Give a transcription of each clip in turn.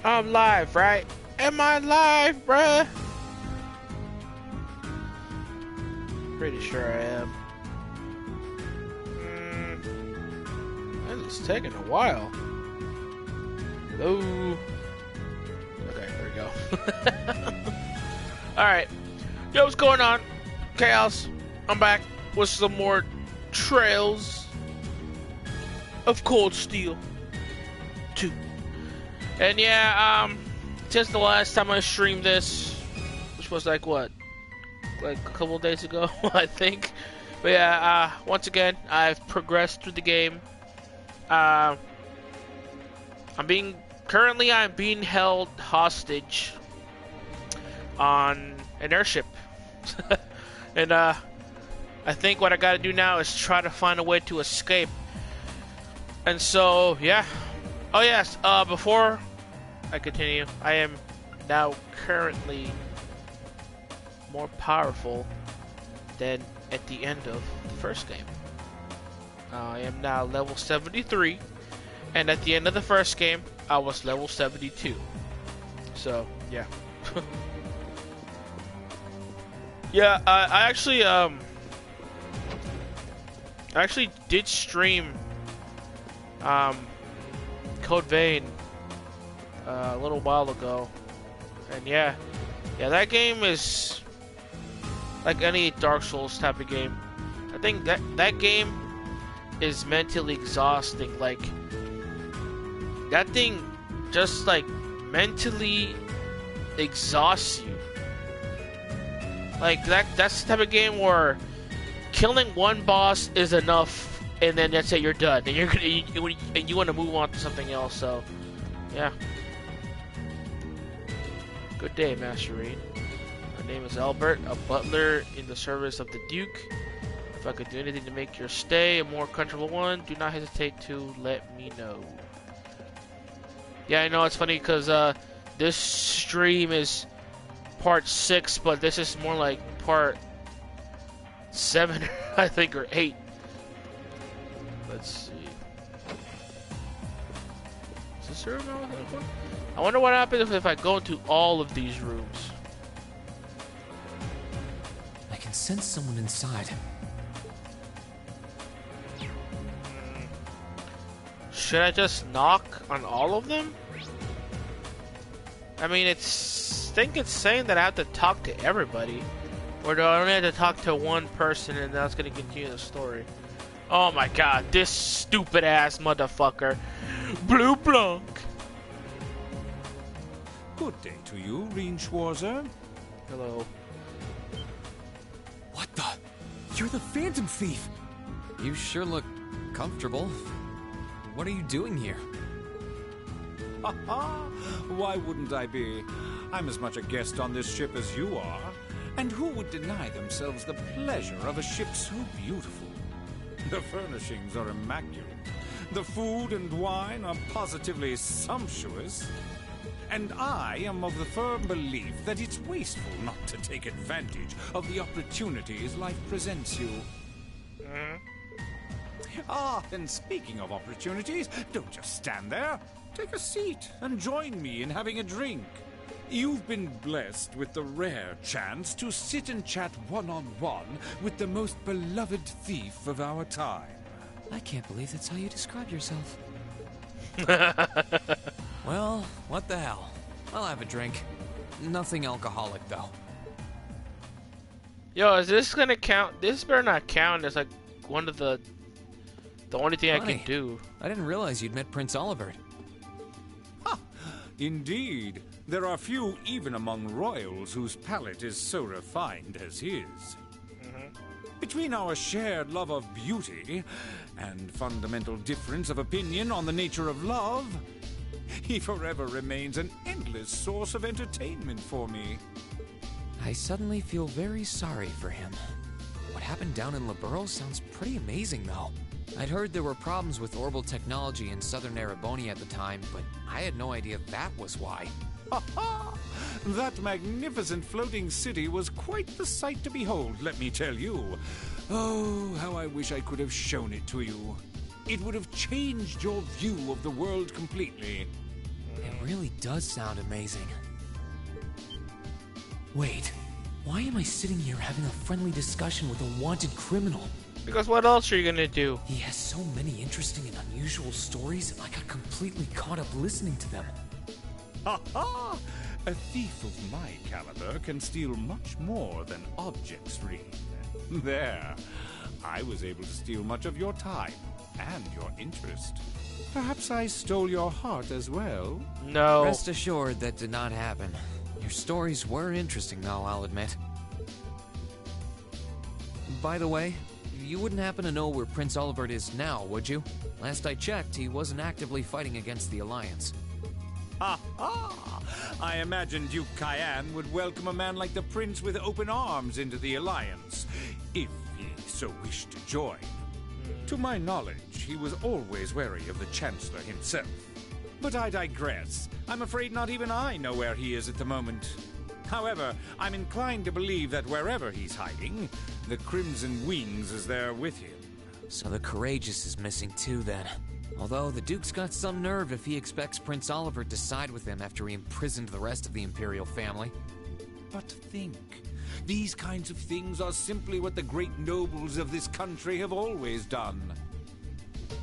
I'm live, right? Am I live, bruh? Pretty sure I am. It's taking a while. Hello? Okay, there we go. Alright. Yo, what's going on? Chaos. I'm back with some more Trails of Cold Steel 2. And yeah, since the last time I streamed this, which was like what? Like a couple of days ago, I think. But yeah, once again, I've progressed through the game. I'm being held hostage on an airship. And I think what I gotta do now is try to find a way to escape. And so, yeah. Oh yes, before I continue, I am now currently more powerful than at the end of the first game. I am now level 73, and at the end of the first game, I was level 72. So, yeah. Yeah, I actually did stream Code Vein a little while ago, and yeah, that game is like any Dark Souls type of game. I think that game is mentally exhausting. Like, that thing just like mentally exhausts you. Like, that's the type of game where killing one boss is enough, and then that's it, you're done, and you want to move on to something else. So, yeah. Good day, Master Reed. My name is Albert, a butler in the service of the Duke. If I could do anything to make your stay a more comfortable one, do not hesitate to let me know. Yeah, I know, it's funny because this stream is part 6, but this is more like part 7, I think, or 8. Let's see. Is this the room I was looking for? I wonder what happens if I go into all of these rooms. I can sense someone inside. Should I just knock on all of them? I mean, I think it's saying that I have to talk to everybody. Or do I only have to talk to one person and that's gonna continue the story? Oh my god, this stupid ass motherfucker. Blue Blanc. Good day to you, Reen Schwarzer. Hello. What the? You're the Phantom Thief! You sure look comfortable. What are you doing here? Ha ha! Why wouldn't I be? I'm as much a guest on this ship as you are. And who would deny themselves the pleasure of a ship so beautiful? The furnishings are immaculate. The food and wine are positively sumptuous. And I am of the firm belief that it's wasteful not to take advantage of the opportunities life presents you. Ah, and speaking of opportunities, don't just stand there. Take a seat and join me in having a drink. You've been blessed with the rare chance to sit and chat one-on-one with the most beloved thief of our time. I can't believe that's how you describe yourself. Well, what the hell? I'll have a drink. Nothing alcoholic, though. Yo, is this gonna count? This better not count as like one of the only thing Funny. I can do. I didn't realize you'd met Prince Olivert. Ha! Indeed. There are few even among royals whose palate is so refined as his. Between our shared love of beauty and fundamental difference of opinion on the nature of love, he forever remains an endless source of entertainment for me. I suddenly feel very sorry for him. What happened down in Liberl sounds pretty amazing, though. I'd heard there were problems with orbital technology in southern Erebonia at the time, but I had no idea that was why. Ha ha! That magnificent floating city was quite the sight to behold, let me tell you. Oh, how I wish I could have shown it to you. It would have changed your view of the world completely. It really does sound amazing. Wait, why am I sitting here having a friendly discussion with a wanted criminal? Because what else are you gonna do? He has so many interesting and unusual stories, I got completely caught up listening to them. Ha ha! A thief of my caliber can steal much more than objects, Reed. There. I was able to steal much of your time and your interest. Perhaps I stole your heart as well? No. Rest assured that did not happen. Your stories were interesting, though, I'll admit. By the way, you wouldn't happen to know where Prince Olivert is now, would you? Last I checked, he wasn't actively fighting against the Alliance. Ha ha! I imagine Duke Cayenne would welcome a man like the Prince with open arms into the Alliance, if he so wished to join. To my knowledge, he was always wary of the Chancellor himself. But I digress. I'm afraid not even I know where he is at the moment. However, I'm inclined to believe that wherever he's hiding, the Crimson Wings is there with him. So the Courageous is missing too, then. Although the Duke's got some nerve if he expects Prince Olivert to side with him after he imprisoned the rest of the Imperial family. But think, these kinds of things are simply what the great nobles of this country have always done.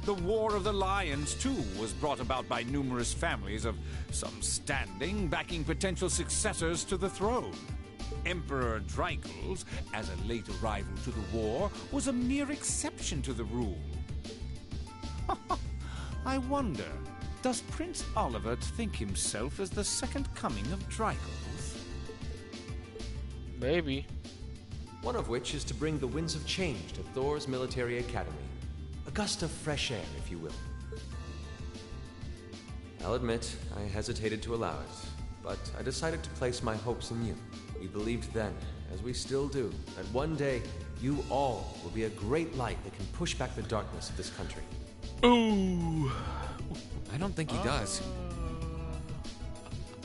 The War of the Lions, too, was brought about by numerous families of some standing backing potential successors to the throne. Emperor Dreichels, as a late arrival to the war, was a mere exception to the rule. I wonder, does Prince Olivert think himself as the second coming of Dreichels? Maybe. One of which is to bring the winds of change to Thor's military academy. A gust of fresh air, if you will. I'll admit, I hesitated to allow it, but I decided to place my hopes in you. We believed then, as we still do, that one day you all will be a great light that can push back the darkness of this country. Ooh. I don't think he does.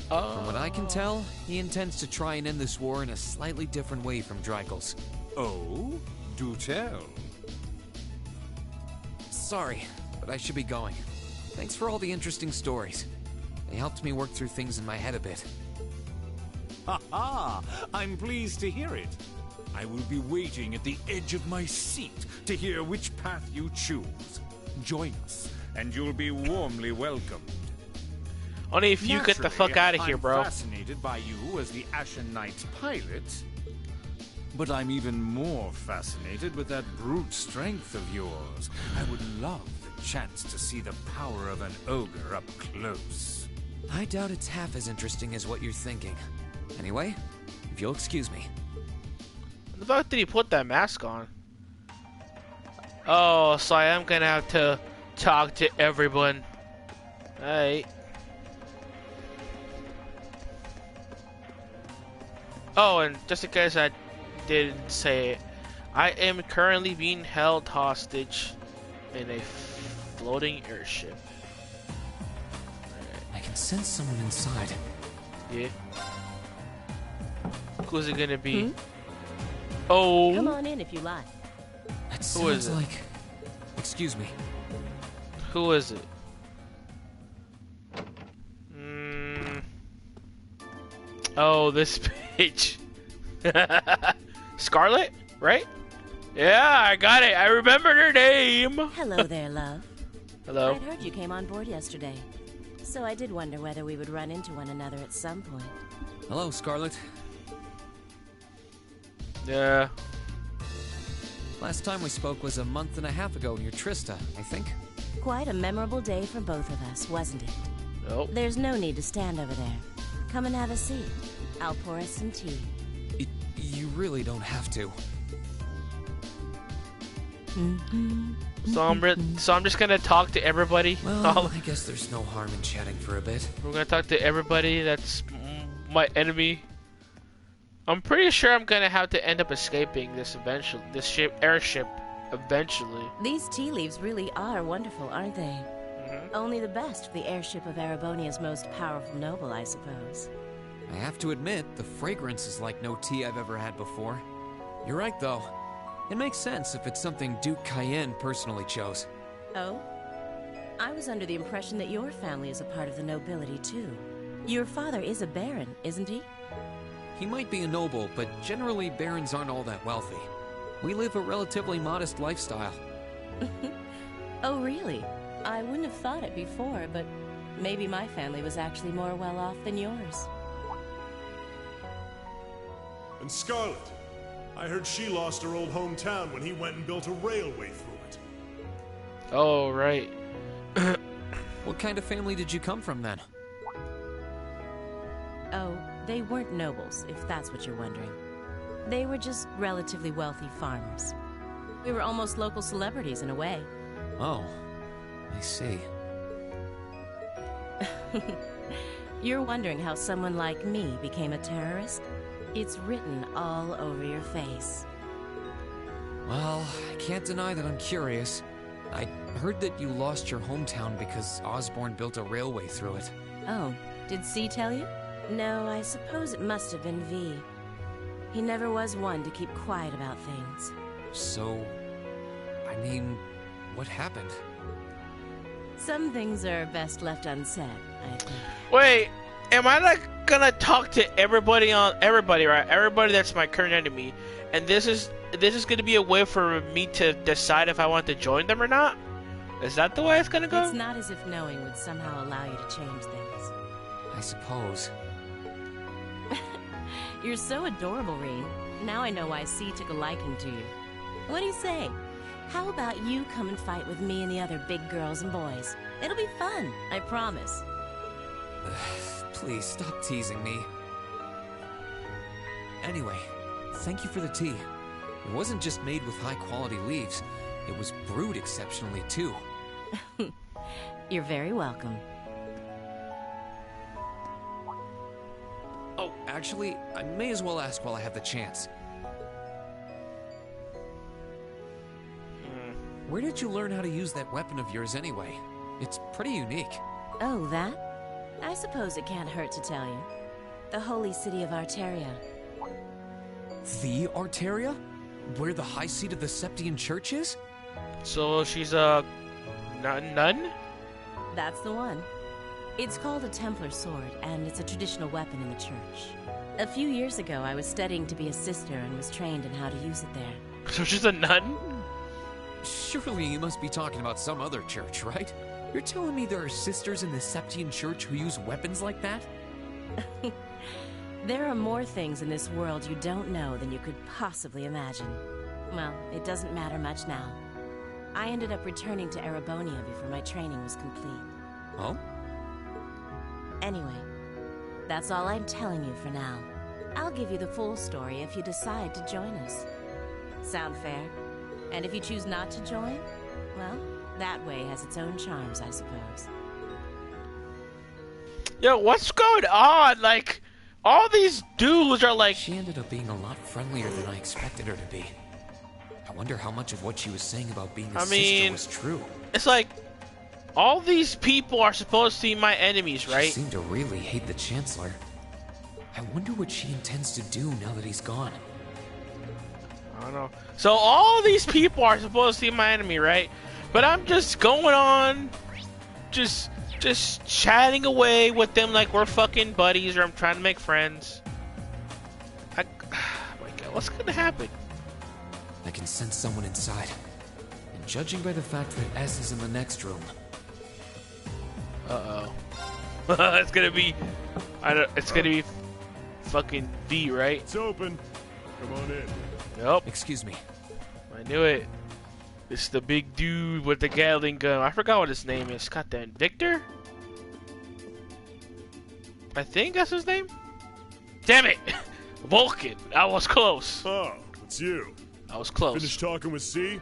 From what I can tell, he intends to try and end this war in a slightly different way from Dreichels. Oh? Do tell. Sorry, but I should be going. Thanks for all the interesting stories. They helped me work through things in my head a bit. Ha ha! I'm pleased to hear it. I will be waiting at the edge of my seat to hear which path you choose. Join us, and you'll be warmly welcomed. Only if you get the fuck out of here, bro. I'm fascinated by you as the Ashen Knight's pilot, but I'm even more fascinated with that brute strength of yours. I would love the chance to see the power of an ogre up close. I doubt it's half as interesting as what you're thinking. Anyway, if you'll excuse me. What the fuck did he put that mask on? Oh, so I am gonna have to talk to everyone. Hey. Oh, and just in case I didn't say it, I am currently being held hostage in a floating airship. I can sense someone inside. Yeah. Who's it gonna be? Oh. Come on in if you like. That Who is sounds it? like... Excuse me. Who is it? Oh, this bitch. Scarlet, right? Yeah, I got it. I remembered her name. Hello there, love. Hello. I'd heard you came on board yesterday, so I did wonder whether we would run into one another at some point. Hello, Scarlet. Yeah. Last time we spoke was a month and a half ago near Trista, I think. Quite a memorable day for both of us, wasn't it? Nope. There's no need to stand over there. Come and have a seat. I'll pour us some tea. You really don't have to. So I'm just gonna talk to everybody. Well, I guess there's no harm in chatting for a bit. We're gonna talk to everybody that's my enemy. I'm pretty sure I'm gonna have to end up escaping this eventually. This airship eventually. These tea leaves really are wonderful, aren't they? Only the best for the airship of Erebonia's most powerful noble, I suppose. I have to admit, the fragrance is like no tea I've ever had before. You're right, though. It makes sense if it's something Duke Cayenne personally chose. Oh? I was under the impression that your family is a part of the nobility, too. Your father is a baron, isn't he? He might be a noble, but generally barons aren't all that wealthy. We live a relatively modest lifestyle. Oh, really? I wouldn't have thought it before, but maybe my family was actually more well off than yours. And Scarlet, I heard she lost her old hometown when he went and built a railway through it. Oh, right. What kind of family did you come from then? Oh, they weren't nobles, if that's what you're wondering. They were just relatively wealthy farmers. We were almost local celebrities in a way. Oh, I see. You're wondering how someone like me became a terrorist? It's written all over your face. Well, I can't deny that I'm curious. I heard that you lost your hometown because Osborn built a railway through it. Oh, did C tell you? No, I suppose it must have been V. He never was one to keep quiet about things. So, I mean, what happened? Some things are best left unsaid, I think. Wait, am I like gonna talk to everybody, right? Everybody that's my current enemy, and this is gonna be a way for me to decide if I want to join them or not? Is that the way it's gonna go? It's not as if knowing would somehow allow you to change things. I suppose. You're so adorable, Rean. Now I know why C took a liking to you. What do you say? How about you come and fight with me and the other big girls and boys? It'll be fun, I promise. Please stop teasing me. Anyway, thank you for the tea. It wasn't just made with high-quality leaves. It was brewed exceptionally, too. You're very welcome. Oh, actually, I may as well ask while I have the chance. Where did you learn how to use that weapon of yours anyway? It's pretty unique. Oh, that? I suppose it can't hurt to tell you. The holy city of Arteria. The Arteria? Where the high seat of the Septian Church is? So she's a nun? That's the one. It's called a Templar sword, and it's a traditional weapon in the church. A few years ago, I was studying to be a sister and was trained in how to use it there. So she's a nun? Surely you must be talking about some other church, right? You're telling me there are sisters in the Septian Church who use weapons like that? There are more things in this world you don't know than you could possibly imagine. Well, it doesn't matter much now. I ended up returning to Erebonia before my training was complete. Oh? Anyway, that's all I'm telling you for now. I'll give you the full story if you decide to join us. Sound fair? And if you choose not to join, well, that way has its own charms, I suppose. Yo, what's going on? Like, all these dudes are like... She ended up being a lot friendlier than I expected her to be. I wonder how much of what she was saying about being a sister was true. It's like, all these people are supposed to be my enemies, right? She seemed to really hate the Chancellor. I wonder what she intends to do now that he's gone. I don't know. So all these people are supposed to be my enemy, right? But I'm just going on, just chatting away with them like we're fucking buddies, or I'm trying to make friends. Oh my God, what's gonna happen? I can sense someone inside. And judging by the fact that S is in the next room. Uh-oh. It's gonna be... It's gonna be fucking V, right? It's open. Come on in. Nope. Excuse me. I knew it. It's the big dude with the Gatling gun. I forgot what his name is. God damn. Victor? I think that's his name? Damn it! Vulcan. I was close. Oh, it's you. I was close. Finished talking with C?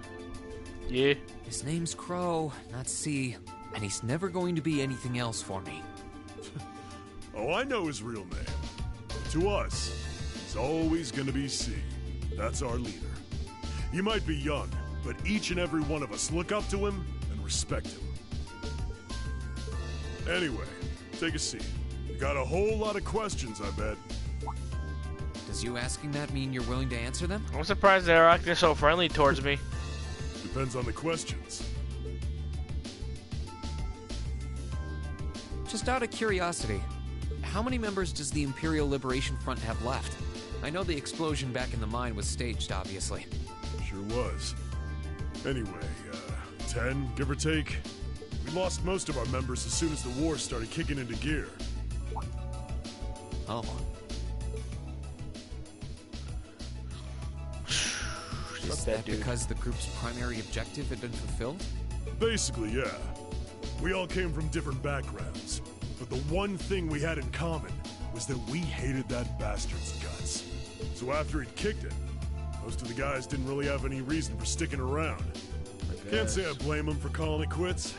Yeah. His name's Crow, not C. And he's never going to be anything else for me. Oh, I know his real name. To us, he's always gonna be C. That's our leader. He might be young, but each and every one of us look up to him and respect him. Anyway, take a seat. You got a whole lot of questions, I bet. Does you asking that mean you're willing to answer them? I'm surprised they're acting so friendly towards me. Depends on the questions. Just out of curiosity, how many members does the Imperial Liberation Front have left? I know the explosion back in the mine was staged, obviously. Sure was. Anyway, 10, give or take. We lost most of our members as soon as the war started kicking into gear. Oh. Is that because the group's primary objective had been fulfilled? Basically, yeah. We all came from different backgrounds, but the one thing we had in common was that we hated that bastard's guts. So after he'd kicked it, most of the guys didn't really have any reason for sticking around. Can't say I blame them for calling it quits.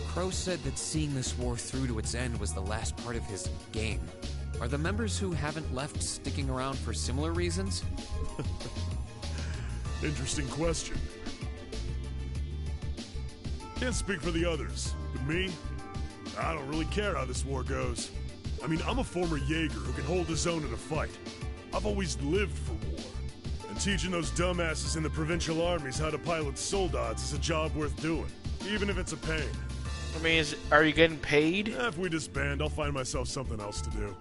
Crow said that seeing this war through to its end was the last part of his game. Are the members who haven't left sticking around for similar reasons? Interesting question. Can't speak for the others, but me, I don't really care how this war goes. I mean, I'm a former Jaeger who can hold his own in a fight. I've always lived for war. And teaching those dumbasses in the provincial armies how to pilot soldats is a job worth doing, even if it's a pain. I mean, are you getting paid? If we disband, I'll find myself something else to do.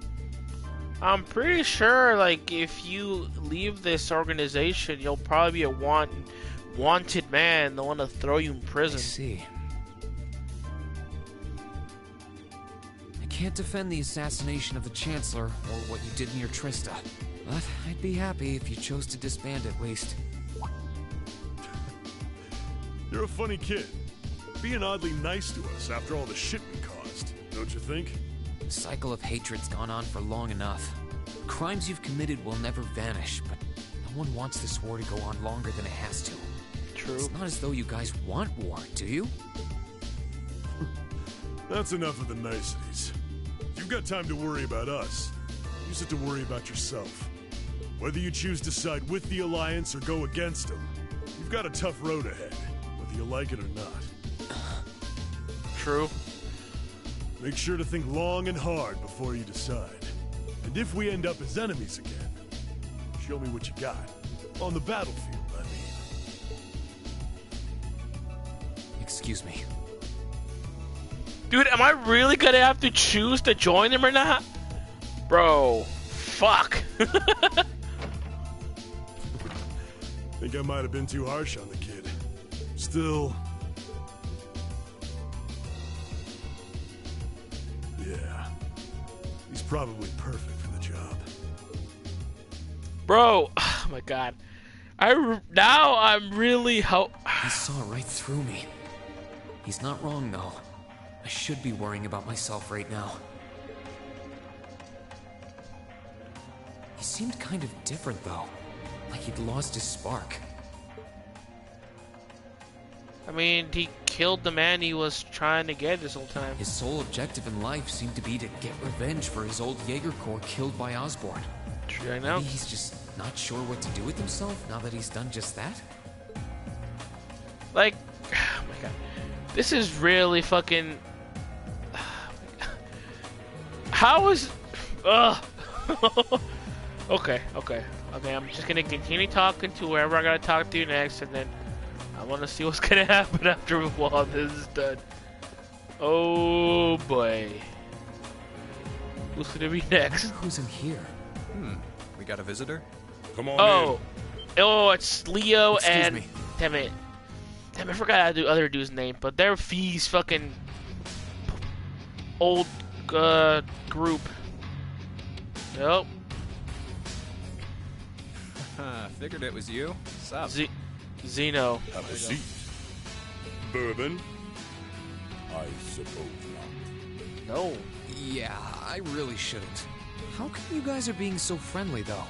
I'm pretty sure, like, if you leave this organization, you'll probably be a wanted man. They'll want to throw you in prison. I see. I can't defend the assassination of the Chancellor or what you did near Trista, but I'd be happy if you chose to disband at least. You're a funny kid. Being oddly nice to us after all the shit we caused, don't you think? The cycle of hatred's gone on for long enough. Crimes you've committed will never vanish, but no one wants this war to go on longer than it has to. True. It's not as though you guys want war, do you? That's enough of the niceties. If you've got time to worry about us, use it to worry about yourself. Whether you choose to side with the Alliance or go against them, you've got a tough road ahead, whether you like it or not. True. Make sure to think long and hard before you decide. And if we end up as enemies again, show me what you got. On the battlefield, I mean. Excuse me. Dude, am I really gonna have to choose to join him or not? Bro, fuck. Think I might have been too harsh on the kid. Still... yeah. He's probably perfect for the job. Bro, oh my god. Now I'm really He saw right through me. He's not wrong, though. I should be worrying about myself right now. He seemed kind of different, though. Like he'd lost his spark. I mean, he killed the man he was trying to get this whole time. His sole objective in life seemed to be to get revenge for his old Jaeger Corps killed by Osborn. I know. Maybe he's just not sure what to do with himself now that he's done just that? Like, oh my god. This is really fucking... How is... Ugh. Okay, I'm just gonna continue talking to wherever I gotta talk to you next, and then I wanna see what's gonna happen after while this is done. Oh boy. Who's gonna be next? Who's in here? We got a visitor? Come on Oh, it's Leo Excuse and... me. Damn it, I forgot how to do other dude's name, but they're Fee's fucking... old, group. Nope. Figured it was you. What's up? Zeno. Have a seat. Bourbon? I suppose not. No. Yeah, I really shouldn't. How come you guys are being so friendly, though?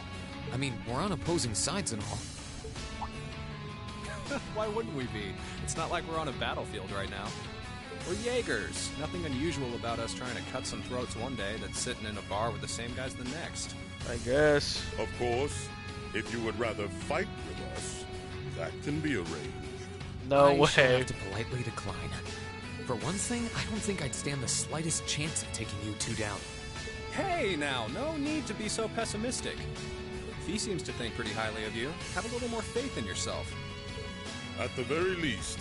I mean, we're on opposing sides and all. Why wouldn't we be? It's not like we're on a battlefield right now. We're Jaegers. Nothing unusual about us trying to cut some throats one day that's sitting in a bar with the same guys the next. I guess. Of course, if you would rather fight with us, that can be arranged. No I shall way. have to politely decline. For one thing, I don't think I'd stand the slightest chance of taking you two down. Hey now, no need to be so pessimistic. Fee seems to think pretty highly of you. Have a little more faith in yourself. At the very least,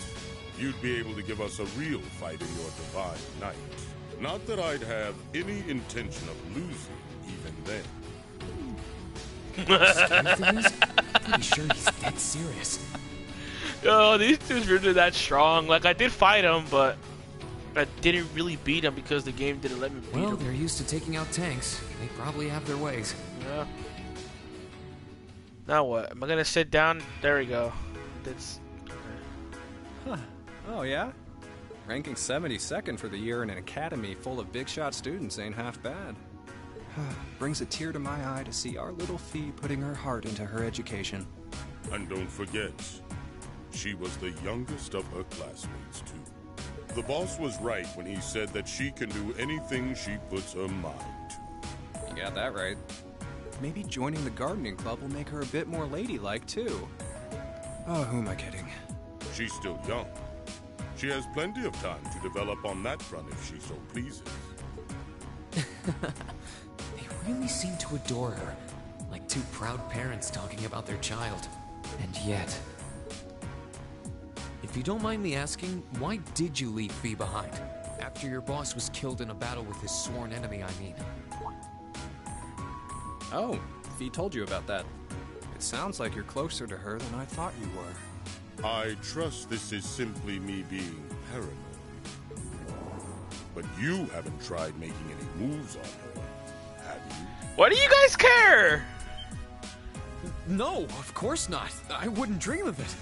you'd be able to give us a real fight in your divine night. Not that I'd have any intention of losing even then. Scary things? Pretty sure he's dead serious. Oh, these dudes really that strong. Like, I did fight him, but I didn't really beat him because the game didn't let me beat Well, him. they're used to taking out tanks. They probably have their ways. Yeah. Now what? Am I gonna sit down? There we go. That's... Huh. Oh, yeah? Ranking 72nd for the year in an academy full of big shot students ain't half bad. Brings a tear to my eye to see our little Fee putting her heart into her education. And don't forget, she was the youngest of her classmates, too. The boss was right when he said that she can do anything she puts her mind to. You got that right. Maybe joining the gardening club will make her a bit more ladylike, too. Oh, who am I kidding? She's still young. She has plenty of time to develop on that front if she so pleases. They really seem to adore her. Like two proud parents talking about their child. And yet... If you don't mind me asking, why did you leave Fee behind? After your boss was killed in a battle with his sworn enemy, I mean. Oh, Fee told you about that. It sounds like you're closer to her than I thought you were. I trust this is simply me being paranoid. But you haven't tried making any moves on her, have you? Why do you guys care? No, of course not. I wouldn't dream of it.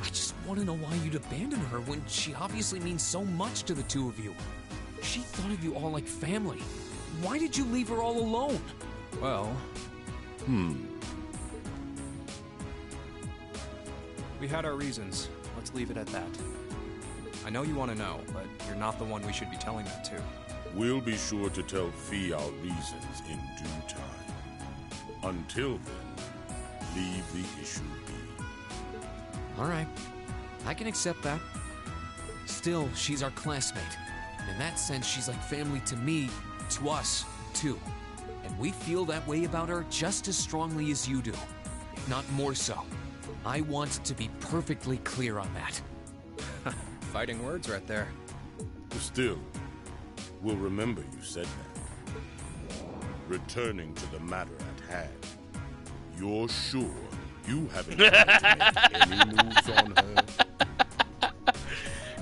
I just want to know why you'd abandon her when she obviously means so much to the two of you. She thought of you all like family. Why did you leave her all alone? Well... We had our reasons. Let's leave it at that. I know you want to know, but you're not the one we should be telling that to. We'll be sure to tell Fee our reasons in due time. Until then, leave the issue be. Alright, I can accept that. Still, she's our classmate. And in that sense, she's like family to me, to us, too. And we feel that way about her just as strongly as you do, if not more so. I want to be perfectly clear on that. Fighting words right there. Still, we'll remember you said that. Returning to the matter at hand, you're sure you haven't tried to make any moves on her?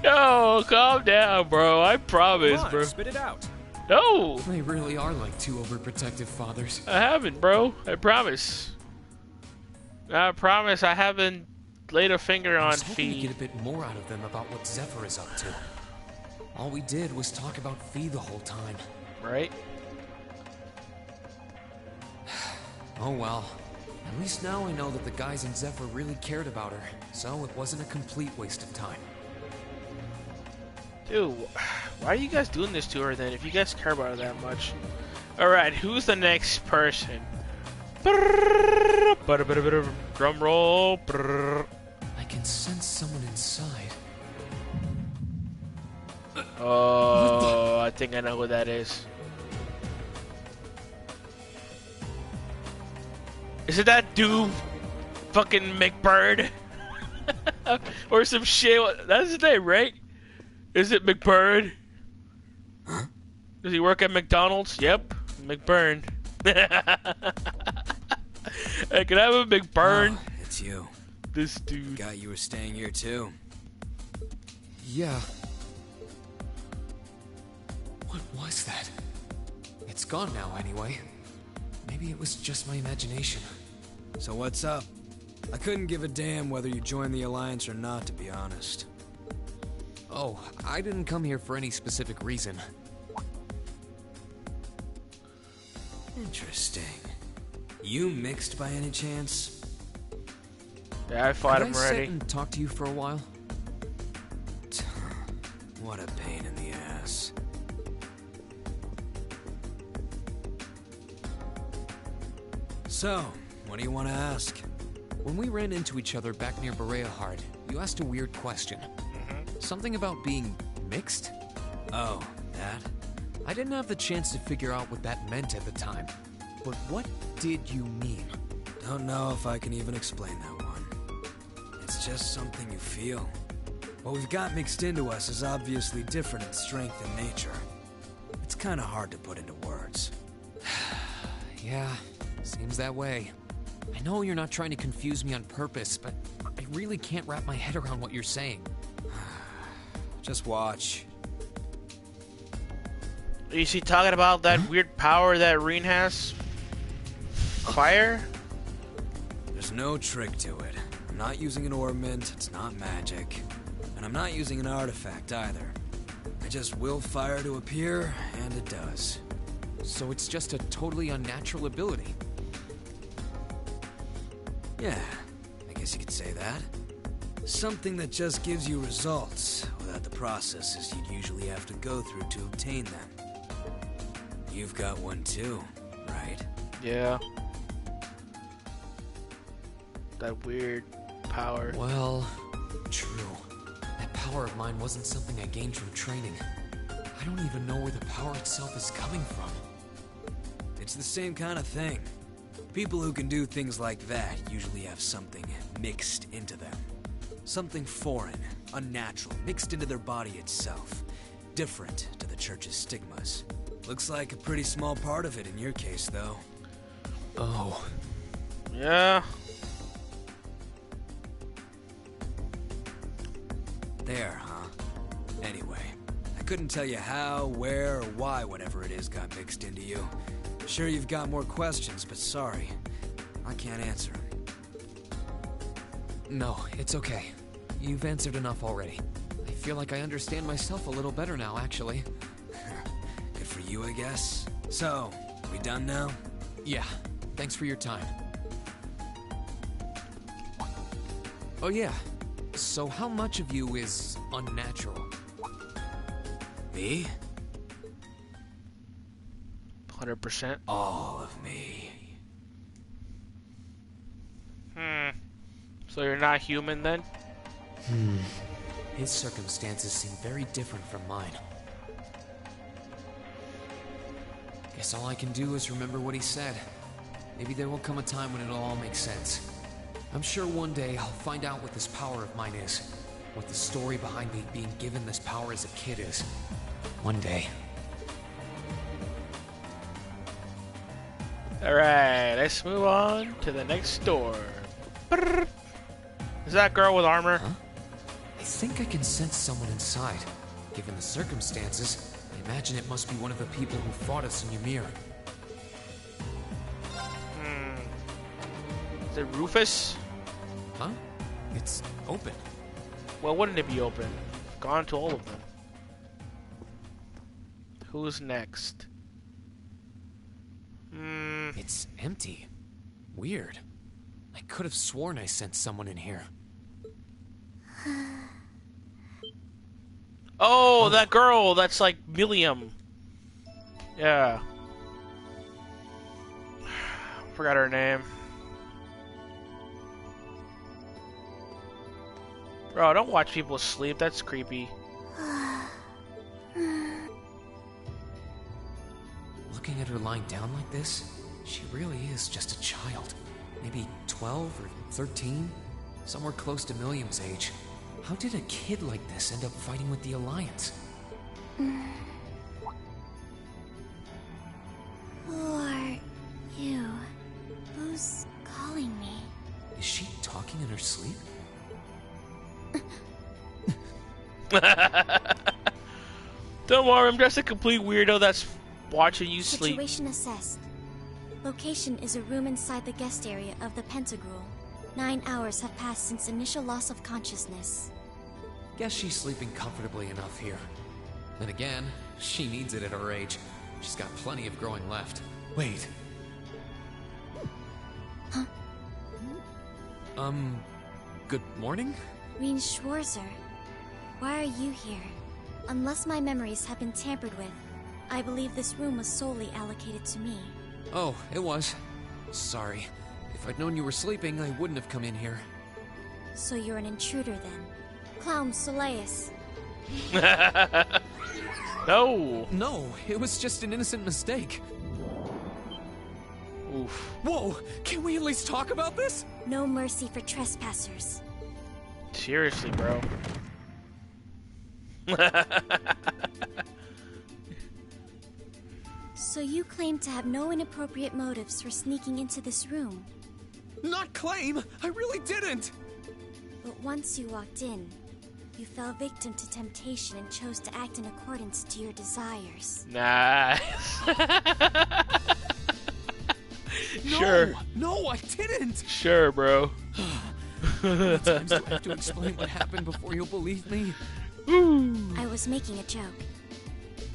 Yo, calm down, bro. I promise, Come on, bro. spit it out. No, They really are like two overprotective fathers. I haven't, bro. I promise. I promise I haven't laid a finger I on was hoping to Fee. get a bit more out of them about what Zephyr is up to. All we did was talk about Fee the whole time. Right? Oh well. At least now I know that the guys in Zephyr really cared about her, so it wasn't a complete waste of time. Dude, why are you guys doing this to her then if you guys care about her that much? Alright, who's the next person? Drum roll. I can sense someone inside. Oh, I think I know who that is. Is it that dude fucking McBird? Or some shit? That's his name, right? Is it McBird? Does he work at McDonald's? Yep, McBurn. Hey, can I have a McBurn? Oh, it's you. This dude. Forgot you were staying here too. Yeah. What was that? It's gone now, anyway. Maybe it was just my imagination. So what's up? I couldn't give a damn whether you joined the Alliance or not, to be honest. Oh, I didn't come here for any specific reason. Interesting. You mixed by any chance? Yeah, I fought Could him I sit already. and talk to you for a while? What a pain in the ass. So, what do you want to ask? When we ran into each other back near Berea Hard, you asked a weird question. Something about being mixed? Oh, that? I didn't have the chance to figure out what that meant at the time. But what did you mean? Don't know if I can even explain that one. It's just something you feel. What we've got mixed into us is obviously different in strength and nature. It's kind of hard to put into words. Yeah, seems that way. I know you're not trying to confuse me on purpose, but I really can't wrap my head around what you're saying. Just watch. Is he talking about that weird power that Rean has? Fire? There's no trick to it. I'm not using an ornament, it's not magic. And I'm not using an artifact either. I just will fire to appear, and it does. So it's just a totally unnatural ability. Yeah, I guess you could say that. Something that just gives you results, without the processes you'd usually have to go through to obtain them. You've got one too, right? Yeah. That weird power. Well, true. That power of mine wasn't something I gained from training. I don't even know where the power itself is coming from. It's the same kind of thing. People who can do things like that usually have something mixed into them. Something foreign, unnatural, mixed into their body itself. Different to the church's stigmas. Looks like a pretty small part of it in your case, though. Oh. Yeah. There, huh? Anyway, I couldn't tell you how, where, or why whatever it is got mixed into you. Sure you've got more questions, but sorry. I can't answer them. No, it's okay. You've answered enough already. I feel like I understand myself a little better now, actually. Good for you, I guess. So, we done now? Yeah, thanks for your time. Oh yeah, so how much of you is unnatural? Me? 100%. All of me. So you're not human then? His circumstances seem very different from mine. Guess all I can do is remember what he said. Maybe there will come a time when it'll all make sense. I'm sure one day I'll find out what this power of mine is. What the story behind me being given this power as a kid is. One day. Alright, let's move on to the next door. Is that girl with armor? Huh? I think I can sense someone inside. Given the circumstances, I imagine it must be one of the people who fought us in Ymir. Is it Rufus? Huh? It's open. Well, wouldn't it be open? Gone to all of them. Who's next? It's empty. Weird. I could have sworn I sensed someone in here. Oh, that girl that's like William. Yeah. Forgot her name. Bro, don't watch people sleep. That's creepy. Looking at her lying down like this, she really is just a child. Maybe 12 or 13? Somewhere close to Milliam's age. How did a kid like this end up fighting with the Alliance? Who are you? Who's calling me? Is she talking in her sleep? Don't worry, I'm just a complete weirdo that's watching you sleep. Situation assessed. Location is a room inside the guest area of the Pentagrul. 9 hours have passed since initial loss of consciousness. Guess she's sleeping comfortably enough here. Then again, she needs it at her age. She's got plenty of growing left. Wait. Huh? Good morning? Rean Schwarzer, why are you here? Unless my memories have been tampered with, I believe this room was solely allocated to me. Oh, it was. Sorry. If I'd known you were sleeping, I wouldn't have come in here. So you're an intruder then? Clown Soleus. No. No, it was just an innocent mistake. Oof. Whoa! Can we at least talk about this? No mercy for trespassers. Seriously, bro. So you claim to have no inappropriate motives for sneaking into this room. Not claim! I really didn't! But once you walked in, you fell victim to temptation and chose to act in accordance to your desires. Nice. Sure. No, I didn't! Sure, bro. How many times do I have to explain what happened before you'll believe me? I was making a joke.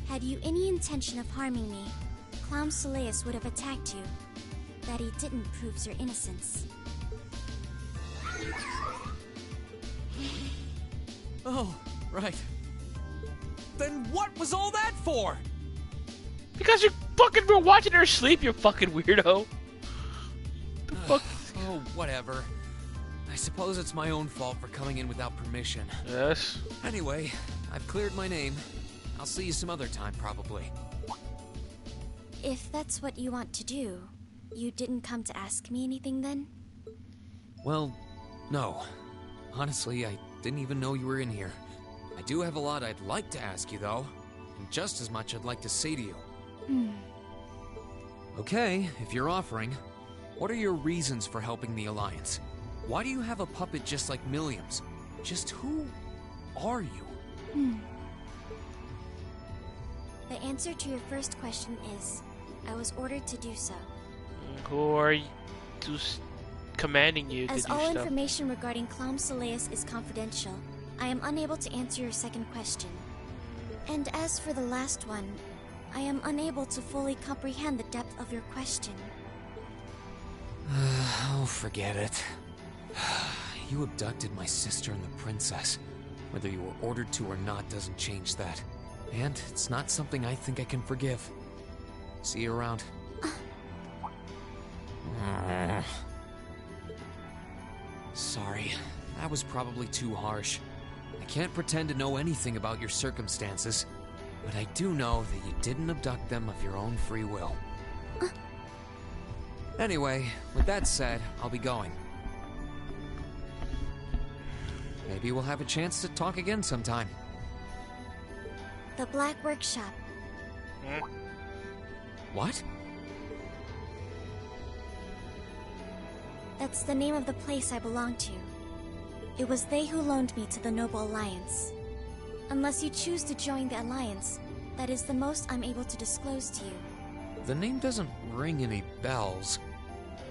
Had you any intention of harming me, Clown Soleus would have attacked you. That he didn't proves your innocence. Oh, right. Then what was all that for? Because you fucking were watching her sleep, you fucking weirdo. The fuck? Oh, whatever. I suppose it's my own fault for coming in without permission. Yes. Anyway, I've cleared my name. I'll see you some other time, probably. If that's what you want to do, you didn't come to ask me anything then? Well, no. Honestly, I didn't even know you were in here. I do have a lot I'd like to ask you, though. And just as much I'd like to say to you. Okay, if you're offering, what are your reasons for helping the Alliance? Why do you have a puppet just like Milliam's? Just who are you? The answer to your first question is, I was ordered to do so. Who are you commanding you to As do all stuff? information regarding Clown Soleus is confidential, I am unable to answer your second question. And as for the last one, I am unable to fully comprehend the depth of your question. Oh, forget it. You abducted my sister and the princess. Whether you were ordered to or not doesn't change that. And it's not something I think I can forgive. See you around. Sorry, that was probably too harsh. I can't pretend to know anything about your circumstances, but I do know that you didn't abduct them of your own free will. Anyway, with that said, I'll be going. Maybe we'll have a chance to talk again sometime. The Black Workshop. What? That's the name of the place I belong to. It was they who loaned me to the Noble Alliance. Unless you choose to join the Alliance, that is the most I'm able to disclose to you. The name doesn't ring any bells.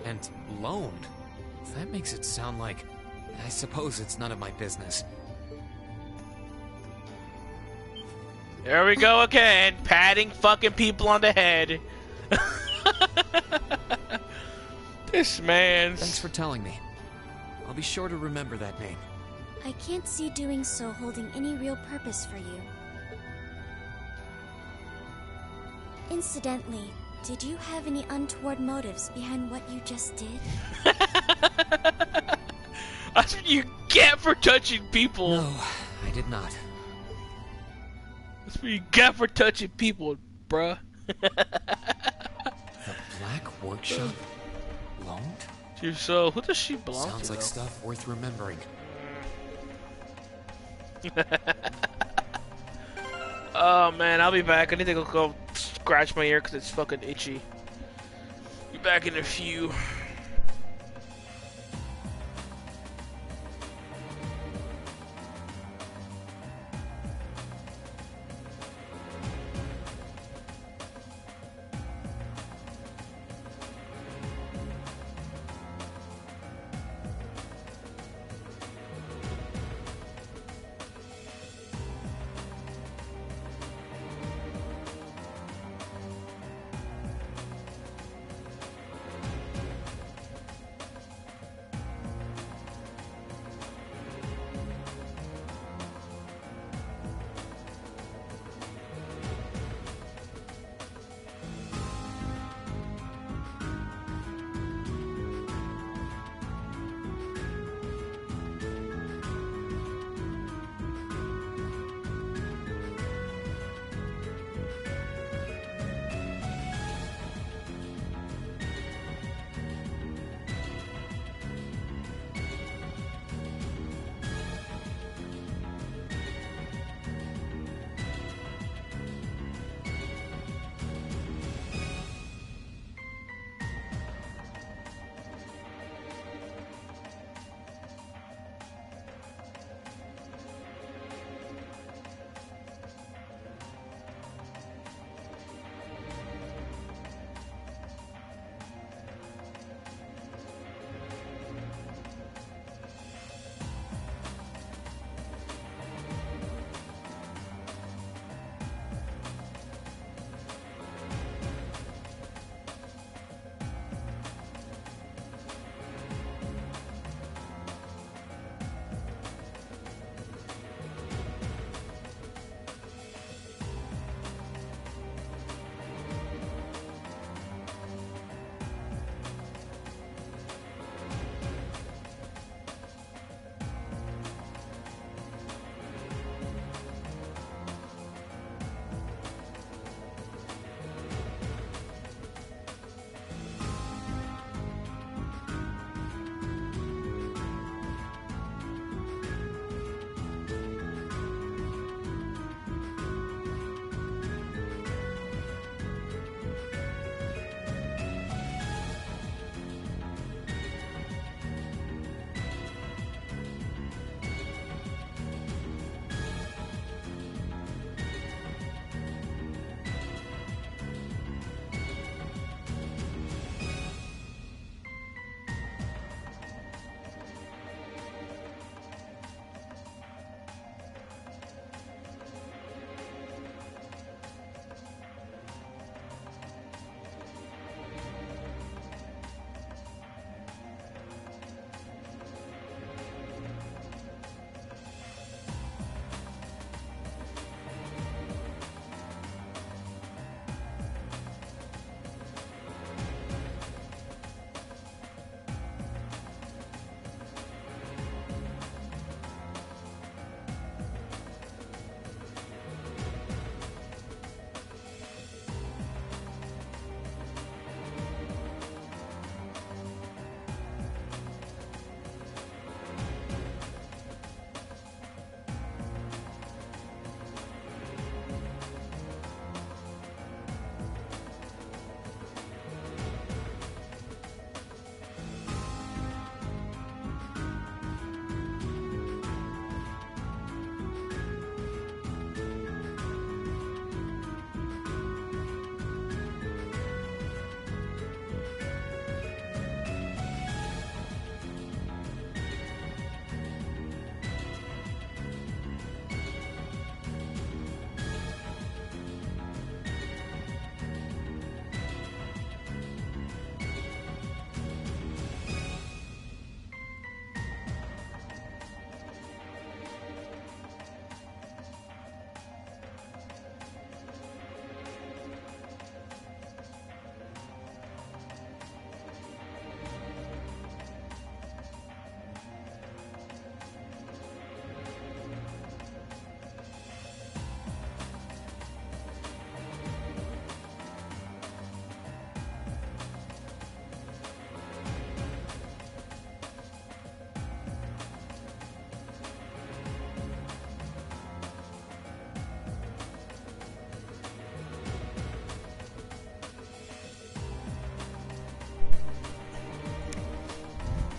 And loaned? That makes it sound like... I suppose it's none of my business. There we go again, patting fucking people on the head. This man. Thanks for telling me. I'll be sure to remember that name. I can't see doing so holding any real purpose for you. Incidentally, did you have any untoward motives behind what you just did? That's what you get for touching people. No, I did not. That's what you get for touching people, bruh. The Black Workshop? Loaned? So, who does she belong to? Sounds like though? stuff worth remembering. Oh man, I'll be back. I need to go scratch my ear because it's fucking itchy. Be back in a few.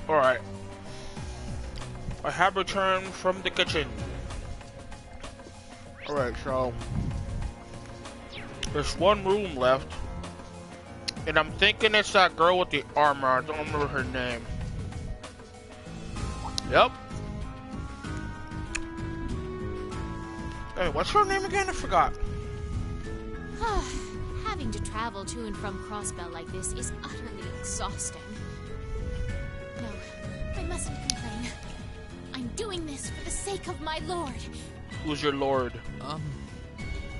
Alright. I have returned from the kitchen. Alright, so there's one room left. And I'm thinking it's that girl with the armor. I don't remember her name. Yep. Hey, what's her name again? I forgot. Having to travel to and from Crossbell like this is utterly exhausting. No, I mustn't complain. I'm doing this for the sake of my lord. Who's your lord?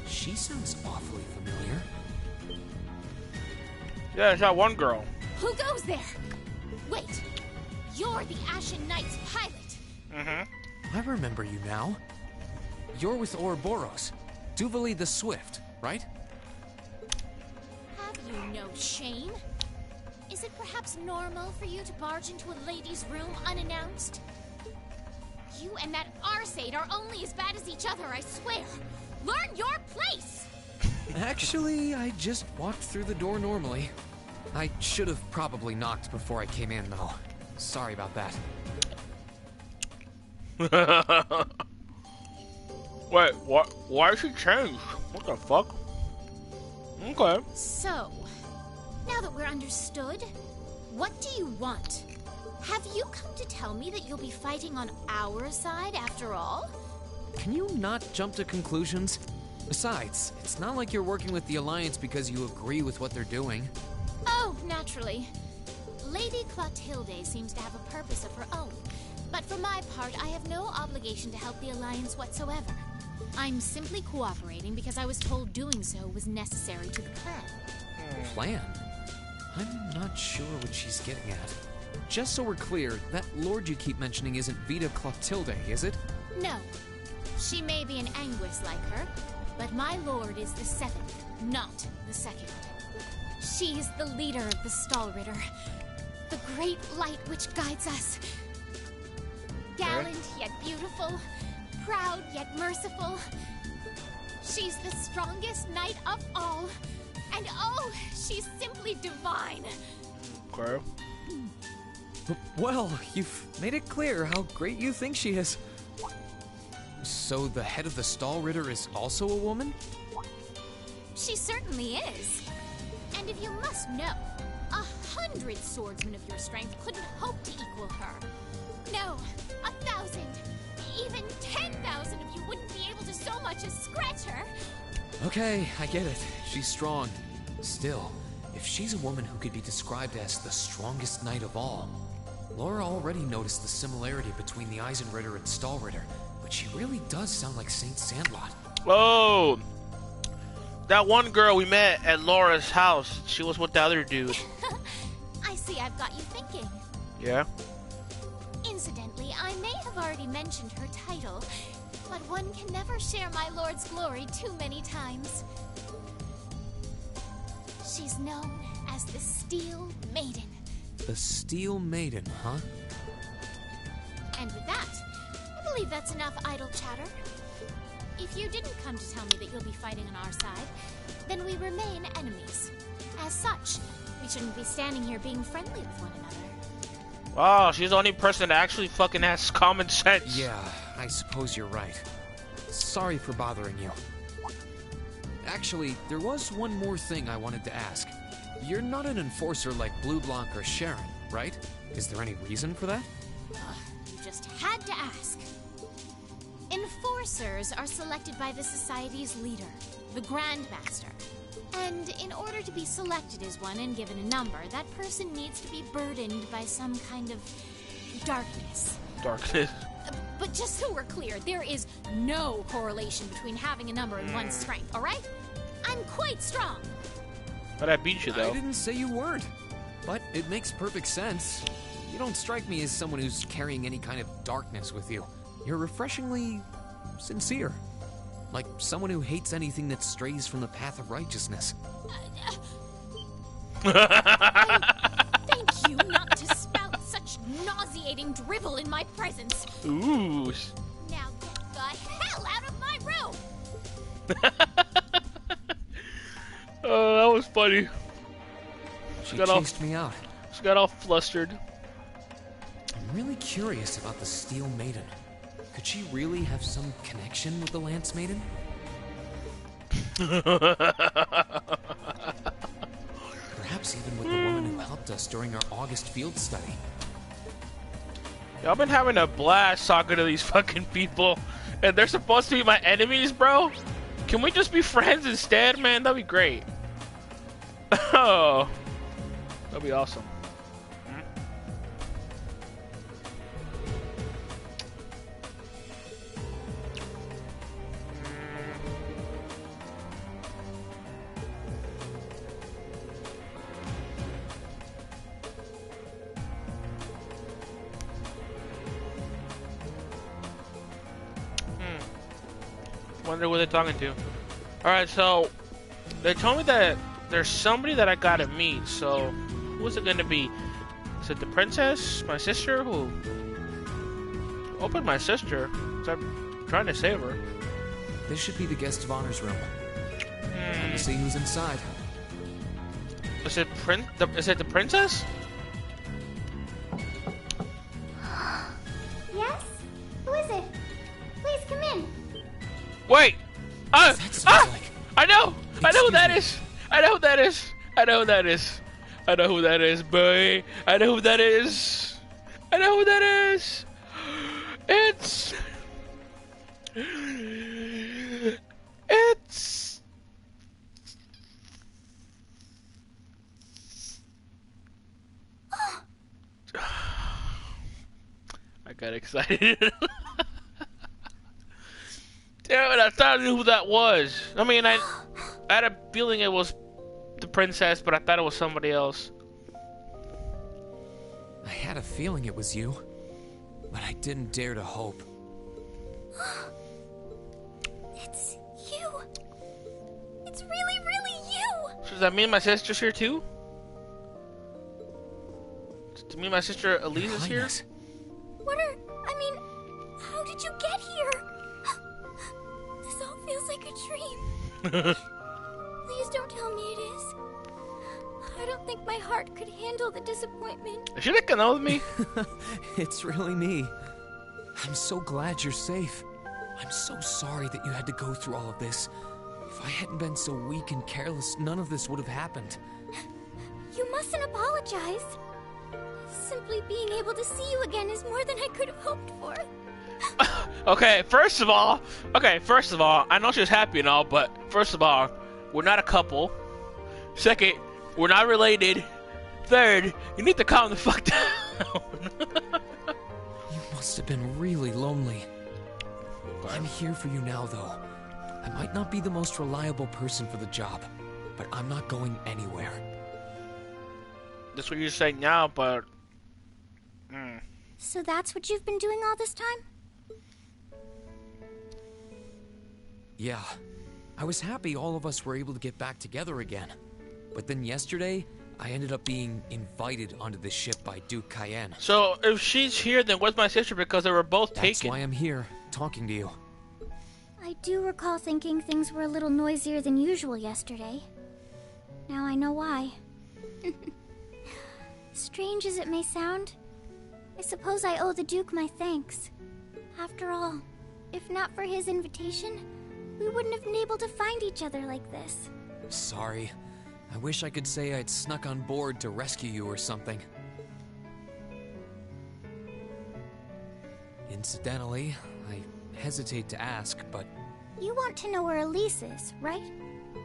She sounds awfully familiar. Yeah, it's that one girl. Who goes there? Wait, you're the Ashen Knight's pilot. Mm-hmm. I remember you now. You're with Ouroboros, Duvali the Swift, right? Have you no shame? Is it perhaps normal for you to barge into a lady's room unannounced? You and that Arseid are only as bad as each other, I swear. Learn your place! Actually, I just walked through the door normally. I should have probably knocked before I came in, though. Sorry about that. Wait, what? Why did she change? What the fuck? Okay. So, now that we're understood, what do you want? Have you come to tell me that you'll be fighting on our side after all? Can you not jump to conclusions? Besides, it's not like you're working with the Alliance because you agree with what they're doing. Oh, naturally. Lady Clotilde seems to have a purpose of her own, but for my part, I have no obligation to help the Alliance whatsoever. I'm simply cooperating because I was told doing so was necessary to the plan. Plan? I'm not sure what she's getting at. Just so we're clear, that lord you keep mentioning isn't Vita Clotilde, is it? No. She may be an Anguis like her, but my lord is the seventh, not the second. She is the leader of the Stahlritter, the great light which guides us. Gallant yet beautiful, proud yet merciful. She's the strongest knight of all, and oh, she's simply divine. Okay. Well, you've made it clear how great you think she is. So the head of the Stahlritter is also a woman? She certainly is. And if you must know, 100 swordsmen of your strength couldn't hope to equal her. No, 1,000, even 10,000 of you wouldn't be able to so much as scratch her. Okay, I get it. She's strong. Still, if she's a woman who could be described as the strongest knight of all, Laura already noticed the similarity between the Eisenritter and Stahlritter, but she really does sound like Saint Sandlot. Oh, that one girl we met at Laura's house. She was with the other dude. I see I've got you thinking. Yeah? Incidentally, I may have already mentioned her title, but one can never share my lord's glory too many times. She's known as the Steel Maiden. The Steel Maiden, huh? And with that, I believe that's enough idle chatter. If you didn't come to tell me that you'll be fighting on our side, then we remain enemies. As such, we shouldn't be standing here being friendly with one another. Wow, she's the only person that actually fucking has common sense. Yeah, I suppose you're right. Sorry for bothering you. Actually, there was one more thing I wanted to ask. You're not an enforcer like Blue Blanc or Sharon, right? Is there any reason for that? You just had to ask. Enforcers are selected by the Society's leader, the Grandmaster. And in order to be selected as one and given a number, that person needs to be burdened by some kind of darkness. Darkness. But just so we're clear, there is no correlation between having a number and one's strength, alright? I'm quite strong. But I beat you, though. I didn't say you weren't. But it makes perfect sense. You don't strike me as someone who's carrying any kind of darkness with you. You're refreshingly sincere. Like someone who hates anything that strays from the path of righteousness. Thank you not to spout such nauseating drivel in my presence. Ooh. Now get the hell out of my room! Oh, that was funny. She chased me out. She got all flustered. I'm really curious about the Steel Maiden. Could she really have some connection with the Lance Maiden? Perhaps even with the woman who helped us during our August field study. Y'all been having a blast talking to these fucking people, and they're supposed to be my enemies, bro? Can we just be friends instead, man? That'd be great. Oh, that'd be awesome. Wonder who they're talking to. Alright, so they told me that there's somebody that I gotta meet, so who is it gonna be? Is it the princess? My sister? Who? Open my sister, 'cause I'm trying to save her. This should be the guest of honor's room. Time to see who's inside. Is it is it the princess? Yes? Who is it? Please come in. Wait! That sounds like... I know who that is! I know who that is! I know who that is! I know who that is, boy! I know who that is! I know who that is! It's... I got excited. Damn it, I thought I knew who that was. I mean, I had a feeling it was the princess, but I thought it was somebody else. I had a feeling it was you, but I didn't dare to hope. It's you. It's really, really you. So does that mean my sister's here too? Does it mean my sister Elise is here? How did you get here? This all feels like a dream. Please don't tell me it is. I don't think my heart could handle the disappointment. Is she not gonna with me? It's really me. I'm so glad you're safe. I'm so sorry that you had to go through all of this. If I hadn't been so weak and careless, none of this would have happened. You mustn't apologize. Simply being able to see you again is more than I could have hoped for. Okay, first of all, I know she was happy and all, but first of all, we're not a couple. Second, we're not related. Third, you need to calm the fuck down. You must have been really lonely. I'm here for you now, though. I might not be the most reliable person for the job, but I'm not going anywhere. That's what you're saying now, but... So that's what you've been doing all this time? Yeah. I was happy all of us were able to get back together again. But then yesterday, I ended up being invited onto the ship by Duke Cayenne. So, if she's here, then where's my sister? Because they were both taken. That's why I'm here, talking to you. I do recall thinking things were a little noisier than usual yesterday. Now I know why. Strange as it may sound, I suppose I owe the Duke my thanks. After all, if not for his invitation, we wouldn't have been able to find each other like this. Sorry. I wish I could say I'd snuck on board to rescue you or something. Incidentally, I hesitate to ask, but... You want to know where Elise is, right?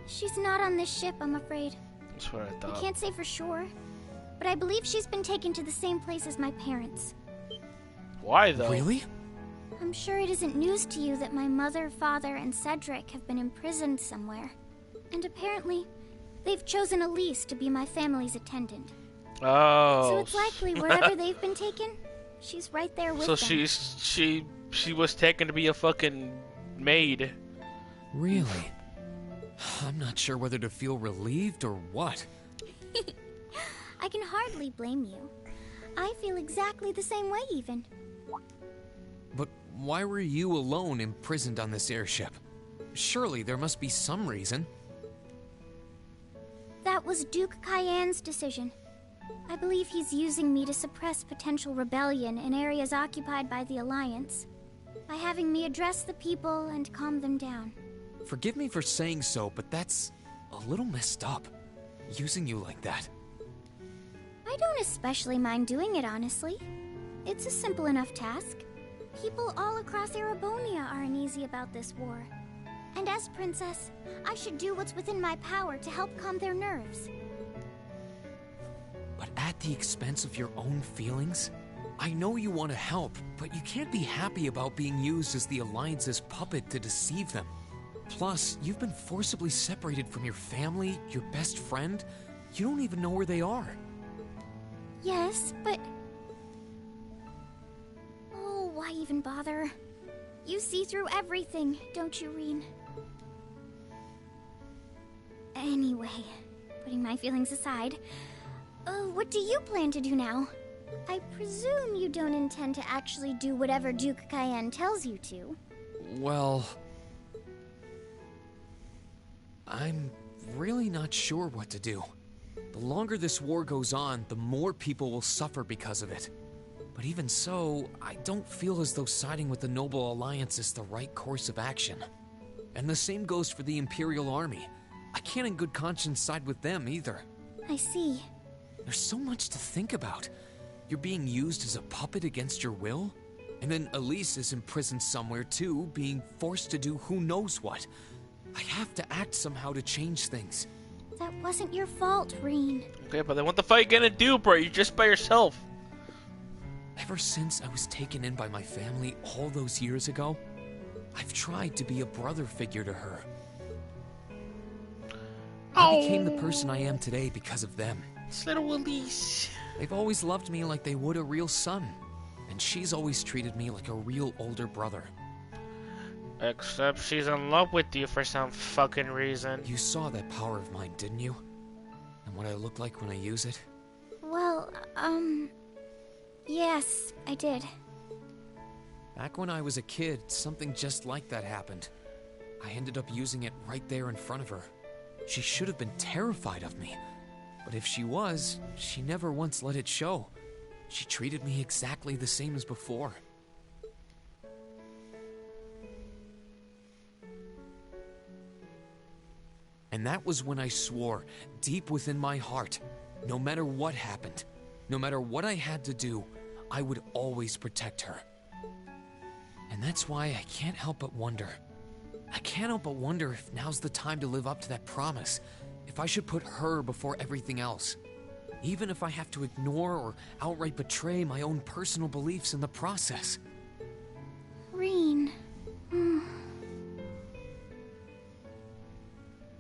She's not on this ship, I'm afraid. That's what I thought. I can't say for sure, but I believe she's been taken to the same place as my parents. Why, though? Really? I'm sure it isn't news to you that my mother, father, and Cedric have been imprisoned somewhere. And apparently, they've chosen Elise to be my family's attendant. Oh. So it's likely wherever they've been taken, she's right there with them. So she was taken to be a fucking maid. Really? I'm not sure whether to feel relieved or what. I can hardly blame you. I feel exactly the same way, even. But why were you alone imprisoned on this airship? Surely there must be some reason. That was Duke Cayenne's decision. I believe he's using me to suppress potential rebellion in areas occupied by the Alliance, by having me address the people and calm them down. Forgive me for saying so, but that's a little messed up, using you like that. I don't especially mind doing it, honestly. It's a simple enough task. People all across Erebonia are uneasy about this war. And as princess, I should do what's within my power to help calm their nerves. But at the expense of your own feelings? I know you want to help, but you can't be happy about being used as the Alliance's puppet to deceive them. Plus, you've been forcibly separated from your family, your best friend. You don't even know where they are. Yes, but... Oh, why even bother? You see through everything, don't you, Rean? Anyway, putting my feelings aside, what do you plan to do now? I presume you don't intend to actually do whatever Duke Cayenne tells you to. Well... I'm really not sure what to do. The longer this war goes on, the more people will suffer because of it. But even so, I don't feel as though siding with the Noble Alliance is the right course of action. And the same goes for the Imperial Army. I can't in good conscience side with them either. I see. There's so much to think about. You're being used as a puppet against your will? And then Elise is imprisoned somewhere too, being forced to do who knows what. I have to act somehow to change things. That wasn't your fault, Rean. Okay, but then what the fuck are you gonna do, bro? You're just by yourself. Ever since I was taken in by my family all those years ago, I've tried to be a brother figure to her. I became the person I am today because of them. It's little Elise. They've always loved me like they would a real son, and she's always treated me like a real older brother. Except she's in love with you for some fucking reason. You saw that power of mine, didn't you? And what I look like when I use it? Well, yes, I did. Back when I was a kid, something just like that happened. I ended up using it right there in front of her. She should have been terrified of me. But if she was, she never once let it show. She treated me exactly the same as before. And that was when I swore, deep within my heart, no matter what happened, no matter what I had to do, I would always protect her. And that's why I can't help but wonder. I can't help but wonder if now's the time to live up to that promise, if I should put her before everything else, even if I have to ignore or outright betray my own personal beliefs in the process. Rean.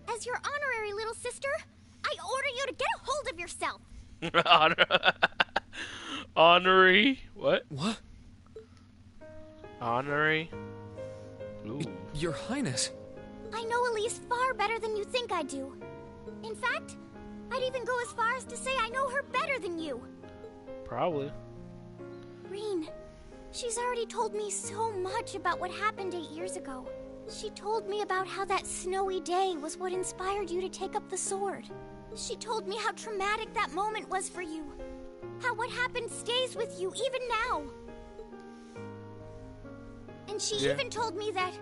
As your honorary little sister, I order you to get a hold of yourself. Honorary? What? What? Honorary? Ooh. Your Highness. I know Elise far better than you think I do. In fact, I'd even go as far as to say I know her better than you. Probably. Rean, she's already told me so much about what happened 8 years ago. She told me about how that snowy day was what inspired you to take up the sword. She told me how traumatic that moment was for you. How what happened stays with you even now. And she even told me that,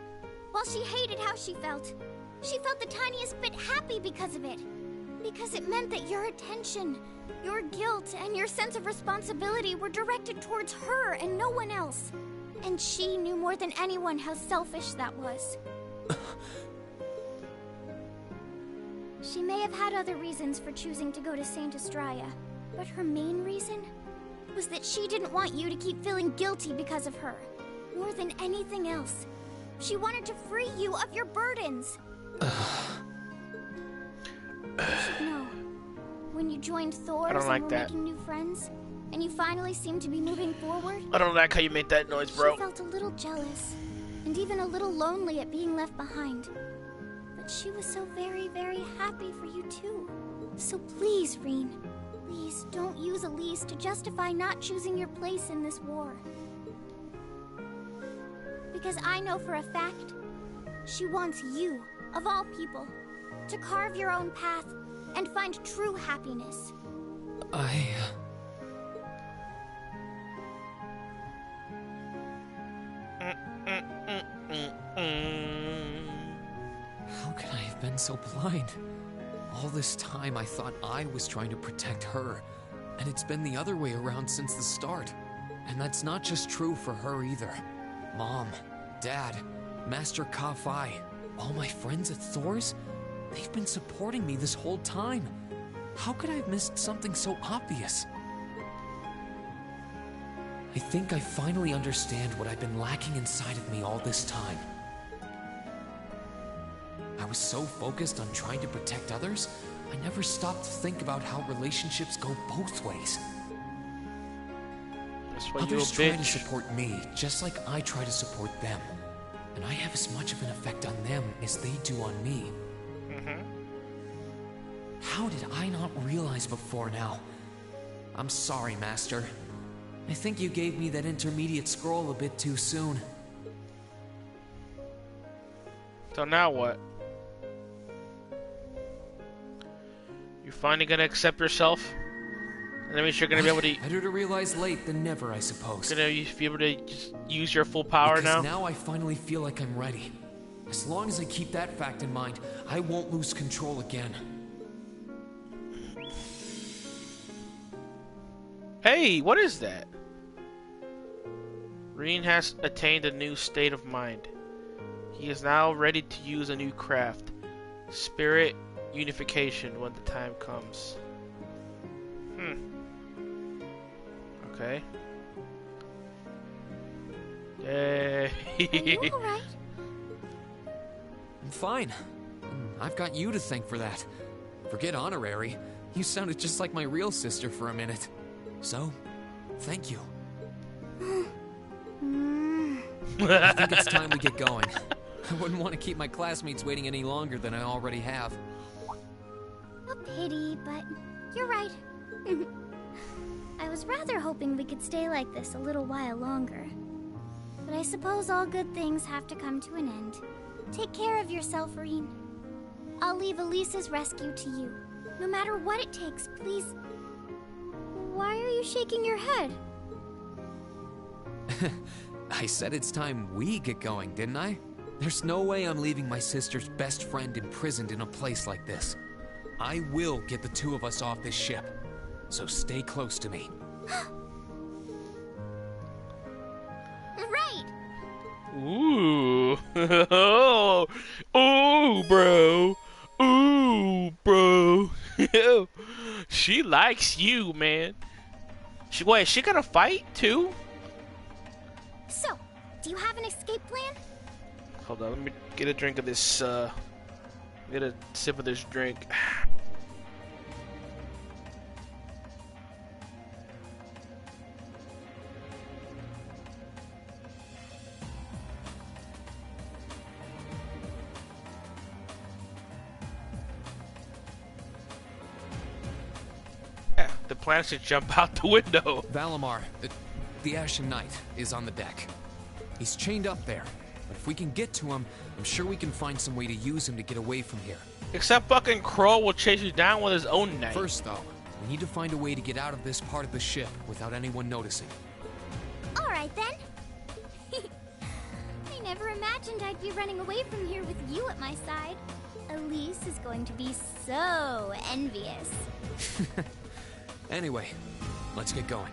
while she hated how she felt the tiniest bit happy because of it. Because it meant that your attention, your guilt, and your sense of responsibility were directed towards her and no one else. And she knew more than anyone how selfish that was. She may have had other reasons for choosing to go to Saint Estrella, but her main reason was that she didn't want you to keep feeling guilty because of her. More than anything else, she wanted to free you of your burdens. You should know, when you joined Thor's and were making new friends, and you finally seemed to be moving forward, I don't like how you made that noise, bro. She felt a little jealous, and even a little lonely at being left behind. But she was so very, very happy for you too. So please, Rean, please don't use Elise to justify not choosing your place in this war. Because I know for a fact, she wants you, of all people, to carve your own path and find true happiness. How could I have been so blind? All this time I thought I was trying to protect her, and it's been the other way around since the start. And that's not just true for her either. Mom, Dad, Master Ka-Fai, all my friends at Thor's, they've been supporting me this whole time. How could I have missed something so obvious? I think I finally understand what I've been lacking inside of me all this time. I was so focused on trying to protect others, I never stopped to think about how relationships go both ways. That's why Others you're a try to bitch. support me, just like I try to support them. And I have as much of an effect on them as they do on me. How did I not realize before now? I'm sorry, Master. I think you gave me that intermediate scroll a bit too soon. So now what? You finally gonna accept yourself? And that means you're gonna be able to... Better to realize late than never, I suppose. Gonna be able to just use your full power Because now? now I finally feel like I'm ready. As long as I keep that fact in mind, I won't lose control again. Hey, what is that? Reen has attained a new state of mind. He is now ready to use a new craft. Spirit unification when the time comes. Okay. Yay. Are you alright? I'm fine. I've got you to thank for that. Forget honorary. You sounded just like my real sister for a minute. So, thank you. I think it's time we get going. I wouldn't want to keep my classmates waiting any longer than I already have. A pity, but you're right. I was rather hoping we could stay like this a little while longer. But I suppose all good things have to come to an end. Take care of yourself, Reen. I'll leave Elisa's rescue to you. No matter what it takes, please. Why are you shaking your head? I said it's time we get going, didn't I? There's no way I'm leaving my sister's best friend imprisoned in a place like this. I will get the two of us off this ship. So stay close to me. Right! Ooh. Ooh, bro. Ooh, bro. She likes you, man. Wait, is she gonna fight too? So, do you have an escape plan? Hold on, let me get a drink of this, get a sip of this drink. Yeah, the plan should jump out the window. Valimar, the Ashen Knight, is on the deck. He's chained up there. But if we can get to him, I'm sure we can find some way to use him to get away from here. Except fucking Kroll will chase you down with his own knife. First, though, we need to find a way to get out of this part of the ship without anyone noticing. Alright then. I never imagined I'd be running away from here with you at my side. Elise is going to be so envious. Anyway, let's get going.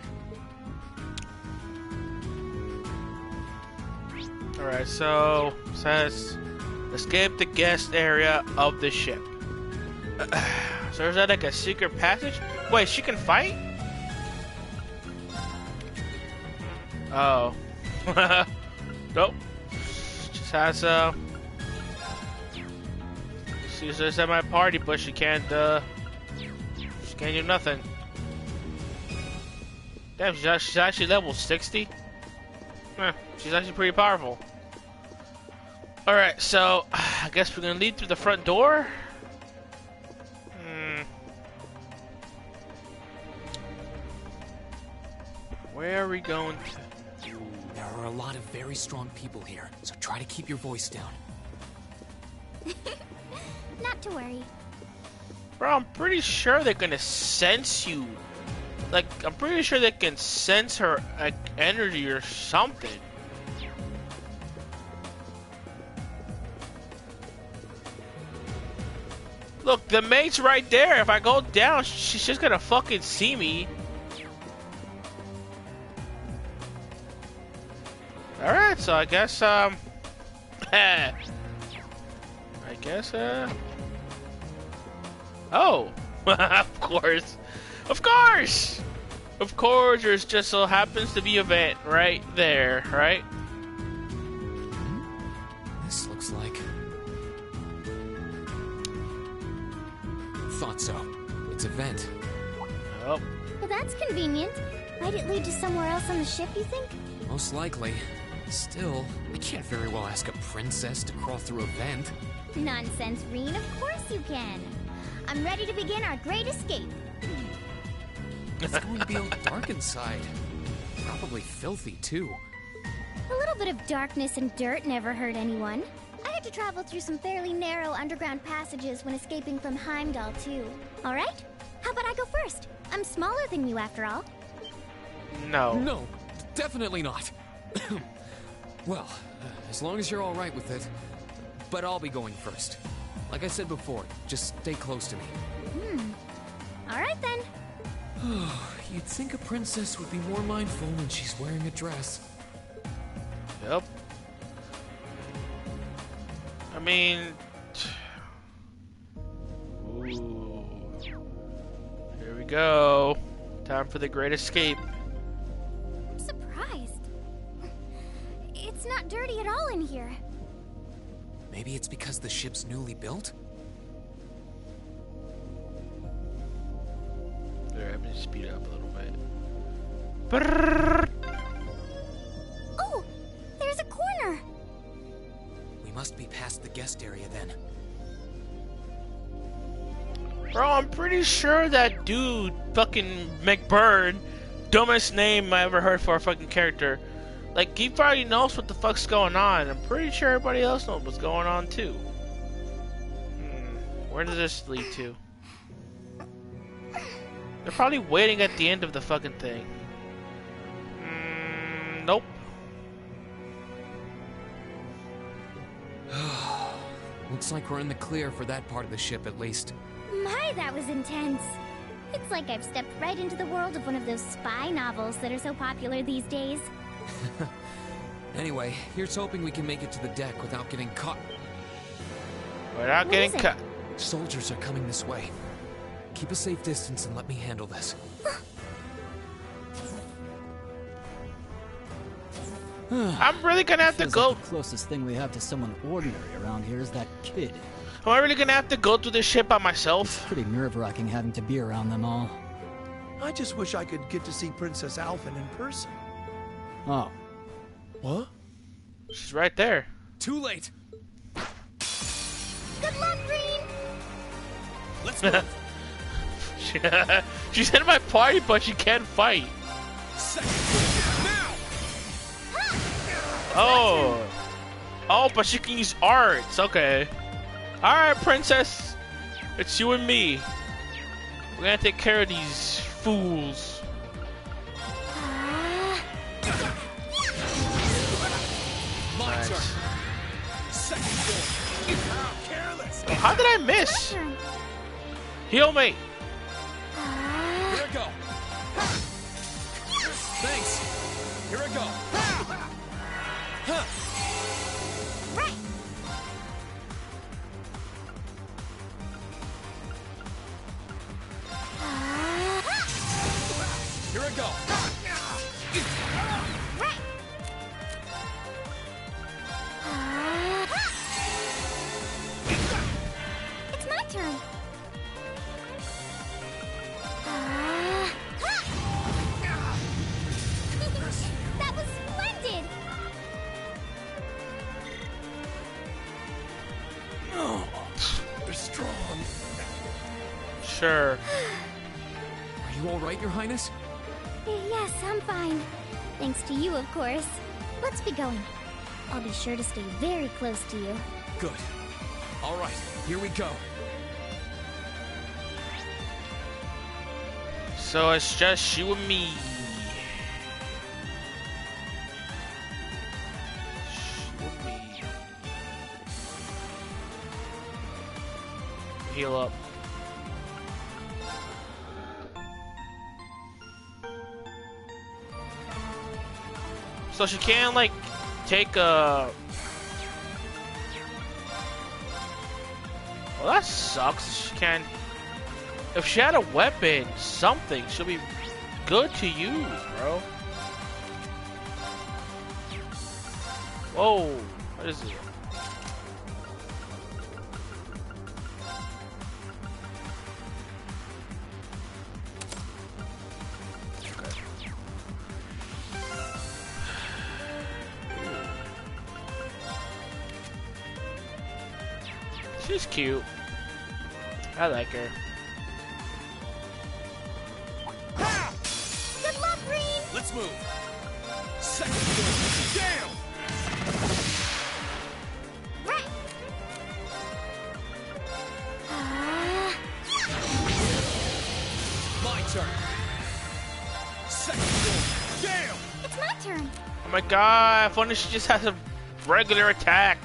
Alright, so it says escape the guest area of the ship. So is that like a secret passage? Wait, she can fight? Oh. Nope. Just has she's just at my party, but she can't do nothing. Damn, she's actually level 60? She's actually pretty powerful. Alright, so I guess we're gonna lead through the front door. Where are we going to? There are a lot of very strong people here, so try to keep your voice down. Not to worry. Bro, I'm pretty sure they're gonna sense you Like, I'm pretty sure they can sense her like, energy or something. Look, the mate's right there. If I go down, she's just gonna fucking see me. Alright, so I guess, oh! Of course! Of course! Of course, there's just so happens to be a vent right there, right? This looks like... Thought so. It's a vent. Oh. Well, that's convenient. Might it lead to somewhere else on the ship, you think? Most likely. Still, I can't very well ask a princess to crawl through a vent. Nonsense, Reen. Of course you can. I'm ready to begin our great escape. It's going to be all dark inside. Probably filthy, too. A little bit of darkness and dirt never hurt anyone. I had to travel through some fairly narrow underground passages when escaping from Heimdall, too. All right? How about I go first? I'm smaller than you, after all. No. No, definitely not. Well, as long as you're all right with it. But I'll be going first. Like I said before, just stay close to me. All right, then. You'd think a princess would be more mindful when she's wearing a dress. Yep. I mean... Ooh. Here we go. Time for the great escape. I'm surprised. It's not dirty at all in here. Maybe it's because the ship's newly built? There, I'm gonna speed it up a little bit. Brrr. Oh, there's a corner. We must be past the guest area then. Bro, I'm pretty sure that dude, fucking McBurn, dumbest name I ever heard for a fucking character. Like, he probably knows what the fuck's going on. I'm pretty sure everybody else knows what's going on, too. Where does this lead to? They're probably waiting at the end of the fucking thing. Nope. Looks like we're in the clear for that part of the ship, at least. My, that was intense. It's like I've stepped right into the world of one of those spy novels that are so popular these days. Anyway, here's hoping we can make it to the deck without getting caught. Without getting caught. Soldiers are coming this way. Keep a safe distance and let me handle this. I'm really gonna have to go. Like the closest thing we have to someone ordinary around here is that kid. Am I really gonna have to go through this ship by myself? It's pretty nerve-wracking having to be around them all. I just wish I could get to see Princess Alphen in person. Oh. What? She's right there. Too late. Good luck, Green. Let's move. She's in my party, but she can't fight. Oh. Oh, but she can use arts. Okay. Alright, princess. It's you and me. We're gonna take care of these fools. Nice. Oh, how did I miss? Heal me. Here I go. Thanks. Here I go. Right. Here I go. Right. It's my turn. That was splendid. Oh, they're strong. Sure. Are you all right, Your Highness? Yes, I'm fine. Thanks to you, of course. Let's be going. I'll be sure to stay very close to you. Good. All right, here we go. So it's just you and me. You and me. Heal up. So she can't like take a. Well, that sucks. She can't. If she had a weapon, something, she'll be good to use, bro. Whoa, what is it? She's cute. I like her. Good luck, Green! Let's move. Second floor. Down! Right! My turn. Second floor. Down! It's my turn. Oh my god, if only she just has a regular attack.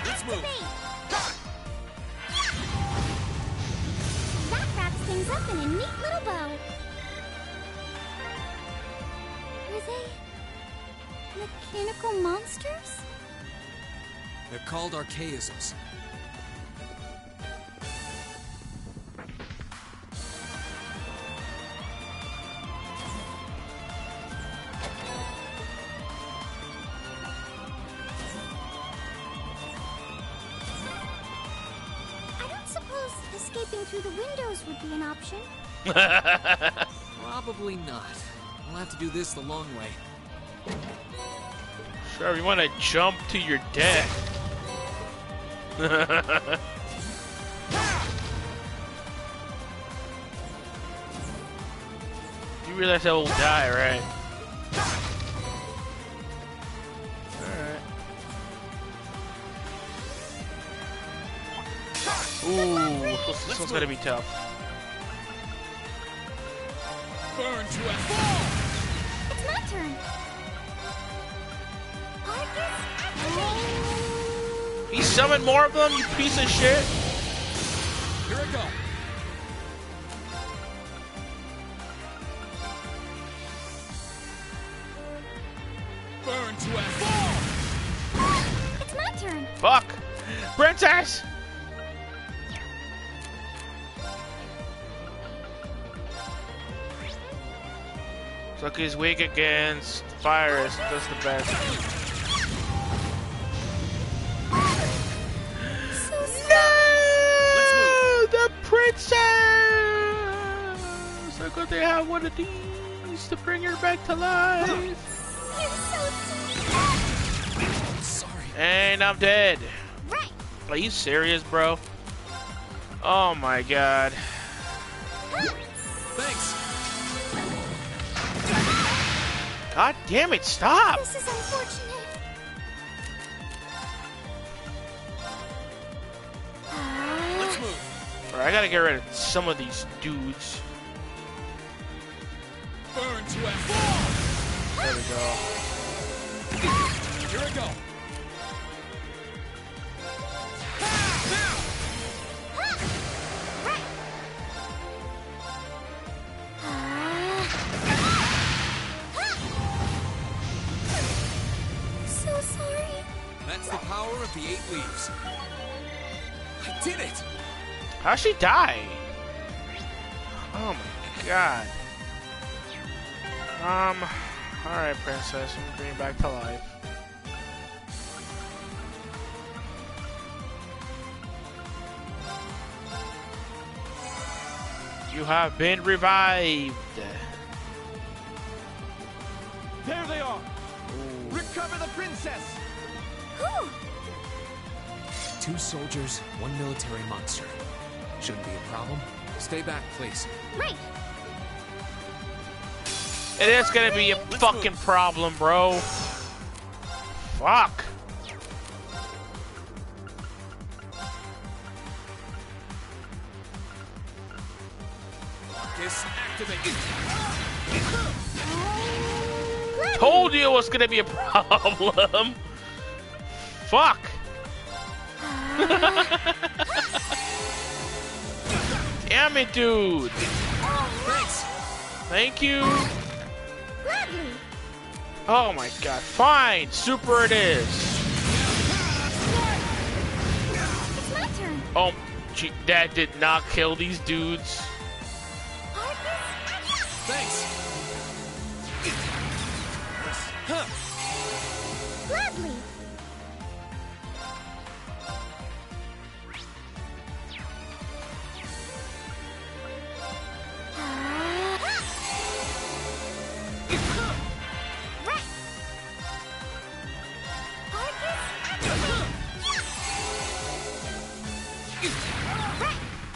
Let's move. That wraps things up in a neat little bow. Are they mechanical monsters? They're called archaisms. I don't suppose escaping through the windows would be an option. Probably not. We'll have to do this the long way. Sure, you want to jump to your death. You realize I will die, right? Alright. Ooh, this one's gonna be tough. Burn to a fall! It's my turn. Arcus, activate! He summoned more of them, you piece of shit. Here I go. Burn to a fall! It's my turn. Fuck! Princess! So he's weak against fire, so that's the best. No! The princess! I got to have one of these to bring her back to life. Sorry. And I'm dead. Right. Are you serious, bro? Oh my god. Thanks. God damn it, stop! This is unfortunate. Let's move. Alright, I gotta get rid of some of these dudes. Burn to a fall! There we go. Here I go. So sorry. That's the power of the 8 leaves. I did it! How'd she die? Oh my god. Alright, princess, I'm bringing you back to life. You have been revived. There they are. Recover the princess. Whew. 2 soldiers, 1 military monster. Shouldn't be a problem. Stay back, please. Right. It is gonna be a fucking problem, bro. Fuck. Arcus, activate. Told you it was gonna be a problem. Fuck. Damn it, dude. Thanks. Thank you. Gladly. Oh my god. Fine. Super it is. It's my turn. Oh, gee, that did not kill these dudes. Thanks. Huh. Gladly.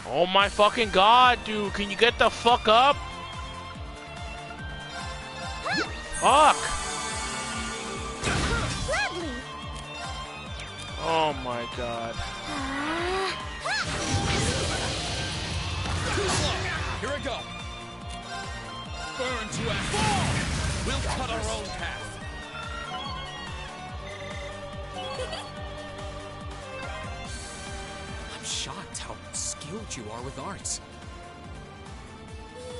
Oh my fucking god, dude. Can you get the fuck up? Fuck. Gladly. Oh my god. Too slow. Here I go. Burn to a fall. We'll cut our own path. I'm shocked how skilled you are with arts.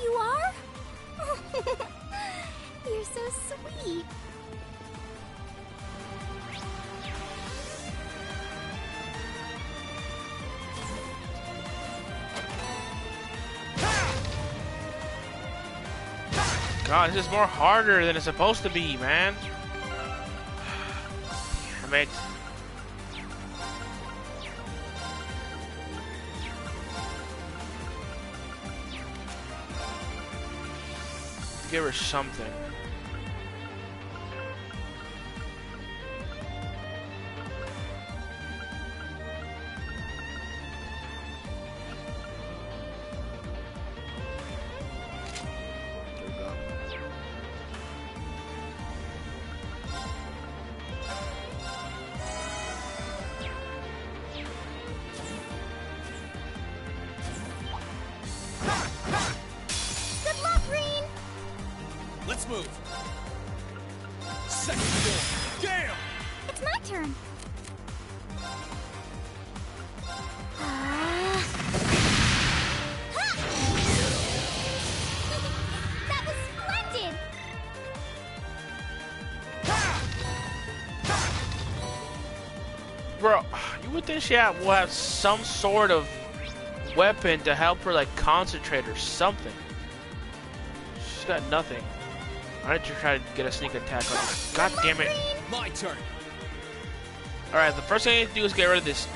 You are? You're so sweet. God, this is more harder than it's supposed to be, man. Damn it. Give her something. There we go. Good luck, Green. Let's move. Second floor. Damn! It's my turn. That was splendid. Bro, you would think she will have some sort of weapon to help her, like, concentrate or something. She's got nothing. I need to try to get a sneak attack on this. God damn it. My turn. Alright, the first thing I need to do is get rid of this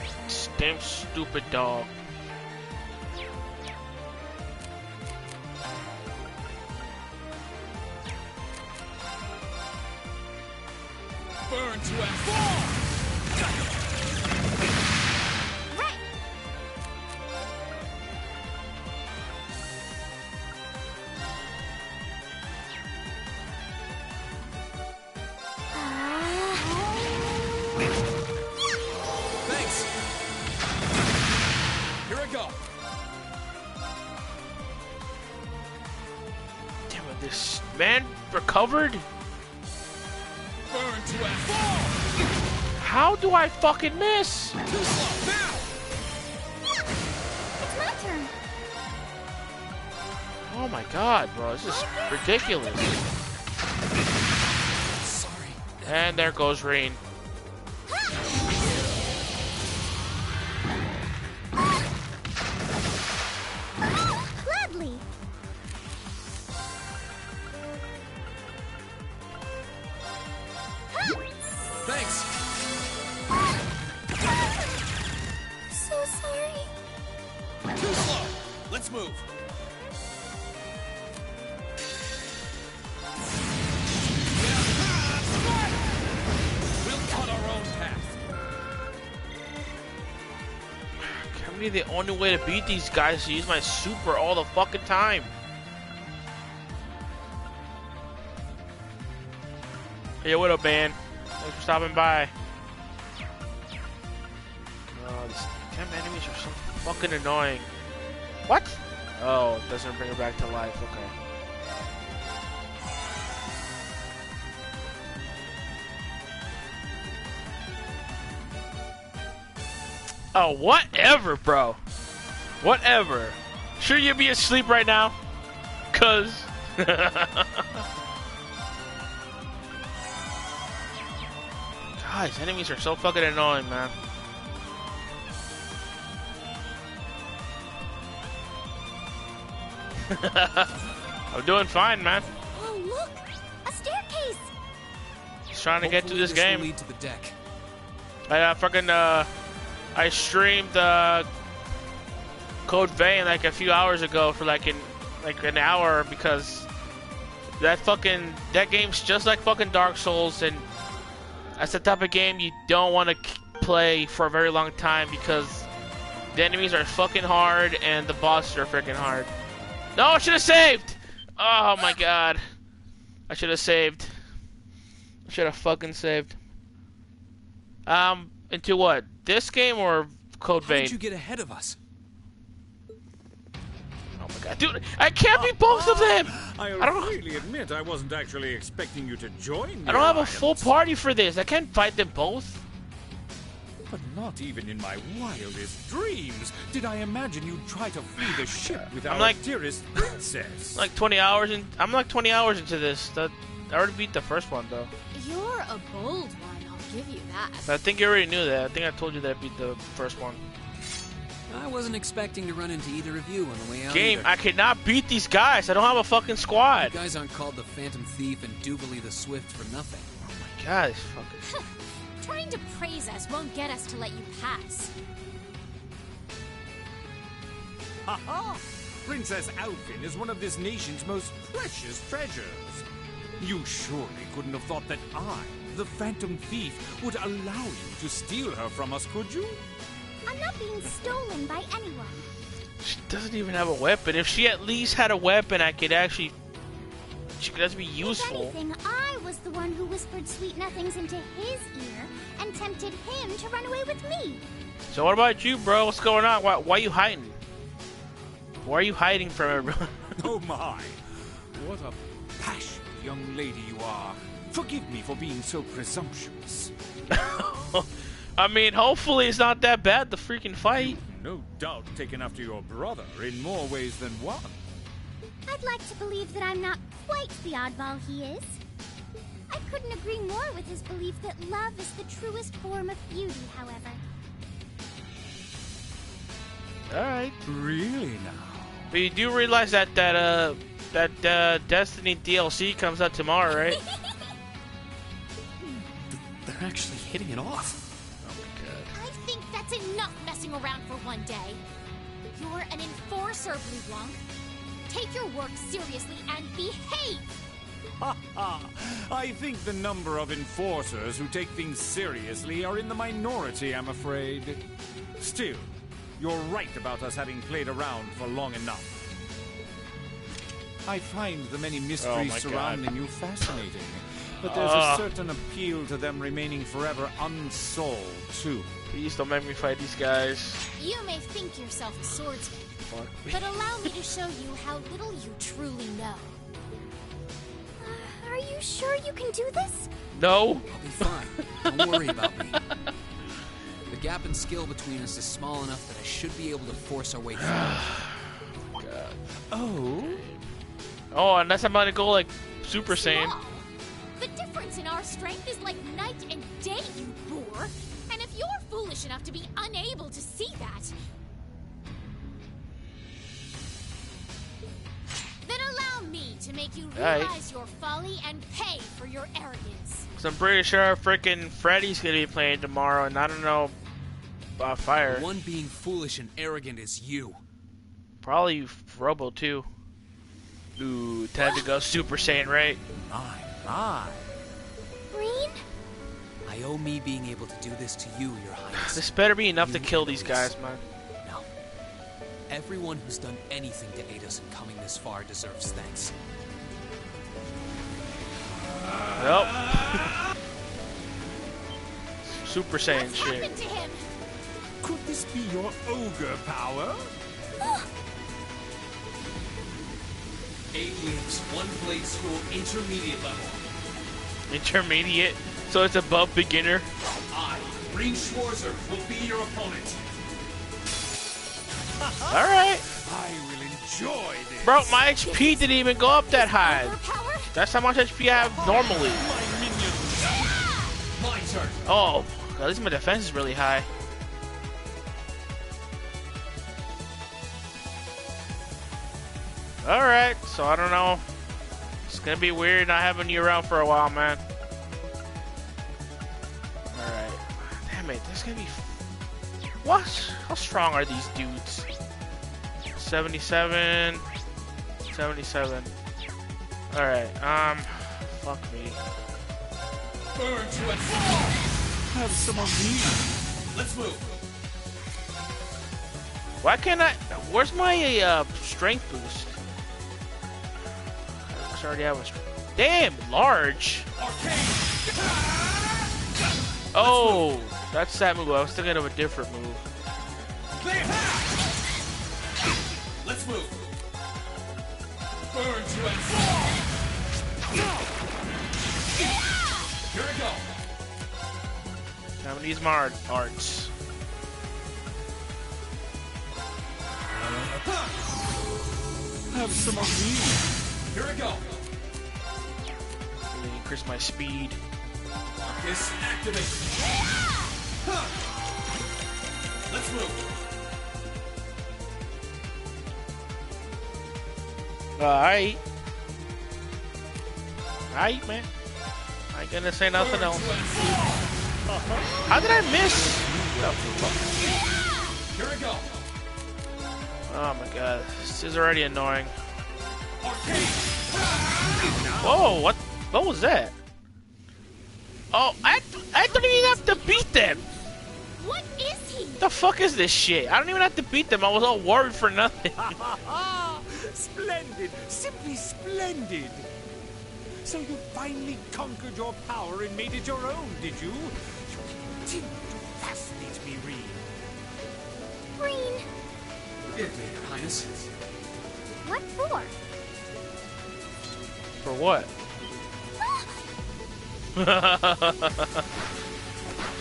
damn stupid dog. Burn to a fall. Thanks. Here I go. Damn it, this man recovered? Burn to a fall. How do I fucking miss? Too slow. Now. It's my turn. Oh my god, bro, this is ridiculous. Sorry. And there goes Rain. Gladly. Thanks. So sorry. Too slow. Let's move. We'll cut our own path. Can't be the only way to beat these guys is to use my super all the fucking time. Hey, what up, man? Thanks for stopping by. These damn enemies are so fucking annoying. What? Oh, it doesn't bring her back to life. Okay. Oh, whatever, bro. Whatever. Should you be asleep right now? Cause guys, enemies are so fucking annoying, man. I'm doing fine, man. Oh, look! A staircase! Just trying to get to this game. Will lead to the deck. I streamed Code Vein like a few hours ago for like an hour because that game's just like fucking Dark Souls, and that's the type of game you don't want to play for a very long time because the enemies are fucking hard and the bosses are freaking hard. No, I should have saved! Oh my god. I should have saved. I should have fucking saved. Into what? This game or Code Vein? How did you get ahead of us? Oh my god, dude! I can't be both of them! I don't really admit I wasn't actually expecting you to join me. I don't have a full party for this. I can't fight them both. But not even in my wildest dreams did I imagine you'd try to flee the ship with our dearest princess. Like 20 hours in. I'm like 20 hours into this. I already beat the first one though. You're a bold one, I'll give you that. I think you already knew that. I think I told you that I beat the first one. I wasn't expecting to run into either of you on the way out. Game, either. I cannot beat these guys. I don't have a fucking squad. You guys aren't called the Phantom Thief and Doobly the Swift for nothing. Oh my god, it's fucking. Trying to praise us won't get us to let you pass. Ha ha! Princess Alfin is one of this nation's most precious treasures. You surely couldn't have thought that I, the Phantom Thief, would allow you to steal her from us, could you? I'm not being stolen by anyone. She doesn't even have a weapon. If she at least had a weapon, I could actually. She could actually be useful. If anything, I was the one who whispered sweet nothings into his ear and tempted him to run away with me. So what about you, bro? What's going on? Why are you hiding? Why are you hiding from everyone? Oh my! What a passionate young lady you are. Forgive me for being so presumptuous. I mean, hopefully it's not that bad, the freaking fight. No doubt taken after your brother in more ways than one. I'd like to believe that I'm not quite the oddball he is. I couldn't agree more with his belief that love is the truest form of beauty, however. Alright. Really now? But you do realize that Destiny DLC comes out tomorrow, right? They're actually hitting it off. Oh my god. I think that's enough messing around for one day. You're an enforcer, Blue Blanc. Take your work seriously and behave! Ha ha! I think the number of enforcers who take things seriously are in the minority, I'm afraid. Still, you're right about us having played around for long enough. I find the many mysteries surrounding you fascinating, but there's a certain appeal to them remaining forever unsolved, too. Please don't make me fight these guys. You may think yourself a swordsman, but allow me to show you how little you truly know. Are you sure you can do this? No. I'll be fine. Don't worry about me. The gap in skill between us is small enough that I should be able to force our way through. God. Oh, unless I'm gonna go like Super Saiyan. Small. The difference in our strength is like night and day, you boor. And if you're foolish enough to be unable to see that, then allow me to make you realize your folly and pay for your arrogance. Cause I'm pretty sure freaking Freddy's gonna be playing tomorrow, and I don't know about Fire. The one being foolish and arrogant is you. Probably Robo too. Ooh, time to go Super Saiyan, right? my. Green? I owe me being able to do this to you, Your Highness. This better be enough to kill these guys, man. No. Everyone who's done anything to aid us in coming this far deserves thanks. Nope. Super Saiyan What's shit. happened to him? Could this be your ogre power? 8 weeks, 1 blade school, intermediate level. Intermediate? So it's above beginner? I, Reem Schwarzer, will be your opponent. Alright. I will enjoy this. Bro, my HP didn't even go up that high. That's how much HP I have normally. My turn. Oh, at least my defense is really high. Alright, so I don't know. It's gonna be weird not having you around for a while, man. Alright. Damn it, there's gonna be... What? How strong are these dudes? 77. 77. Alright, fuck me. Burn to and fall. Have some of me. Let's move. Why can't I... Where's my strength boost? I already have a strength. Damn, large. Oh, that's that move. I was thinking of a different move. Let's move. Burn to and fall. Here we go. Time to use my arts. Have some of me. Here we go. Really increase my speed. Focus activate. Let's move. Alright. Alright, man. I ain't gonna say nothing else. How did I miss? Here we go. Oh my god. This is already annoying. Whoa, what was that? Oh, I don't even have to beat them. What is he? The fuck is this shit? I don't even have to beat them. I was all worried for nothing. Splendid, simply splendid. So you finally conquered your power and made it your own, did you? You continue to fascinate me, Reem. Green. Forgive me, Your Highness. What for? For what?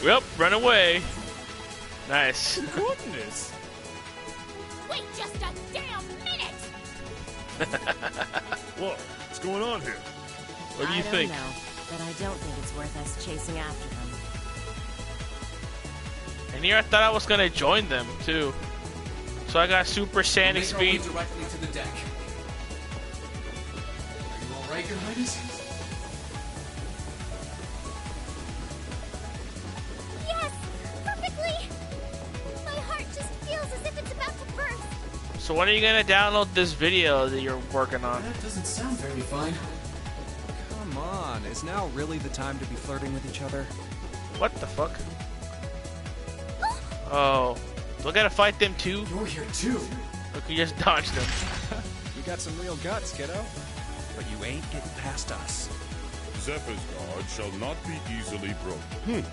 Yep, run away. Nice. Goodness. Wait just a damn minute! What's going on here? What do you think? I don't know, but I don't think it's worth us chasing after them. And here I thought I was gonna join them too. So I got super sonic speed. Directly to the deck. Are you all right, Your Highness? Yes, perfectly. My heart just feels as if it's about to burst. So when are you gonna download this video that you're working on? That doesn't sound very fine. Come on, is now really the time to be flirting with each other? What the fuck? Oh, do I gotta fight them too? You're here too. Look, you just dodged them. You got some real guts, kiddo. But you ain't getting past us. Zephyr's guard shall not be easily broken.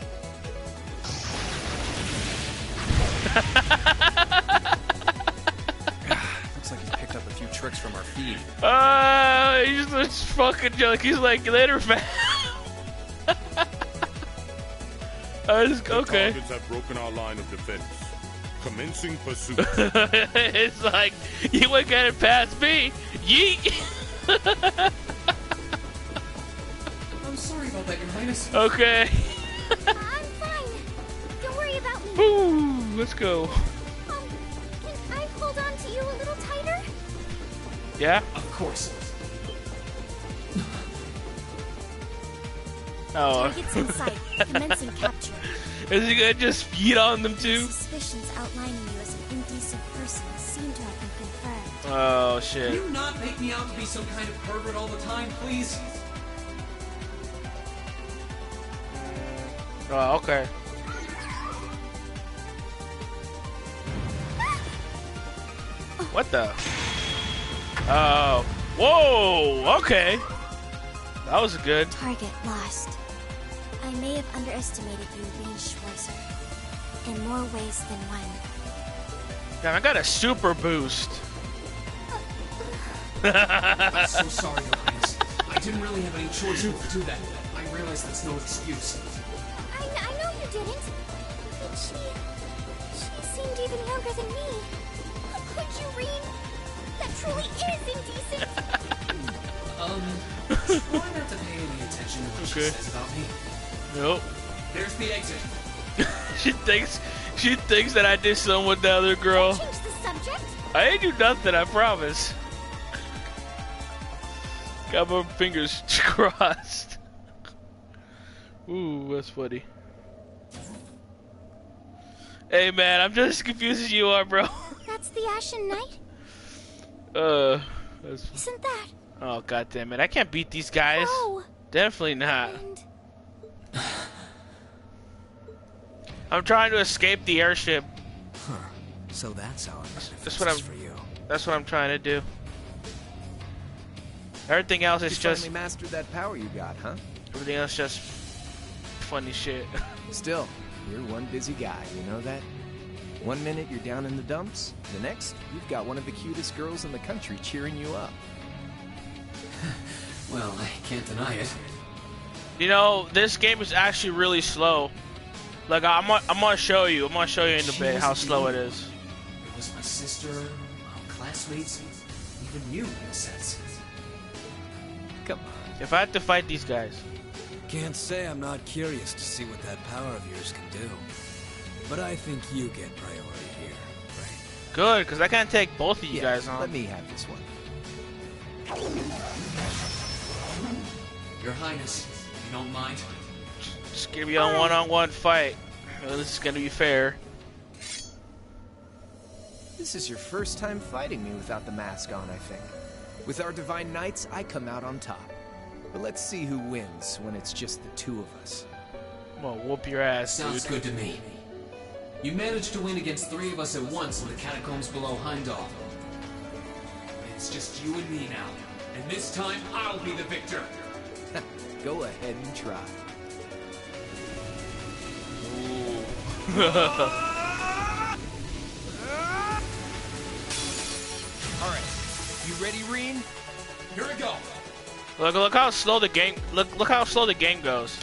Looks like he's picked up a few tricks from our feed. He's just fucking joke. He's like, later, man. Okay. Targets have broken our line of defense. Commencing pursuit. It's like, you ain't getting past me. Yeet. I'm sorry about that, Your Highness. Okay. I'm fine. Don't worry about me. Ooh, let's go. Can I hold on to you a little tighter? Yeah? Of course. Oh. Targets in sight. Commencing capture. Is he gonna just feed on them too? Suspicions outlining you as an indecent person seem to have been confirmed. Oh shit. Can you not make me out to be some kind of pervert all the time, please? Oh, okay. What the? Oh. Whoa! Okay. That was good. Target lost. I may have underestimated you, Reem Schwarzer. In more ways than one. Damn, I got a super boost. I'm so sorry, Prince. I didn't really have any choice but to do that. I realize that's no excuse. I know you didn't. But she seemed even younger than me. Could you read? That truly is indecent. Try not to pay any attention to what she says about me. Nope. There's the exit. she thinks that I did something with the other girl. Change the subject. I ain't do nothing, I promise. Got my fingers crossed. Ooh, that's funny. Hey man, I'm just as confused as you are, bro. That's the Ashen Knight? Isn't that? Oh god damn it! I can't beat these guys. No. Definitely not. I'm trying to escape the airship. Huh. So that's how it That's what I'm. for you. That's what I'm trying to do. Everything else is You just. finally mastered that power you got, huh? Everything else just funny shit. Still, you're one busy guy. You know that? One minute you're down in the dumps, the next you've got one of the cutest girls in the country cheering you up. Well, I can't deny it. You know, this game is actually really slow. Like I'm gonna show you. I'm gonna show you in a bit how slow it is. It was my sister, our classmates, even you in a sense. Come on. If I had to fight these guys. Can't say I'm not curious to see what that power of yours can do. But I think you get priority here, right? Good, because I can't take both of you guys on. Let me have this one. Your Highness, if you don't mind. Just give me a one-on-one fight. Well, this is gonna be fair. This is your first time fighting me without the mask on, I think. With our Divine Knights, I come out on top. But let's see who wins when it's just the two of us. I'm gonna whoop your ass, Sounds dude. good to me. You managed to win against 3 of us at once in the catacombs below Heimdall. It's just you and me now. And this time, I'll be the victor. Go ahead and try. Alright, you ready, Reen? Here we go. Look how slow the game. Look how slow the game goes.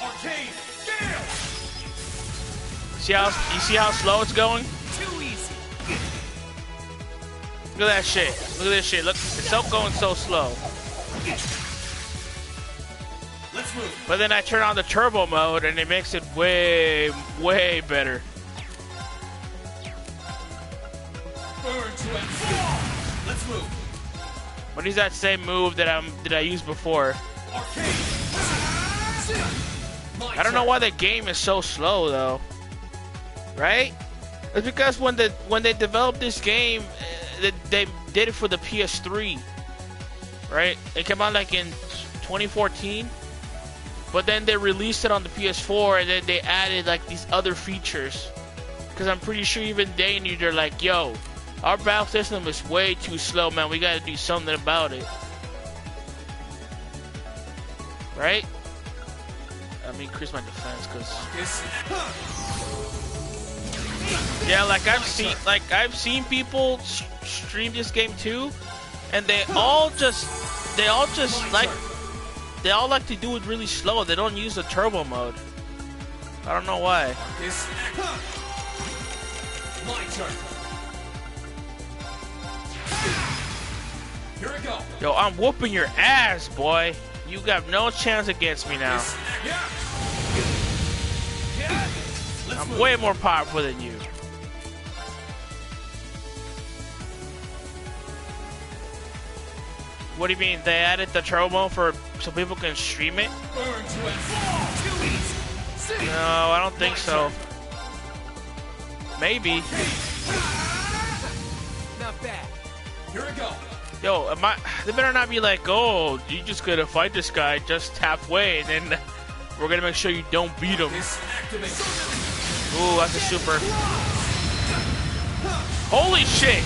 Arcane Gale! You see how slow it's going? Too easy. Look at that shit. Look at this shit. Look, it's so going so slow. Let's move. But then I turn on the turbo mode and it makes it way better. Burn to and fall. Let's move. What is that same move that I used before? Arcane. I don't know why the game is so slow though. Right? It's because when they developed this game, they did it for the PS3. Right? It came out like in 2014. But then they released it on the PS4 and then they added like these other features. Because I'm pretty sure even they knew, they're like, yo, our battle system is way too slow, man. We gotta do something about it. Right? Let me increase my defense, cause yeah, like I've seen people stream this game too, and they all like to do it really slow. They don't use the turbo mode. I don't know why. My turn. Here we go. Yo, I'm whooping your ass, boy. You got no chance against me now. I'm way more powerful than you. What do you mean? They added the turbo so people can stream it? No, I don't think so. Maybe. Not bad. Here we go. Yo, they better not be like, oh, you just gotta fight this guy just halfway, and then we're gonna make sure you don't beat him. Ooh, that's a super. Holy shit!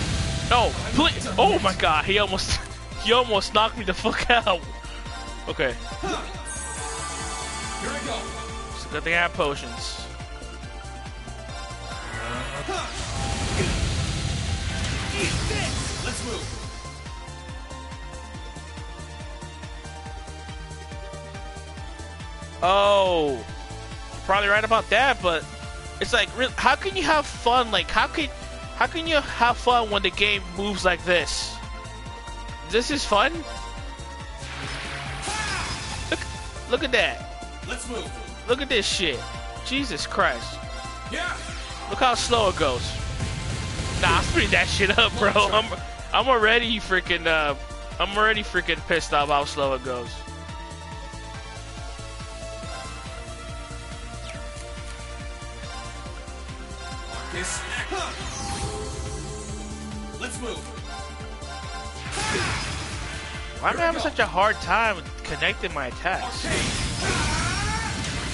No, please! Oh my god, he almost knocked me the fuck out. Okay. Here we go. It's a good thing I have potions. Eat this! Let's move. Oh, probably right about that, but it's like, how can you have fun? Like, how can you have fun when the game moves like this? This is fun. Look at that. Let's move. Look at this shit. Jesus Christ. Yeah. Look how slow it goes. Nah, I'm speeding that shit up, bro. I'm already freaking pissed off how slow it goes. Let's move. Why am I having such a hard time connecting my attacks?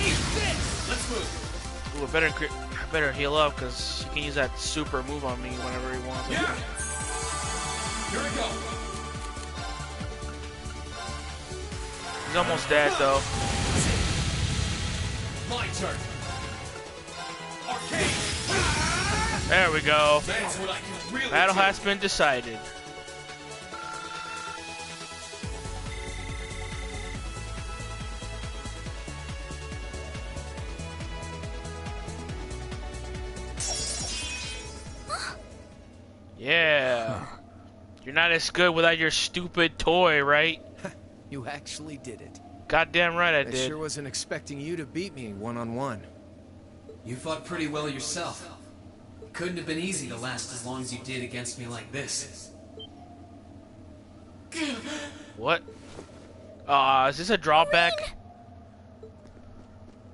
Eat this. Let's move. Ooh, I better heal up because he can use that super move on me whenever he wants. Yeah. Here we go. He's almost dead though. My turn. Arcade. There we go. That's what I can really Battle do. has been decided. Yeah. You're not as good without your stupid toy, right? You actually did it. Goddamn right I did. I sure wasn't expecting you to beat me one-on-one. You fought pretty well yourself. It couldn't have been easy to last as long as you did against me like this. What? Is this a drawback?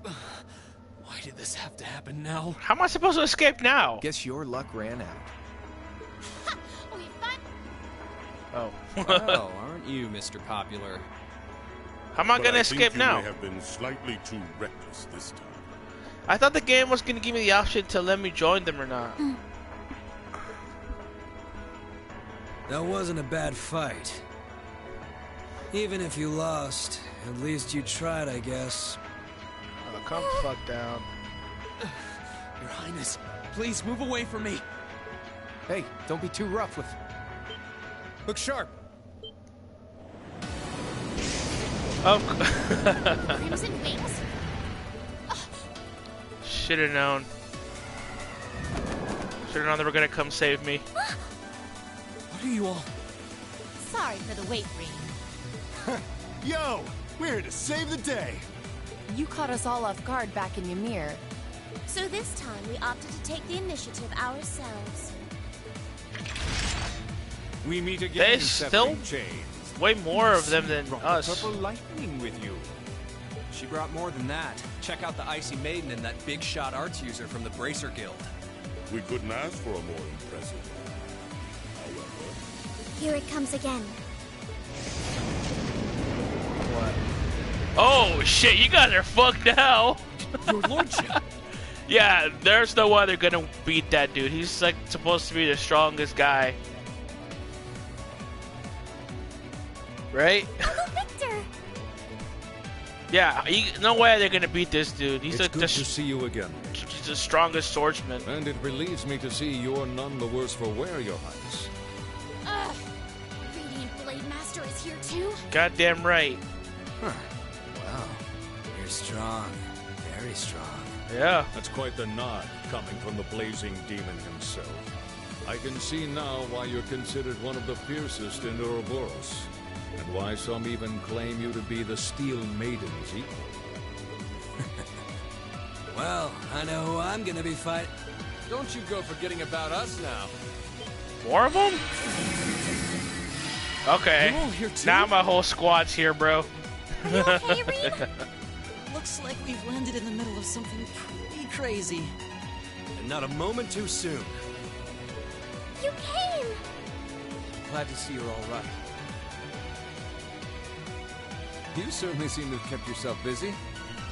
Why did this have to happen now? How am I supposed to escape now? Guess your luck ran out. Oh. Well, aren't you, Mr. Popular? How am I But gonna I think escape you now? may have been slightly too reckless this time. I thought the game was gonna give me the option to let me join them or not. That wasn't a bad fight. Even if you lost, at least you tried, I guess. Oh, calm the fuck down. Your Highness, please move away from me. Hey, don't be too rough with... Look sharp. Oh. Crimson Wings? Should've known. Should've known they were gonna come save me. What are you all? Sorry for the wait, Rean. Yo, we're here to save the day. You caught us all off guard back in Ymir. So this time we opted to take the initiative ourselves. We meet again. There's still way more of them than us. Purple lightning with you. She brought more than that. Check out the Icy Maiden and that big shot arts user from the Bracer Guild. We couldn't ask for a more impressive one. Here it comes again. What? Oh shit! You guys are fucked now. Your lordship. Yeah, there's no way they're gonna beat that dude. He's like supposed to be the strongest guy. Right? Uncle Victor! Yeah, no way they're gonna beat this dude. He's It's like good the, to see you again. he's the strongest swordsman. And it relieves me to see you're none the worse for wear, Your Highness. Ugh. Radiant Blade Master is here too? Goddamn right. Huh. Wow. You're strong. Very strong. Yeah. That's quite the nod coming from the blazing demon himself. I can see now why you're considered one of the fiercest in Ouroboros, and why some even claim you to be the Steel Maiden's equal. Well, I know who I'm gonna be fighting. Don't you go forgetting about us now. More of them? Okay. You're all here too? Now my whole squad's here, bro. Are you okay, Reed? Looks like we've landed in the middle of something pretty crazy. And not a moment too soon. You came! Glad to see you're all right. You certainly seem to have kept yourself busy.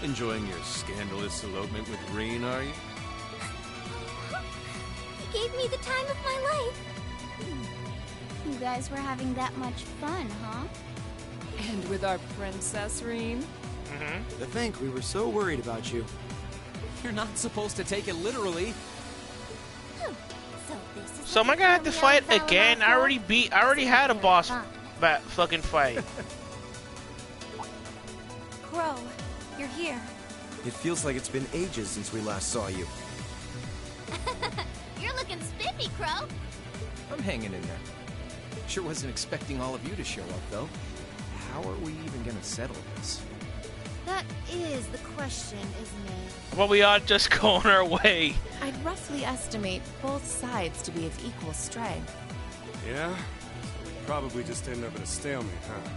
Enjoying your scandalous elopement with Rean, are you? He gave me the time of my life. You guys were having that much fun, huh? And with our princess, Rean? To think we were so worried about you. You're not supposed to take it literally. Phew. So this So am I gonna have to fight again? I already had a boss fucking fight. Crow, you're here. It feels like it's been ages since we last saw you. You're looking spiffy, Crow. I'm hanging in there. Sure wasn't expecting all of you to show up, though. How are we even gonna settle this? That is the question, isn't it? Well, we ought just go on our way. I'd roughly estimate both sides to be of equal strength. Yeah? We'd probably just end up at a stalemate, huh?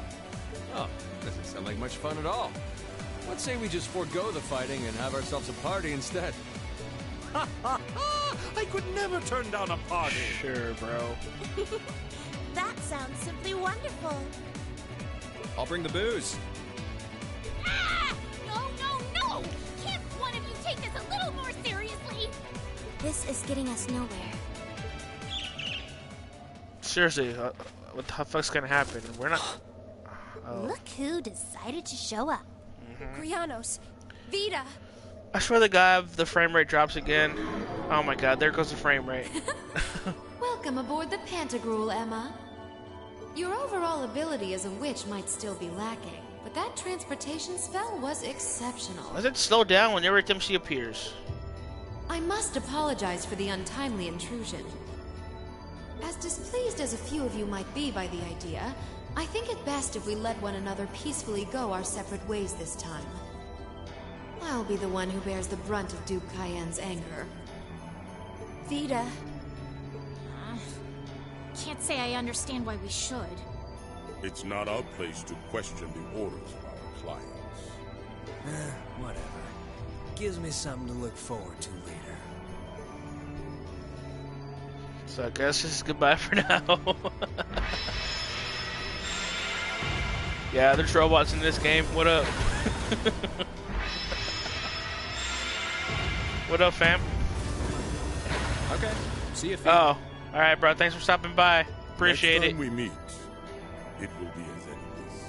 Oh, doesn't sound like much fun at all. Let's say we just forego the fighting and have ourselves a party instead. Ha ha ha! I could never turn down a party! Sure, bro. That sounds simply wonderful. I'll bring the booze. Ah! No! Can't one of you take this a little more seriously? This is getting us nowhere. Seriously, what the fuck's gonna happen? We're not... Oh. Look who decided to show up. Krianos, Vita. I swear to God, if the frame rate drops again. Oh my God, there goes the frame rate. Welcome aboard the Pantagruel, Emma. Your overall ability as a witch might still be lacking, but that transportation spell was exceptional. Does it slow down when every time she appears? I must apologize for the untimely intrusion. As displeased as a few of you might be by the idea, I think it best if we let one another peacefully go our separate ways this time. I'll be the one who bears the brunt of Duke Cayenne's anger. Vita. Can't say I understand why we should. It's not our place to question the orders of our clients. Whatever. Gives me something to look forward to later. So I guess this is goodbye for now. Yeah, there's robots in this game. What up? What up, fam? Okay. See you. Oh, all right, bro. Thanks for stopping by. Appreciate Next time it. we meet, it will be as endless.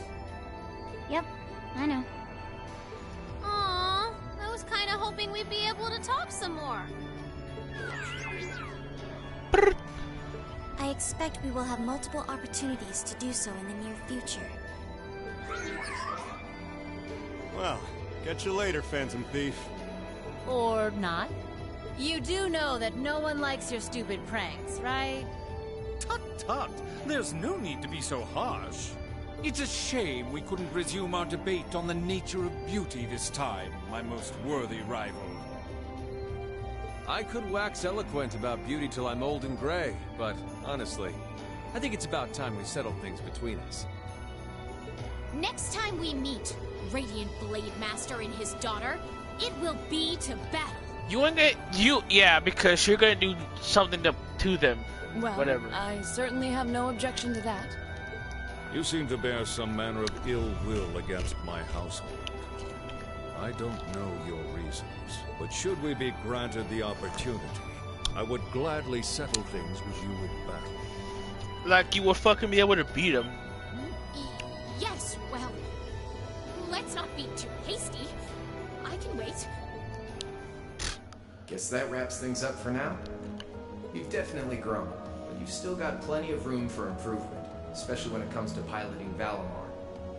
Yep, I know. Aww, I was kind of hoping we'd be able to talk some more. I expect we will have multiple opportunities to do so in the near future. Well, catch you later, Phantom Thief. Or not. You do know that no one likes your stupid pranks, right? Tut! There's no need to be so harsh. It's a shame we couldn't resume our debate on the nature of beauty this time, my most worthy rival. I could wax eloquent about beauty till I'm old and gray, but honestly, I think it's about time we settled things between us. Next time we meet, Radiant Blade Master and his daughter, it will be to battle. You ain't gonna, yeah, because you're gonna do something to them. Well, whatever. I certainly have no objection to that. You seem to bear some manner of ill will against my household. I don't know your reasons, but should we be granted the opportunity, I would gladly settle things with you in battle. Like you would fucking be able to beat them. Yes, well, let's not be too hasty. I can wait. Guess that wraps things up for now. You've definitely grown, but you've still got plenty of room for improvement, especially when it comes to piloting Valimar.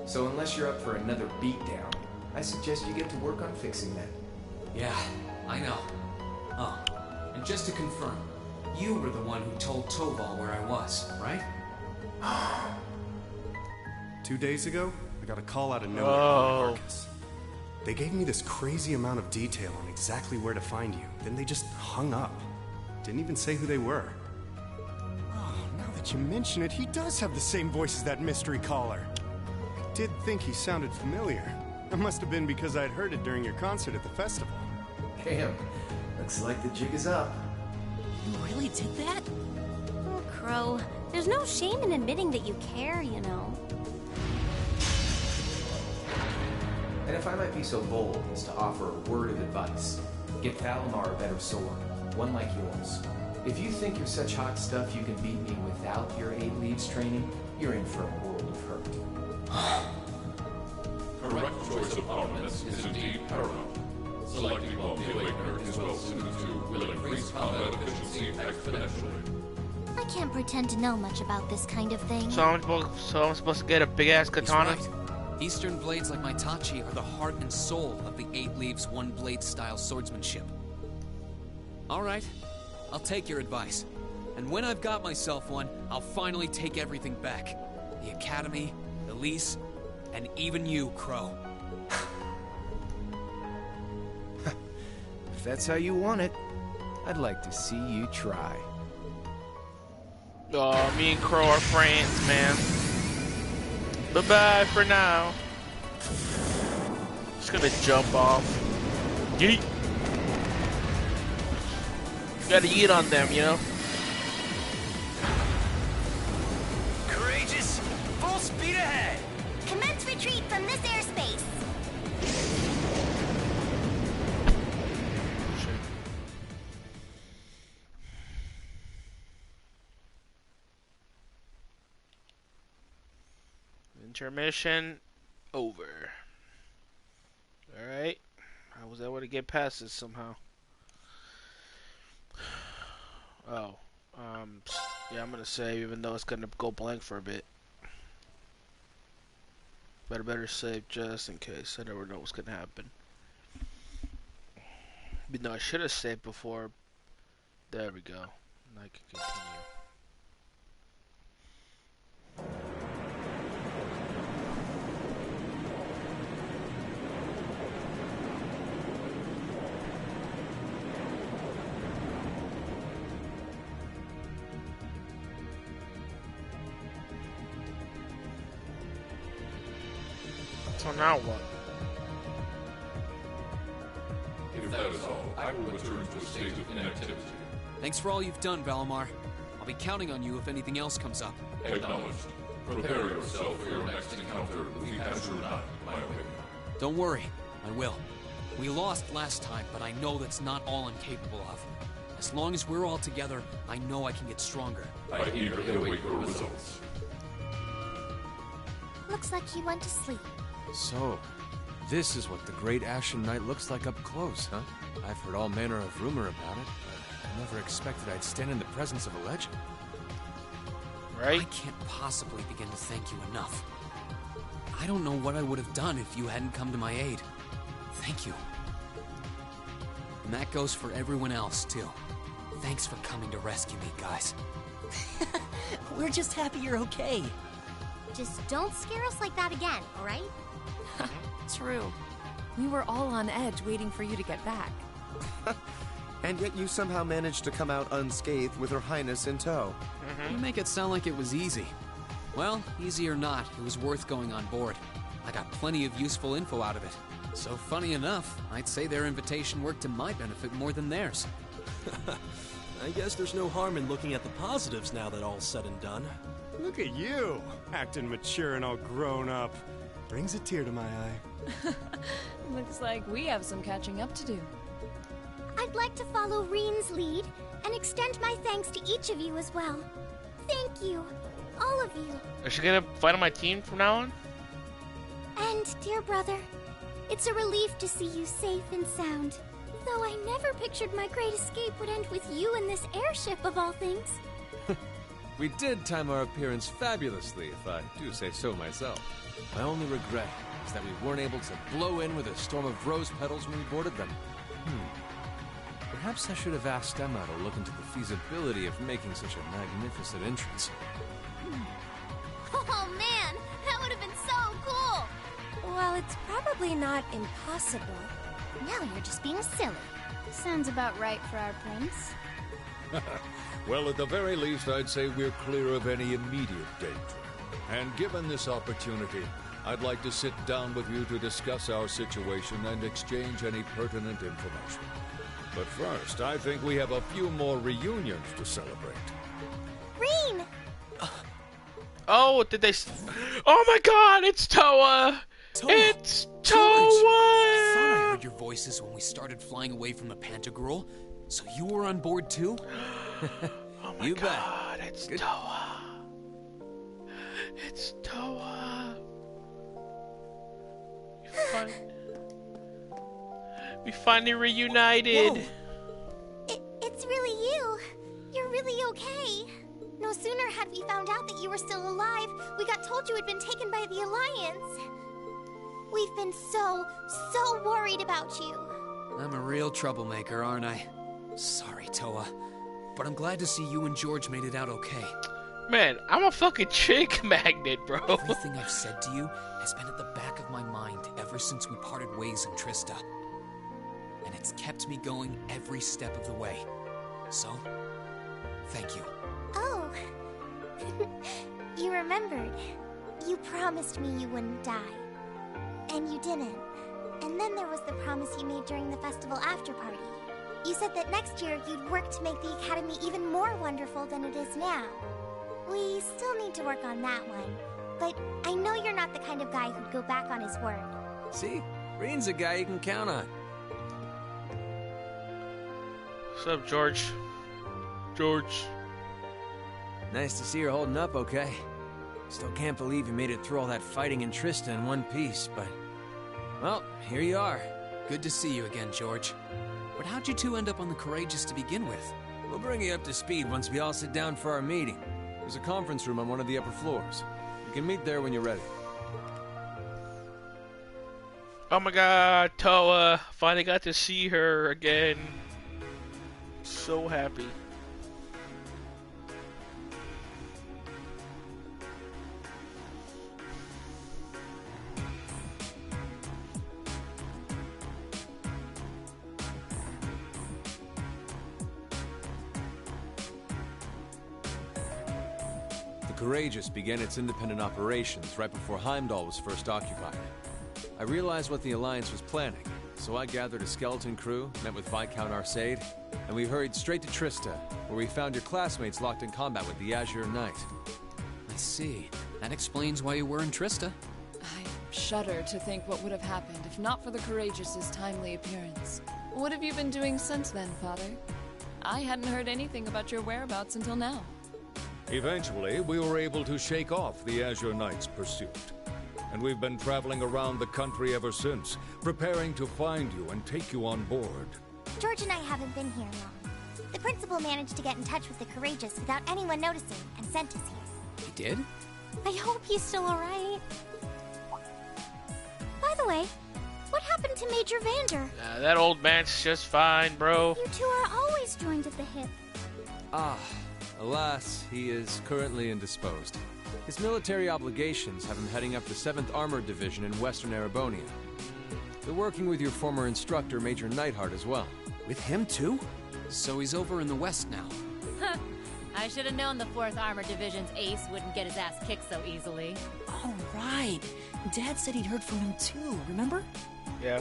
So unless you're up for another beatdown, I suggest you get to work on fixing that. Yeah, I know. Oh, and just to confirm, you were the one who told Toval where I was, right? 2 days ago, I got a call out of nowhere from Arcus. They gave me this crazy amount of detail on exactly where to find you. Then they just hung up. Didn't even say who they were. Oh, now that you mention it, he does have the same voice as that mystery caller. I did think he sounded familiar. That must have been because I'd heard it during your concert at the festival. Damn, looks like the jig is up. You really did that? Oh, Crow, there's no shame in admitting that you care, you know. And if I might be so bold as to offer a word of advice, get Valimar a better sword, one like yours. If you think you're such hot stuff you can beat me without your 8 leaves training, you're in for a world of hurt. Correct choice of armaments is indeed paramount. Selecting while the Awakener is well suited to will increase combat efficiency exponentially. can't pretend to know much about this kind of thing. So I'm supposed to get a big ass katana? He's right. Eastern blades like my Tachi are the heart and soul of the 8 Leaves, 1 Blade style swordsmanship. Alright, I'll take your advice. And when I've got myself one, I'll finally take everything back. The Academy, Elise, and even you, Crow. If that's how you want it, I'd like to see you try. Oh, me and Crow are friends, man. Bye-bye for now. Just gonna jump off. Yeet. Gotta eat on them, you know? Courageous! Full speed ahead! Commence retreat from this airspace! Intermission over. Alright. I was able to get past this somehow. Oh. Yeah, I'm gonna save even though it's gonna go blank for a bit. Better save just in case. I never know what's gonna happen. But no, I should have saved before. There we go. And I can continue. So now what? If that is all, I will return to a state of inactivity. Thanks for all you've done, Valimar. I'll be counting on you if anything else comes up. Acknowledged. Prepare yourself for your next encounter with the Azure Knight, my opinion. Don't worry, I will. We lost last time, but I know that's not all I'm capable of. As long as we're all together, I know I can get stronger. I eagerly await your results. Looks like he went to sleep. So, this is what the Great Ashen Knight looks like up close, huh? I've heard all manner of rumor about it, but I never expected I'd stand in the presence of a legend. Right? I can't possibly begin to thank you enough. I don't know what I would have done if you hadn't come to my aid. Thank you. And that goes for everyone else, too. Thanks for coming to rescue me, guys. We're just happy you're okay. Just don't scare us like that again, alright? True. We were all on edge waiting for you to get back. And yet you somehow managed to come out unscathed with Her Highness in tow. You make it sound like it was easy. Well, easy or not, it was worth going on board. I got plenty of useful info out of it. So funny enough, I'd say their invitation worked to my benefit more than theirs. I guess there's no harm in looking at the positives now that all's said and done. Look at you, acting mature and all grown up. Brings a tear to my eye. Looks like we have some catching up to do. I'd like to follow Reen's lead and extend my thanks to each of you as well. Thank you, all of you. Is she gonna fight on my team from now on? And, dear brother, it's a relief to see you safe and sound. Though I never pictured my great escape would end with you in this airship of all things. We did time our appearance fabulously, if I do say so myself. My only regret is that we weren't able to blow in with a storm of rose petals when we boarded them. Perhaps I should have asked Emma to look into the feasibility of making such a magnificent entrance. Oh man, that would have been so cool! Well, it's probably not impossible. Now you're just being silly. Sounds about right for our prince. Well, at the very least, I'd say we're clear of any immediate danger. And given this opportunity, I'd like to sit down with you to discuss our situation and exchange any pertinent information. But first, I think we have a few more reunions to celebrate. Reen! Oh, did they... Oh my god, it's Toa! It's Toa! I thought I heard your voices when we started flying away from the Pantagruel. So you were on board too? Oh my god, it's Toa. It's Toa. We finally reunited. It's really you. You're really okay. No we found out that you were still alive, we got told you had been taken by the Alliance. We've been so worried about you. I'm a real troublemaker, aren't I? Sorry, Toa. But I'm glad to see you and George made it out okay. Man, I'm a fucking chick magnet, bro. Everything I've said to you has been at the back of my mind ever since we parted ways in Trista. And it's kept me going every step of the way. So, thank you. Oh. You remembered. You promised me you wouldn't die. And you didn't. And then there was the promise you made during the festival after party. You said that next year you'd work to make the Academy even more wonderful than it is now. We still need to work on that one. But I know you're not the kind of guy who'd go back on his word. See? Reen's a guy you can count on. What's up, George? George. Nice to see you're holding up okay. Still can't believe you made it through all that fighting in Trista in one piece, but... Well, here you are. Good to see you again, George. But how'd you two end up on the Courageous to begin with? We'll bring you up to speed once we all sit down for our meeting. There's a conference room on one of the upper floors. You can meet there when you're ready. Oh my god, Toa. Finally got to see her again. So happy. The Courageous began its independent operations right before Heimdall was first occupied. I realized what the Alliance was planning, so I gathered a skeleton crew, met with Viscount Arcade, and we hurried straight to Trista, where we found your classmates locked in combat with the Azure Knight. I see. That explains why you were in Trista. I shudder to think what would have happened if not for the Courageous's timely appearance. What have you been doing since then, Father? I hadn't heard anything about your whereabouts until now. Eventually, we were able to shake off the Azure Knight's pursuit. And we've been traveling around the country ever since, preparing to find you and take you on board. George and I haven't been here long. The principal managed to get in touch with the Courageous without anyone noticing and sent us here. He did? I hope he's still alright. By the way, what happened to Major Vander? That old man's just fine, bro. You two are always joined at the hip. Alas, he is currently indisposed. His military obligations have him heading up the 7th Armored Division in Western Erebonia. They're working with your former instructor, Major Neidhart, as well. With him, too? So he's over in the West now. I should have known the 4th Armored Division's ace wouldn't get his ass kicked so easily. Oh, right. Dad said he'd heard from him, too, remember? Yeah.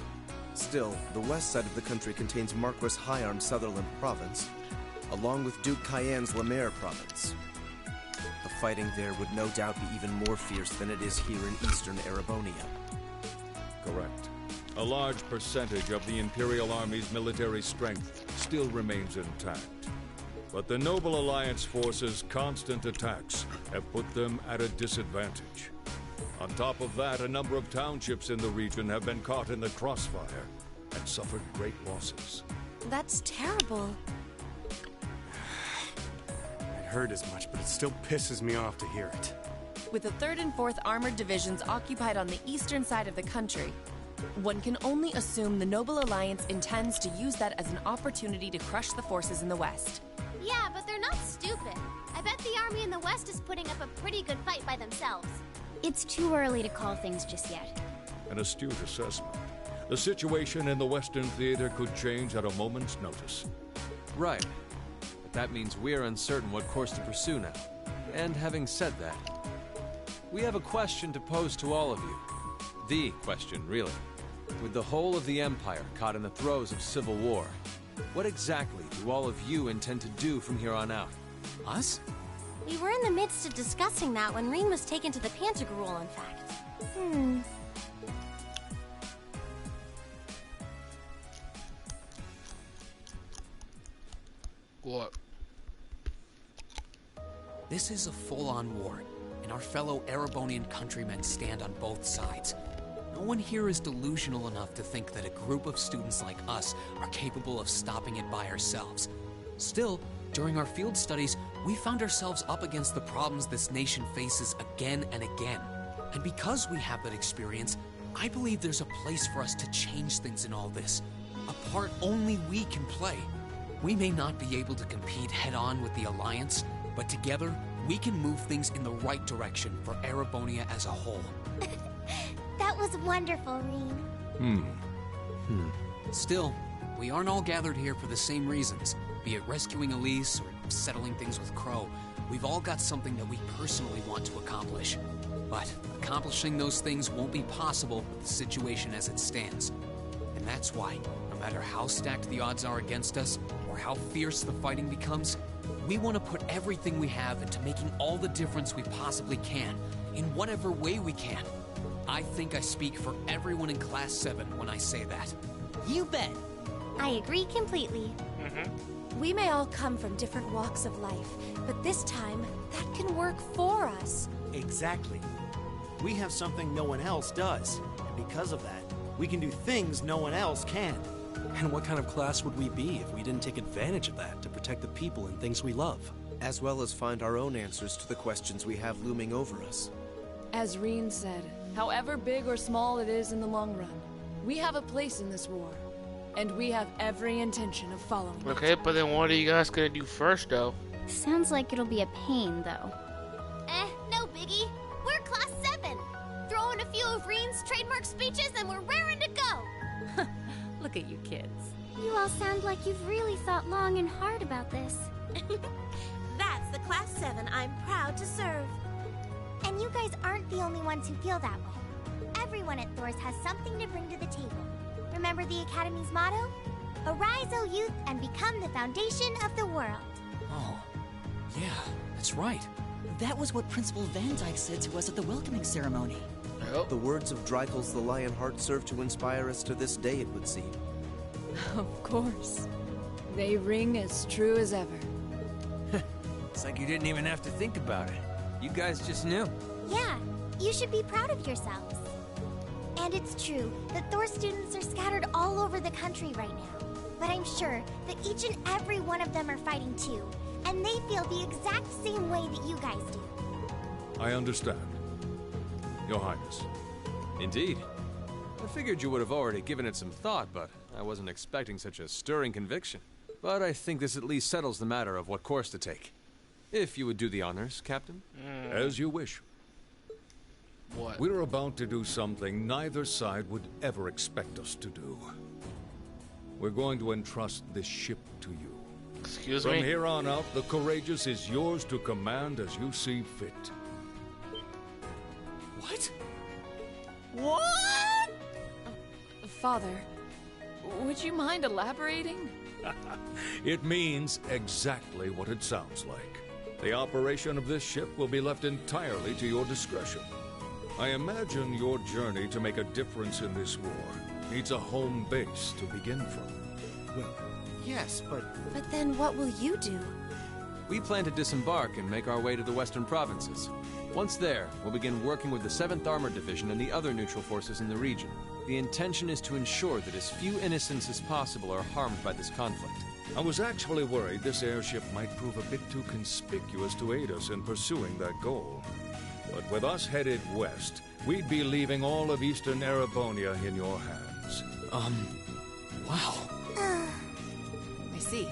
Still, the west side of the country contains Marquis Hyarm's Sutherland Province, along with Duke Cayenne's Lemaire Province. The fighting there would no doubt be even more fierce than it is here in eastern Erebonia. Correct. A large percentage of the Imperial Army's military strength still remains intact. But the Noble Alliance forces' constant attacks have put them at a disadvantage. On top of that, a number of townships in the region have been caught in the crossfire and suffered great losses. That's terrible. I'd heard as much, but it still pisses me off to hear it. With the 3rd and 4th Armored Divisions occupied on the eastern side of the country, one can only assume the Noble Alliance intends to use that as an opportunity to crush the forces in the west. Yeah, but they're not stupid. I bet the army in the west is putting up a pretty good fight by themselves. It's too early to call things just yet. An astute assessment. The situation in the Western Theater could change at a moment's notice. Right. But that means we're uncertain what course to pursue now. And having said that, we have a question to pose to all of you. The question, really. With the whole of the Empire caught in the throes of civil war, what exactly do all of you intend to do from here on out? Us? We were in the midst of discussing that when Reen was taken to the Pantagruel, in fact. What? This is a full-on war, and our fellow Erebonian countrymen stand on both sides. No one here is delusional enough to think that a group of students like us are capable of stopping it by ourselves. Still, During our field studies, we found ourselves up against the problems this nation faces again and again. And because we have that experience, I believe there's a place for us to change things in all this. A part only we can play. We may not be able to compete head-on with the Alliance, but together, we can move things in the right direction for Erebonia as a whole. That was wonderful, Rean. Still, we aren't all gathered here for the same reasons. Be it rescuing Elise or settling things with Crow, we've all got something that we personally want to accomplish. But accomplishing those things won't be possible with the situation as it stands. And that's why, no matter how stacked the odds are against us, or how fierce the fighting becomes, we want to put everything we have into making all the difference we possibly can, in whatever way we can. I think I speak for everyone in Class 7 when I say that. You bet. I agree completely. We may all come from different walks of life, but this time, that can work for us. Exactly. We have something no one else does, and because of that, we can do things no one else can. And what kind of class would we be if we didn't take advantage of that to protect the people and things we love? As well as find our own answers to the questions we have looming over us. As Rean said, however big or small it is in the long run, we have a place in this war, and we have every intention of following it. Okay, but then what are you guys gonna do first, though? Sounds like it'll be a pain, though. No biggie. We're Class 7. Throw in a few of Rean's trademark speeches and we're raring to go. Look at you kids. You all sound like you've really thought long and hard about this. That's the Class 7 I'm proud to serve. And you guys aren't the only ones who feel that way. Everyone at Thor's has something to bring to the table. Remember the Academy's motto? Arise, O youth, and become the foundation of the world. Oh, yeah, that's right. That was what Principal Van Dyke said to us at the welcoming ceremony. The words of Dreikel's the Lionheart serve to inspire us to this day, it would seem. Of course. They ring as true as ever. It's like you didn't even have to think about it. You guys just knew. Yeah, you should be proud of yourselves. And it's true that Thor students are scattered all over the country right now. But I'm sure that each and every one of them are fighting too. And they feel the exact same way that you guys do. I understand. Your Highness. Indeed. I figured you would have already given it some thought, but I wasn't expecting such a stirring conviction. But I think this at least settles the matter of what course to take. If you would do the honors, Captain. As you wish. What? We're about to do something neither side would ever expect us to do. We're going to entrust this ship to you. Excuse From me? here on out, the Courageous is yours to command as you see fit. What? What? Father, would you mind elaborating? It means exactly what it sounds like. The operation of this ship will be left entirely to your discretion. I imagine your journey to make a difference in this war needs a home base to begin from. Well, yes, but then what will you do? We plan to disembark and make our way to the western provinces. Once there, we'll begin working with the 7th Armored Division and the other neutral forces in the region. The intention is to ensure that as few innocents as possible are harmed by this conflict. I was actually worried this airship might prove a bit too conspicuous to aid us in pursuing that goal. But with us headed west, we'd be leaving all of Eastern Erebonia in your hands. Wow. I see.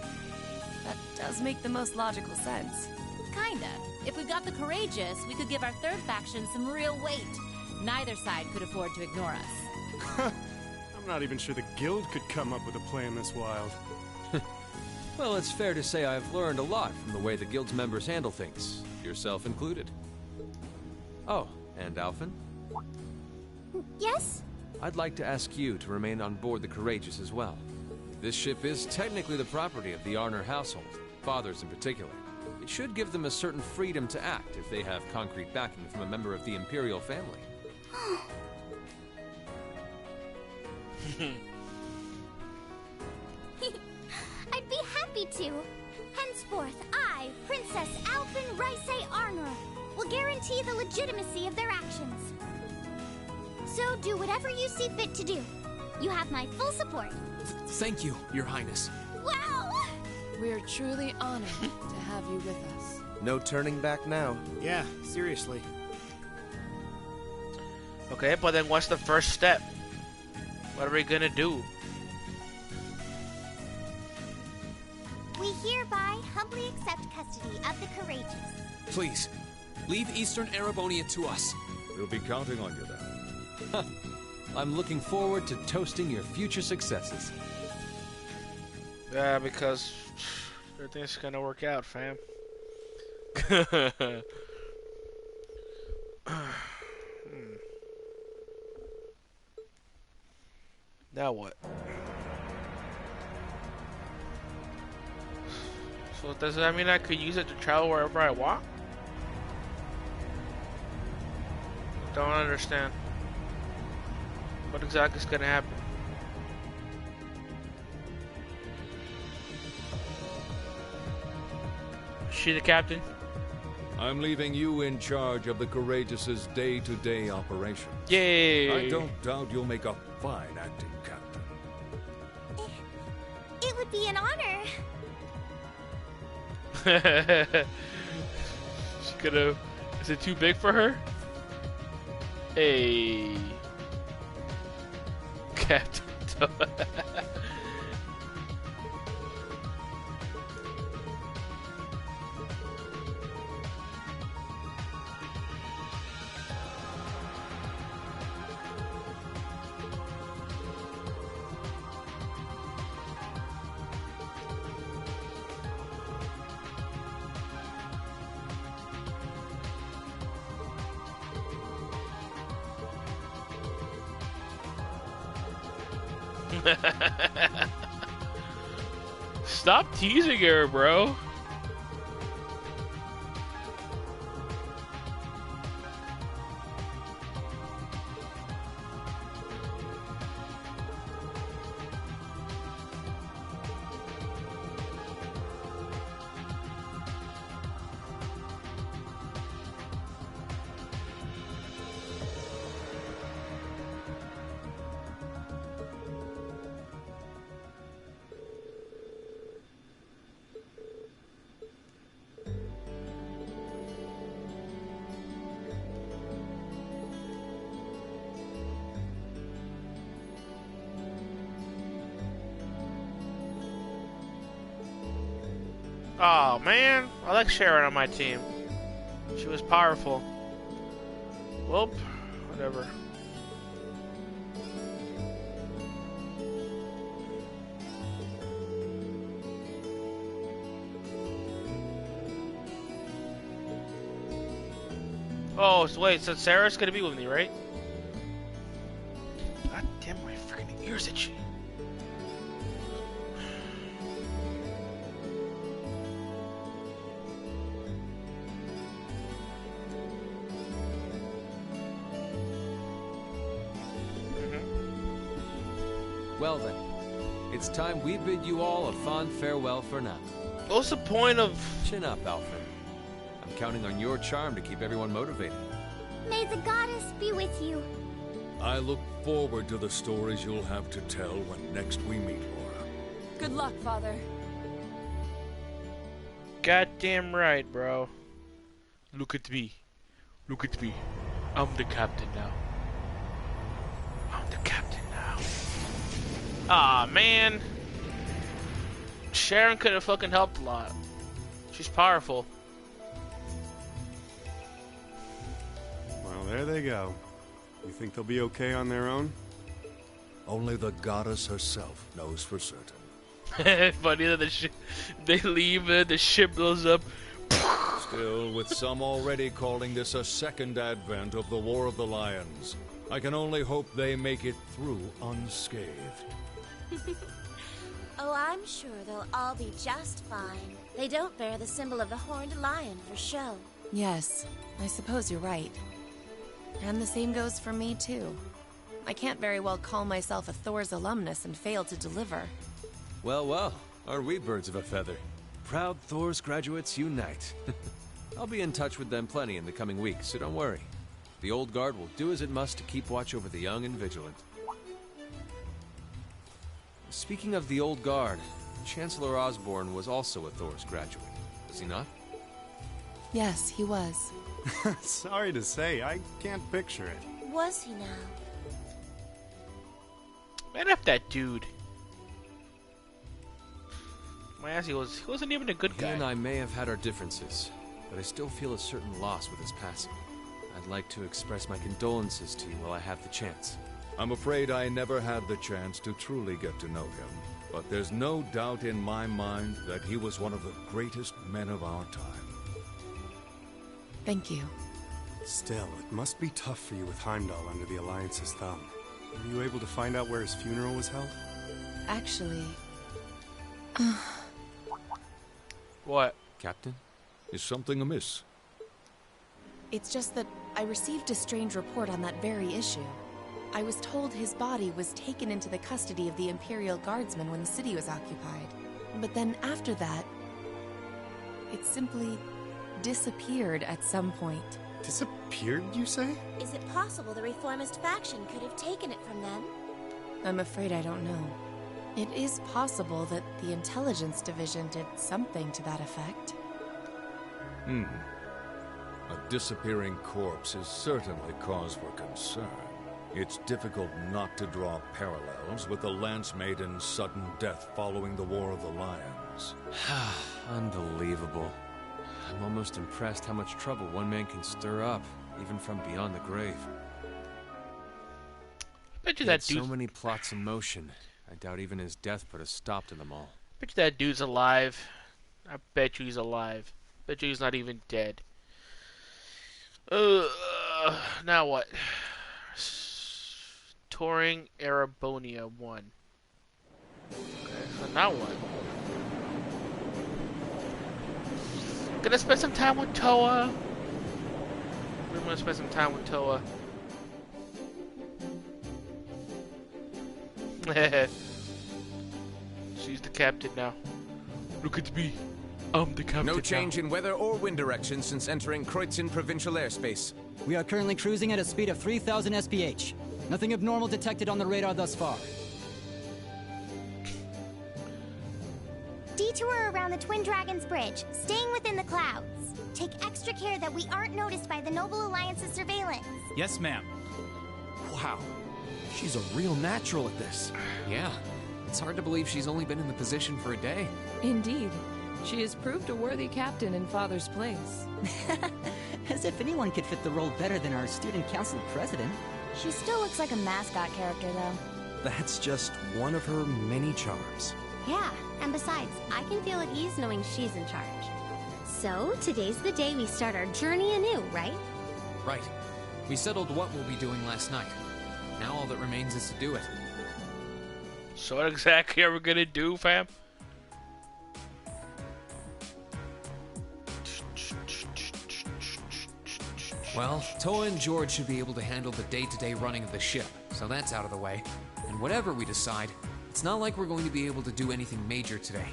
That does make the most logical sense. Kinda. If we got the Courageous, we could give our third faction some real weight. Neither side could afford to ignore us. I'm not even sure the Guild could come up with a plan this wild. Well, it's fair to say I've learned a lot from the way the Guild's members handle things, yourself included. Oh, and Alphen? Yes? I'd like to ask you to remain on board the Courageous as well. This ship is technically the property of the Arner household, fathers in particular. It should give them a certain freedom to act if they have concrete backing from a member of the Imperial family. I'd be happy to. Henceforth, I, Princess Alphen Raisay Arnor, will guarantee the legitimacy of their actions. So do whatever you see fit to do. You have my full support. Thank you, Your Highness. Wow! We're truly honored to have you with us. No turning back now. Yeah, seriously. Okay, but then what's the first step? What are we gonna do? We hereby humbly accept custody of the courageous. Please, leave Eastern Erebonia to us. We'll be counting on you then. I'm looking forward to toasting your future successes. Yeah, because everything's gonna work out, fam. Now what? So does that mean I could use it to travel wherever I want? Don't understand. What exactly is gonna happen? Is she the captain? I'm leaving you in charge of the Courageous's day-to-day operation. Yay! I don't doubt you'll make a fine acting captain. It would be an honor. She's gonna... Is it too big for her? Hey... Captain. Stop teasing her, bro. Oh man, I like Sharon on my team. She was powerful. Well, whatever. Oh, so wait, so Sarah's gonna be with me, right? God damn my freaking ears itchy. Well then, it's time we bid you all a fond farewell for now. What's the point of... Chin up, Alfred. I'm counting on your charm to keep everyone motivated. May the goddess be with you. I look forward to the stories you'll have to tell when next we meet, Laura. Good luck, Father. Goddamn right, bro. Look at me. Look at me. I'm the captain now. I'm the captain now. Aw, man. Sharon could have fucking helped a lot. She's powerful. Well, there they go. You think they'll be okay on their own? Only the goddess herself knows for certain. Funny that they leave and the ship blows up. Still, with some already calling this a second advent of the War of the Lions, I can only hope they make it through unscathed. Oh, I'm sure they'll all be just fine. They don't bear the symbol of the horned lion for show. Yes, I suppose you're right. And the same goes for me, too. I can't very well call myself a Thor's alumnus and fail to deliver. Well, well, aren't we birds of a feather? Proud Thor's graduates unite. I'll be in touch with them plenty in the coming weeks, so don't worry. The Old Guard will do as it must to keep watch over the young and vigilant. Speaking of the Old Guard, Chancellor Osborn was also a Thors graduate, was he not? Yes, he was. Sorry to say, I can't picture it. Was he now? Man, F that dude. My ass, he wasn't even a good guy. He and I may have had our differences, but I still feel a certain loss with his passing. I'd like to express my condolences to you while I have the chance. I'm afraid I never had the chance to truly get to know him, but there's no doubt in my mind that he was one of the greatest men of our time. Thank you. Still, it must be tough for you with Heimdall under the Alliance's thumb. Were you able to find out where his funeral was held? Actually... What? Captain? Is something amiss? It's just that I received a strange report on that very issue. I was told his body was taken into the custody of the Imperial Guardsmen when the city was occupied. But then after that, it simply disappeared at some point. Disappeared, you say? Is it possible the Reformist faction could have taken it from them? I'm afraid I don't know. It is possible that the Intelligence Division did something to that effect. A disappearing corpse is certainly cause for concern. It's difficult not to draw parallels with the Lance Maiden's sudden death following the War of the Lions. Unbelievable. I'm almost impressed how much trouble one man can stir up, even from beyond the grave. Bet you that so dude's... many plots in motion. I doubt even his death put a stop to them all. Bet you that dude's alive. I bet you he's alive. Bet you he's not even dead. Now what? Touring Erebonia 1. Okay, so now what? Gonna spend some time with Toa. We're gonna spend some time with Toa. She's the captain now. Look at me. I'm the captain No change now. in weather or wind direction since entering Kreutzen provincial airspace. We are currently cruising at a speed of 3,000 SPH. Nothing abnormal detected on the radar thus far. Detour around the Twin Dragons Bridge, staying within the clouds. Take extra care that we aren't noticed by the Noble Alliance's surveillance. Yes, ma'am. Wow. She's a real natural at this. Yeah. It's hard to believe she's only been in the position for a day. Indeed. She has proved a worthy captain in Father's place. As if anyone could fit the role better than our student council president. She still looks like a mascot character, though. That's just one of her many charms. Yeah, and besides, I can feel at ease knowing she's in charge. So, today's the day we start our journey anew, right? Right. We settled what we'll be doing last night. Now all that remains is to do it. So what exactly are we gonna do, fam? Well, Toa and George should be able to handle the day-to-day running of the ship, so that's out of the way. And whatever we decide, it's not like we're going to be able to do anything major today.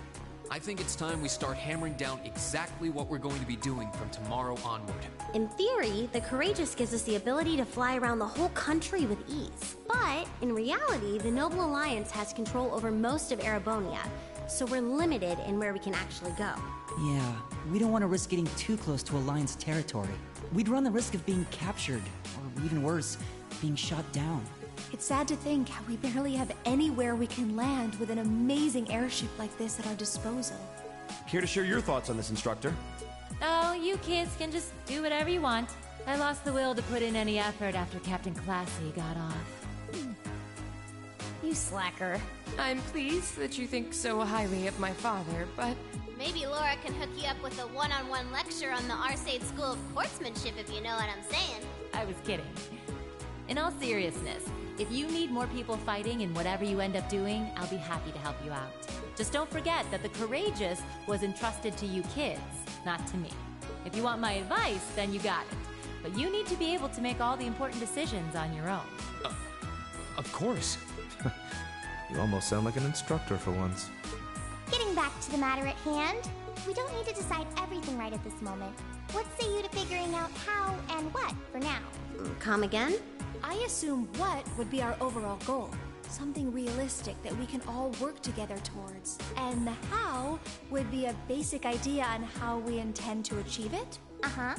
I think it's time we start hammering down exactly what we're going to be doing from tomorrow onward. In theory, the Courageous gives us the ability to fly around the whole country with ease. But, in reality, the Noble Alliance has control over most of Erebonia, so we're limited in where we can actually go. Yeah, we don't want to risk getting too close to Alliance territory. We'd run the risk of being captured, or even worse, being shot down. It's sad to think how we barely have anywhere we can land with an amazing airship like this at our disposal. Care to share your thoughts on this, instructor? Oh, you kids can just do whatever you want. I lost the will to put in any effort after Captain Classy got off. You slacker. I'm pleased that you think so highly of my father, but... Maybe Laura can hook you up with a one-on-one lecture on the Arcade School of Sportsmanship, if you know what I'm saying. I was kidding. In all seriousness, if you need more people fighting in whatever you end up doing, I'll be happy to help you out. Just don't forget that the Courageous was entrusted to you kids, not to me. If you want my advice, then you got it. But you need to be able to make all the important decisions on your own. Of course. You almost sound like an instructor for once. Getting back to the matter at hand, we don't need to decide everything right at this moment. What say you to figuring out how and what for now? Come again? I assume what would be our overall goal. Something realistic that we can all work together towards. And the how would be a basic idea on how we intend to achieve it? Uh-huh.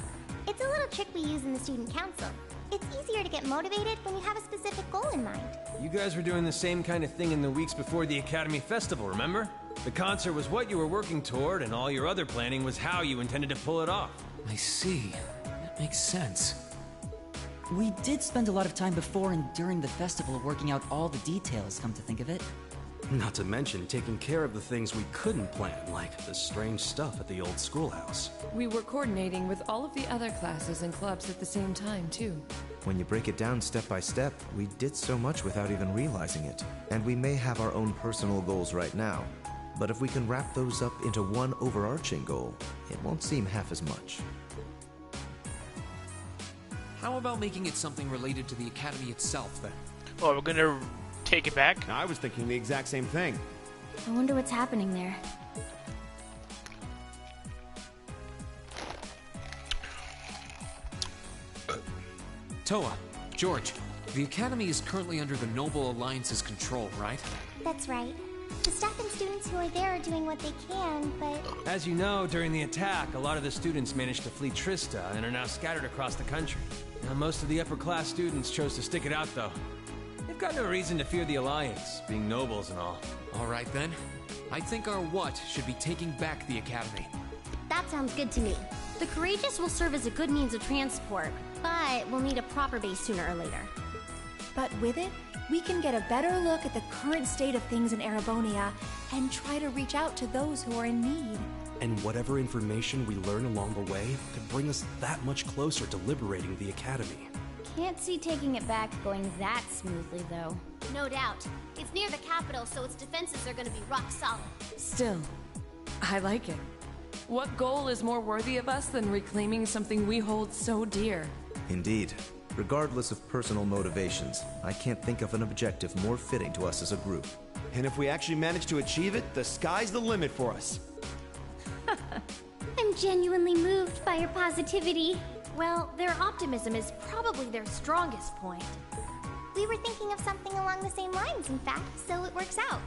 It's a little trick we use in the student council. It's easier to get motivated when you have a specific goal in mind. You guys were doing the same kind of thing in the weeks before the Academy Festival, remember? The concert was what you were working toward, and all your other planning was how you intended to pull it off. I see. That makes sense. We did spend a lot of time before and during the festival working out all the details, come to think of it. Not to mention taking care of the things we couldn't plan, like the strange stuff at the old schoolhouse. We were coordinating with all of the other classes and clubs at the same time, too. When you break it down step by step, we did so much without even realizing it. And we may have our own personal goals right now, but if we can wrap those up into one overarching goal, it won't seem half as much. How about making it something related to the Academy itself, then? Oh, we're gonna take it back? I was thinking the exact same thing. I wonder what's happening there. Toa, George, the Academy is currently under the Noble Alliance's control, right? That's right. The staff and students who are there are doing what they can, but... As you know, during the attack, a lot of the students managed to flee Trista and are now scattered across the country. Now, most of the upper-class students chose to stick it out, though. They've got no reason to fear the Alliance, being nobles and all. All right, then. I think our what should be taking back the Academy. That sounds good to me. The Courageous will serve as a good means of transport, but we'll need a proper base sooner or later. But with it, we can get a better look at the current state of things in Erebonia and try to reach out to those who are in need. And whatever information we learn along the way could bring us that much closer to liberating the Academy. Can't see taking it back going that smoothly, though. No doubt. It's near the capital, so its defenses are gonna be rock solid. Still, I like it. What goal is more worthy of us than reclaiming something we hold so dear? Indeed. Regardless of personal motivations, I can't think of an objective more fitting to us as a group. And if we actually manage to achieve it, the sky's the limit for us. I'm genuinely moved by your positivity. Well, their optimism is probably their strongest point. We were thinking of something along the same lines, in fact, so it works out.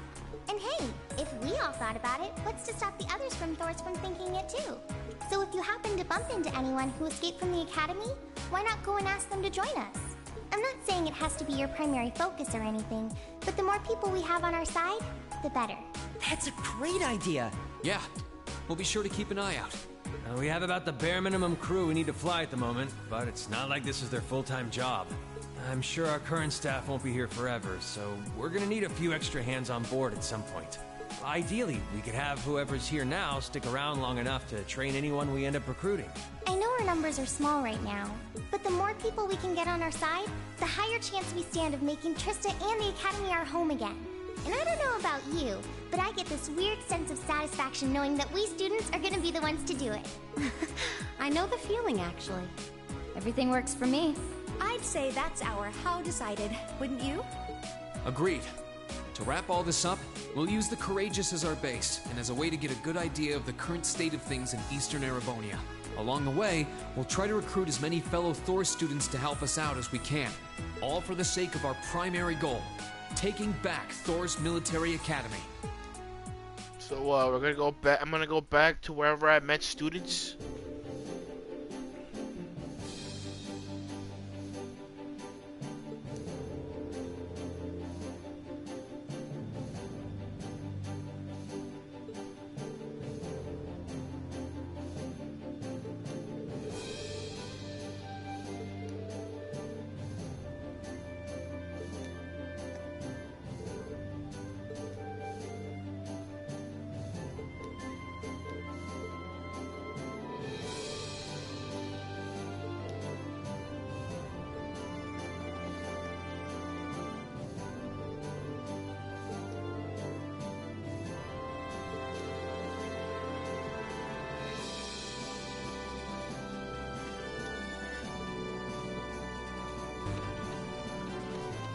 And hey, if we all thought about it, what's to stop the others from Thors from thinking it too? So if you happen to bump into anyone who escaped from the Academy, why not go and ask them to join us? I'm not saying it has to be your primary focus or anything, but the more people we have on our side, the better. That's a great idea! Yeah, we'll be sure to keep an eye out. We have about the bare minimum crew we need to fly at the moment, but it's not like this is their full-time job. I'm sure our current staff won't be here forever, so we're gonna need a few extra hands on board at some point. Ideally, we could have whoever's here now stick around long enough to train anyone we end up recruiting. I know our numbers are small right now, but the more people we can get on our side, the higher chance we stand of making Trista and the Academy our home again. And I don't know about you, but I get this weird sense of satisfaction knowing that we students are gonna be the ones to do it. I know the feeling, actually. Everything works for me. I'd say that's our how decided, wouldn't you? Agreed. To wrap all this up, we'll use the Courageous as our base, and as a way to get a good idea of the current state of things in Eastern Erebonia. Along the way, we'll try to recruit as many fellow Thor students to help us out as we can. All for the sake of our primary goal, taking back Thor's military academy. So we're gonna go back. I'm gonna go back to wherever I met students.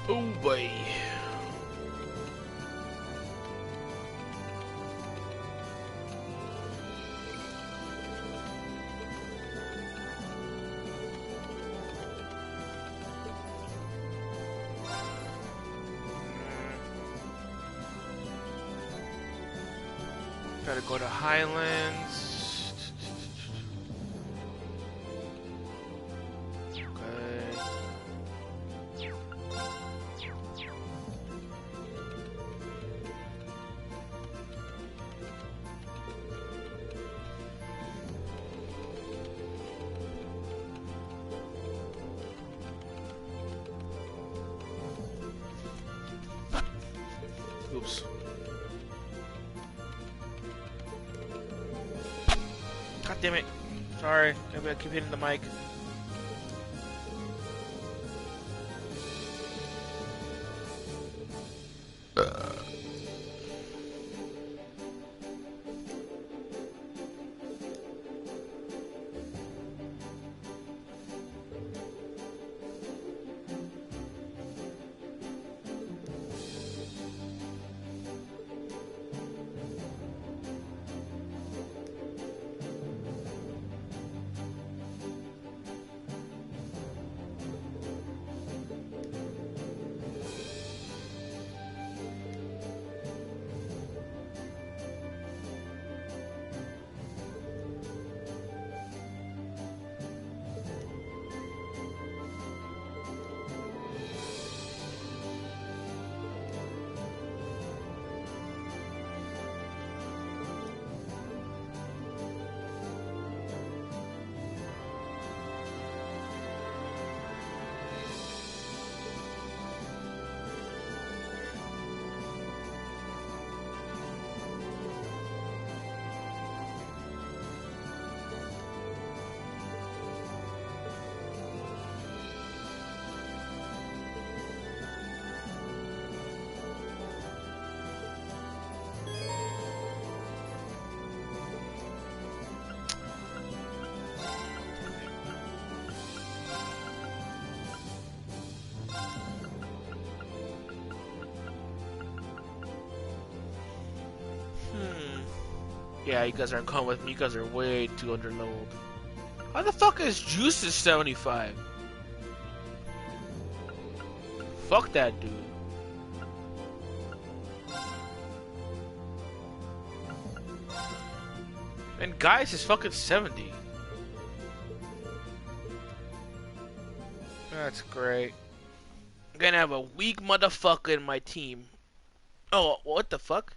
Oh boy. Gotta go to Highlands. Okay. Oops. God damn it. Sorry. Maybe I keep hitting the mic. Yeah, you guys aren't coming with me. You guys are way too underleveled. How the fuck is Juice is 75? Fuck that dude. And Guys is fucking 70. That's great. I'm gonna have a weak motherfucker in my team. Oh, what the fuck?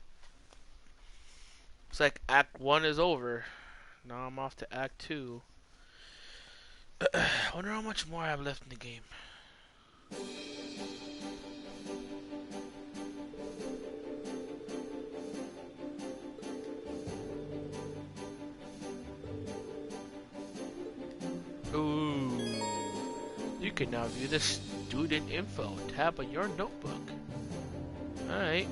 It's like Act 1 is over. Now I'm off to Act 2. I wonder how much more I have left in the game. Ooh. You can now view the student info tab on your notebook. Alright.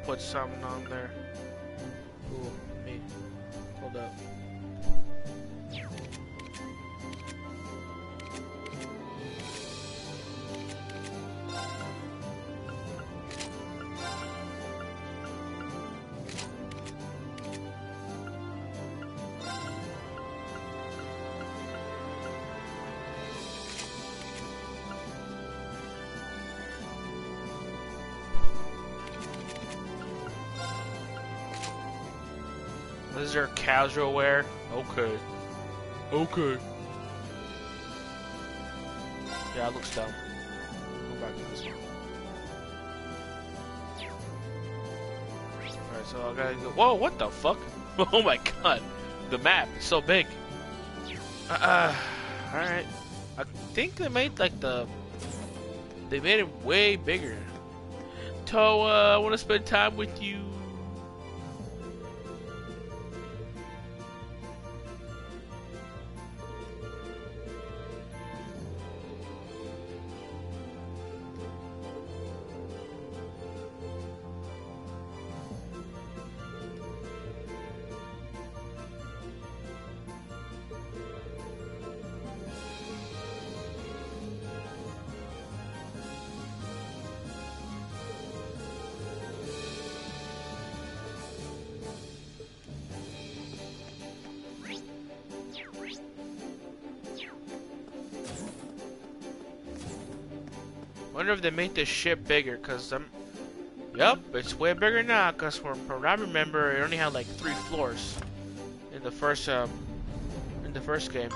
Put something on there. Ooh, me. Hold up. This is your casual wear? Okay. Okay. Yeah, it looks dumb. Go back to this one. Alright, so I gotta go. Whoa, what the fuck? Oh my god. The map is so big. Alright. I think they made like they made it way bigger. Toa, I wanna spend time with you. wonder if they made this ship bigger, cause yep, it's way bigger now. Cause from what I remember, it only had like 3 floors in the first game.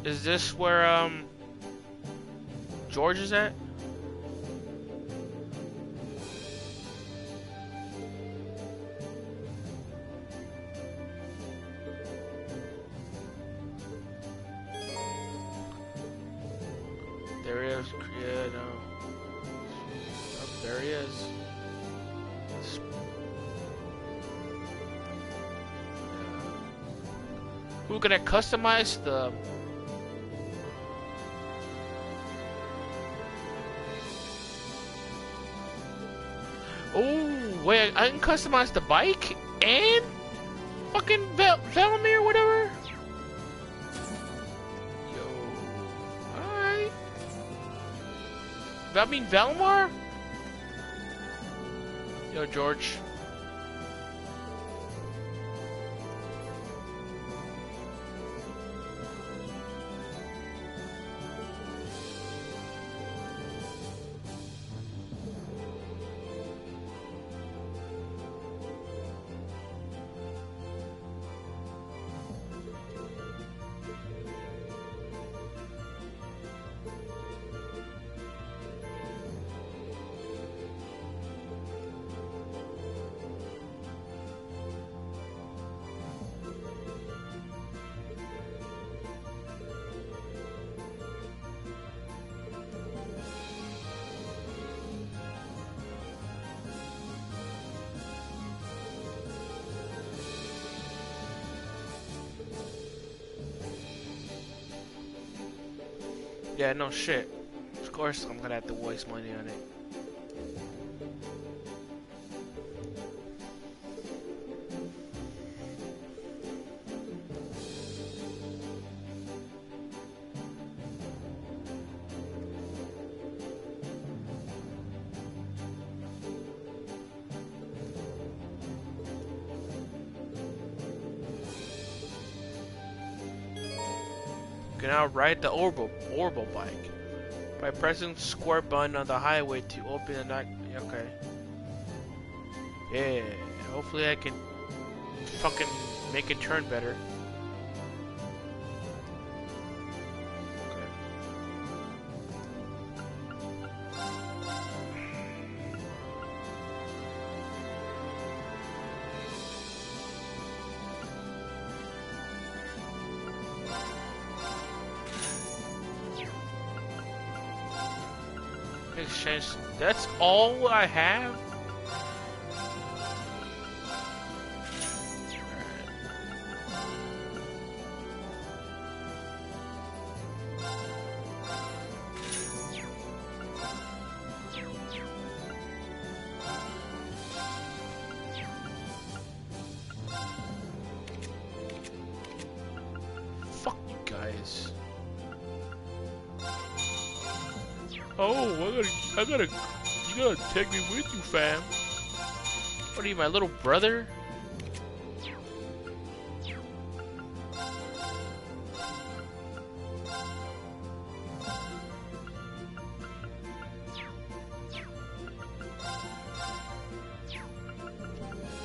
Is this where George is at? There he is. Yeah, no. Oh, there he is. Who can I customize the? Oh wait, I can customize the bike and fucking Velamir or whatever. That mean Velmar? Yo, George. Yeah, no shit. Of course I'm gonna have to waste money on it. You can now ride the Orbital bike by pressing square button on the highway to open the night. Okay. Yeah. Hopefully I can fucking make it turn better. Exchange. That's all I have? Fuck you guys. Oh, you gotta take me with you, fam. What are you, my little brother?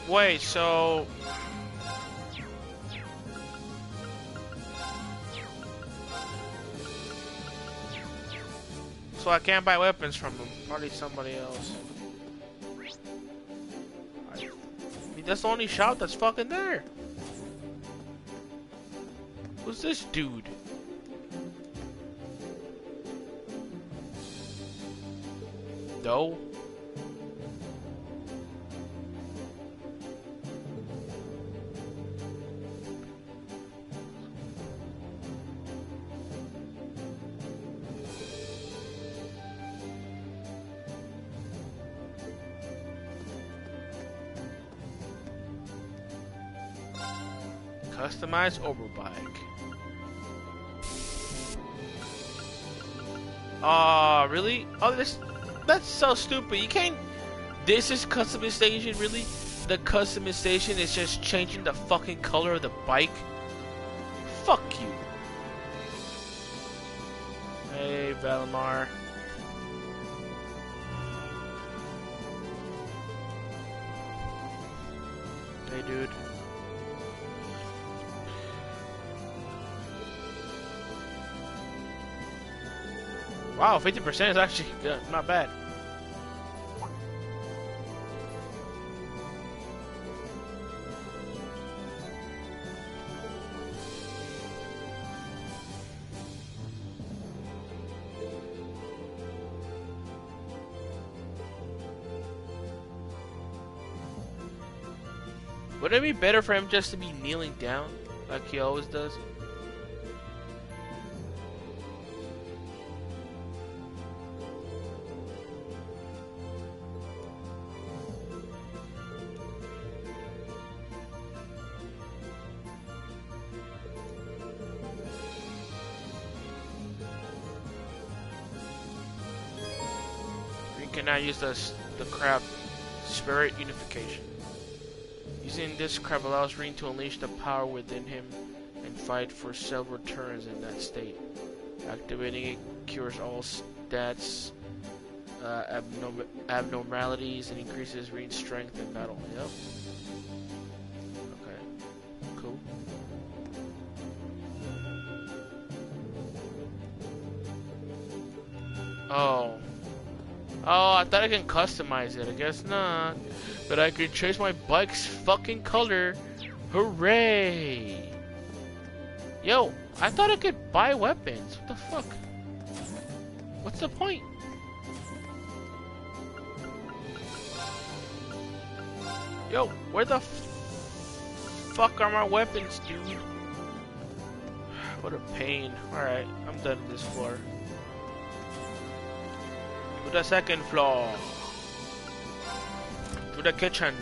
Wait, so... So I can't buy weapons from them. Probably somebody else. I mean, that's the only shop that's fucking there. Who's this dude? No. Customize overbike. Really? Oh, that's so stupid. You can't. This is customization, really? The customization is just changing the fucking color of the bike. Fuck you. Hey, Valimar. Hey, dude. Wow, 50% is actually good. Not bad. Would it be better for him just to be kneeling down like he always does? We cannot use the crab spirit unification. Using this crab allows Ring to unleash the power within him and fight for several turns in that state. Activating it cures all stats abnormalities and increases Ring's strength in battle. Yep. Okay. Cool. Oh. Oh, I thought I can customize it. I guess not. But I could change my bike's fucking color. Hooray! Yo, I thought I could buy weapons. What the fuck? What's the point? Yo, where the fuck are my weapons, dude? What a pain. Alright, I'm done with this floor. To the second floor. To the kitchen.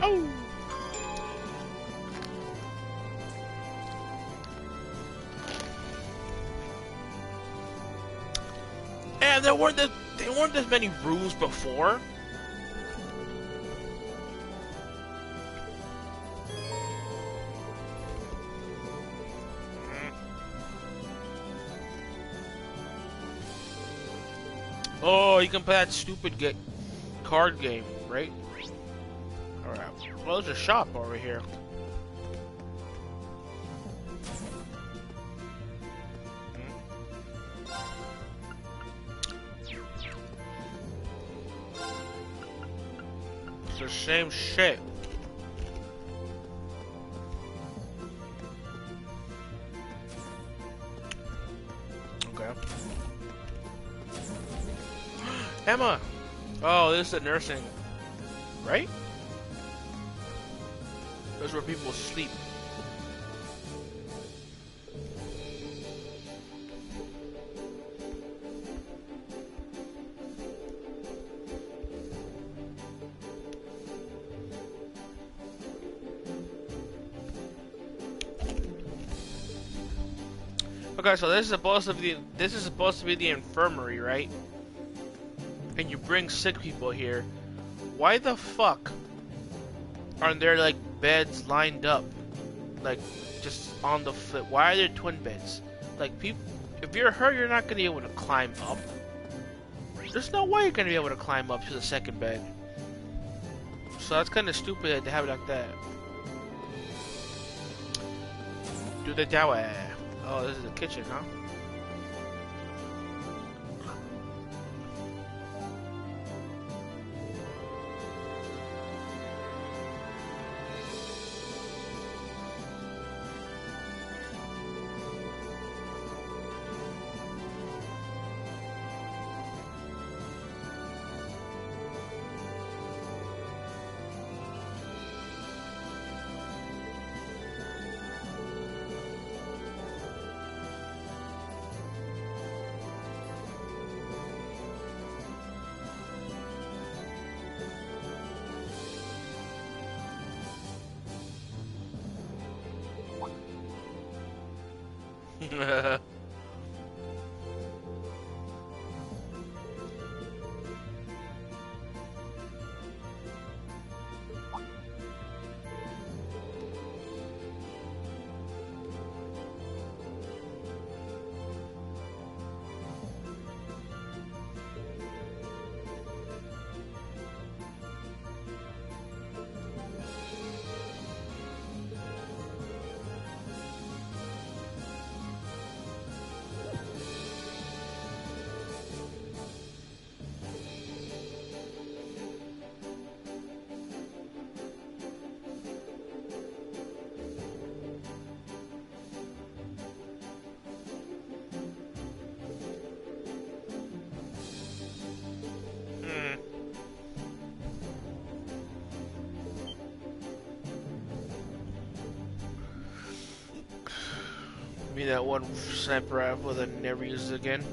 Oh! And there weren't this many rules before. Oh, you can play that stupid card game, right? Alright. Well, there's a shop over here. It's the same shit. Okay. Emma! Oh, this is the nursing. Right? This is where people sleep. Okay, so this is supposed to be the infirmary, right? And you bring sick people here. Why the fuck aren't there like beds lined up, like just on the foot? Why are there twin beds? Like, people, if you're hurt, you're not gonna be able to climb up. There's no way you're gonna be able to climb up to the second bed. So that's kind of stupid to have it like that. Do the tower. Oh, this is the kitchen, huh? Give me that one sniper rifle that I never uses again.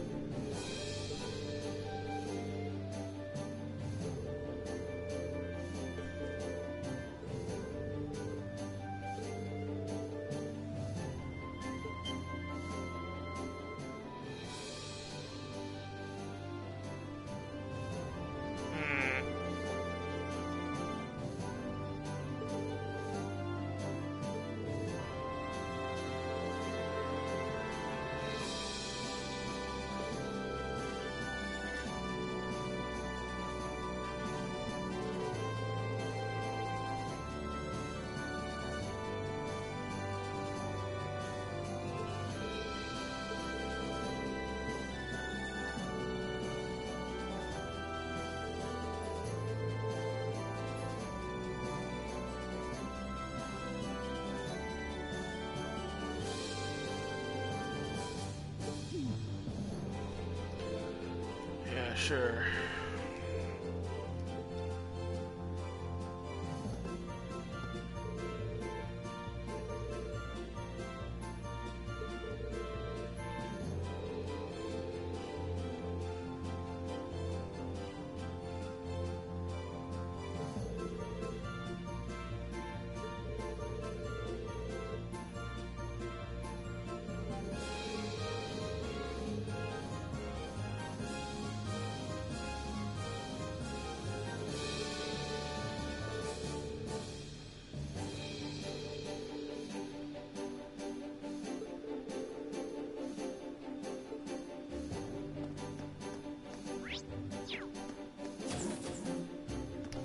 Sure.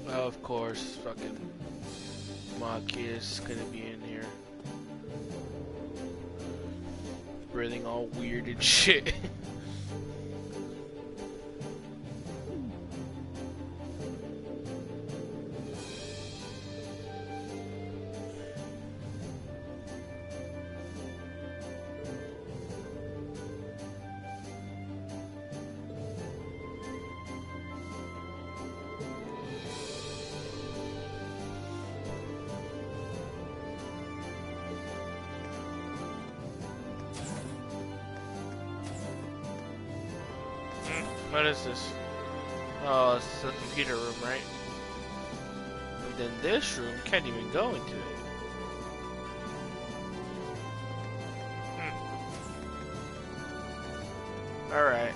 Of course, fucking Maki is gonna be in here. Breathing all weird and shit. What is this? Oh, it's the computer room, right? And then this room can't even go into it. Alright,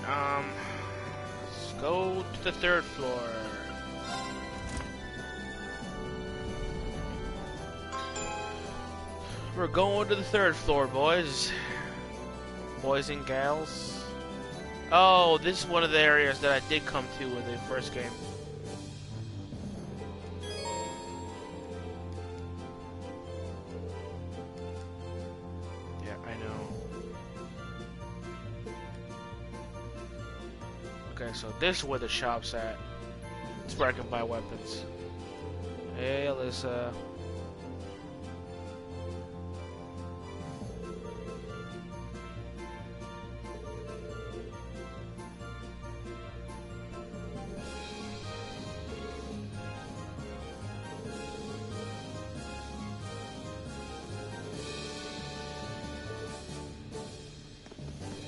let's go to the 3rd floor. We're going to the 3rd floor, boys. Boys and gals. Oh, this is one of the areas that I did come to in the first game. Yeah, I know. Okay, so this is where the shop's at. It's where I can buy weapons. Hey, Alyssa.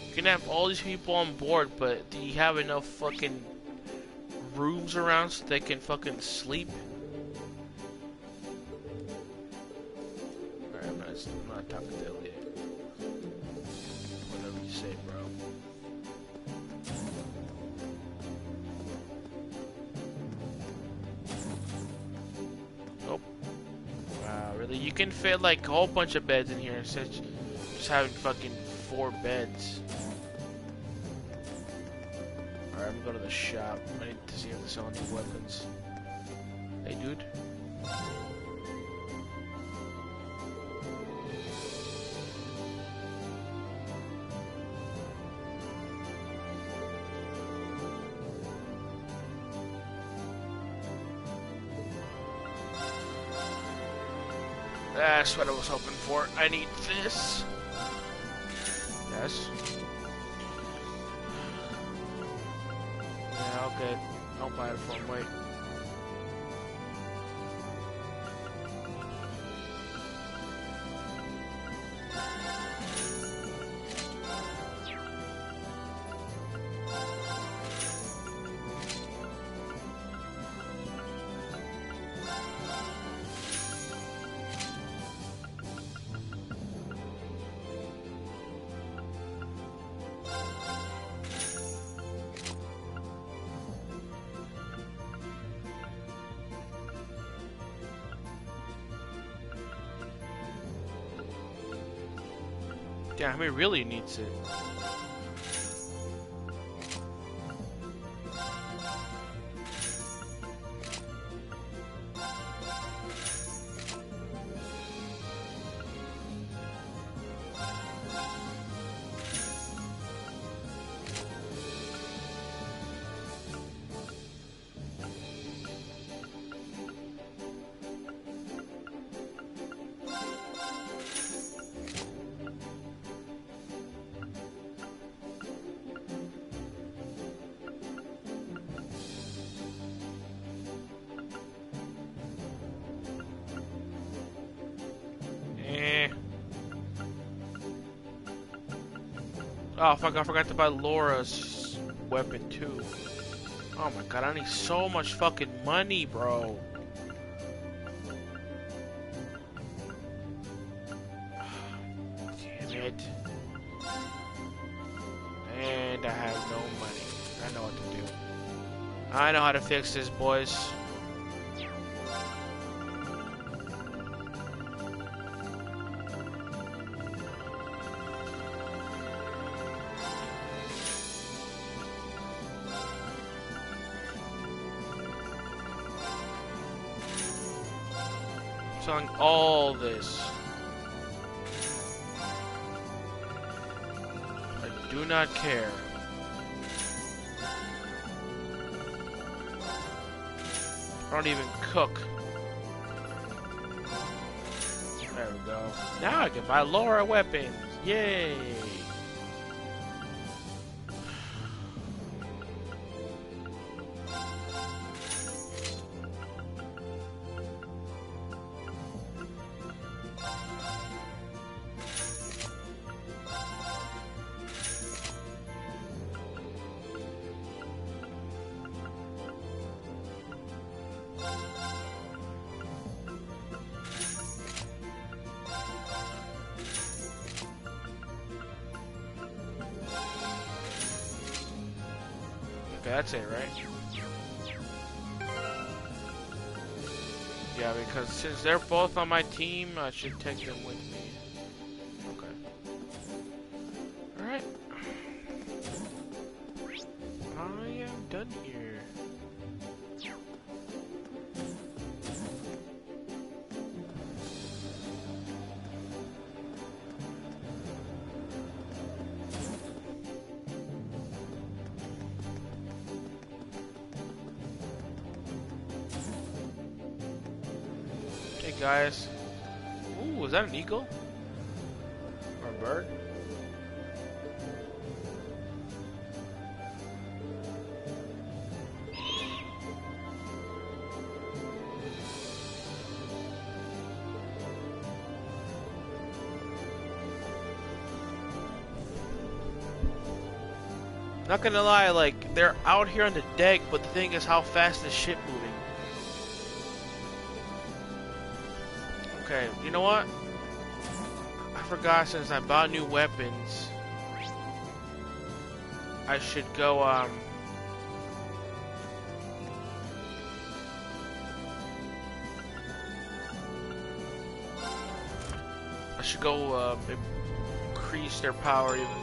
You can have all these people on board, but do you have enough fucking rooms around so they can fucking sleep? Alright, I'm not talking to Elliot. Whatever you say, bro. Nope. Wow, really? You can fit like a whole bunch of beds in here instead of just having fucking 4 beds. Alright, I'm gonna go to the shop. I need to see if they sell any weapons. Hey, dude. That's what I was hoping for. I need this. Yes. Yeah, okay. I'll buy it for him. Wait. Damn, he really needs it. Oh fuck, I forgot to buy Laura's weapon too. Oh my god, I need so much fucking money, bro. Damn it. And I have no money. I know what to do. I know how to fix this, boys. Selling all this. I do not care. I don't even cook. There we go. Now I can buy Laura weapons. Yay! Okay, that's it, right? Yeah, because since they're both on my team, I should take them with me. Okay. Alright. I am done here. Hey guys. Ooh, is that an eagle? Or a bird? Not gonna lie, like, they're out here on the deck, but the thing is how fast is shit moving. Okay, you know what? I forgot, since I bought new weapons, I should go, I should go, increase their power even more.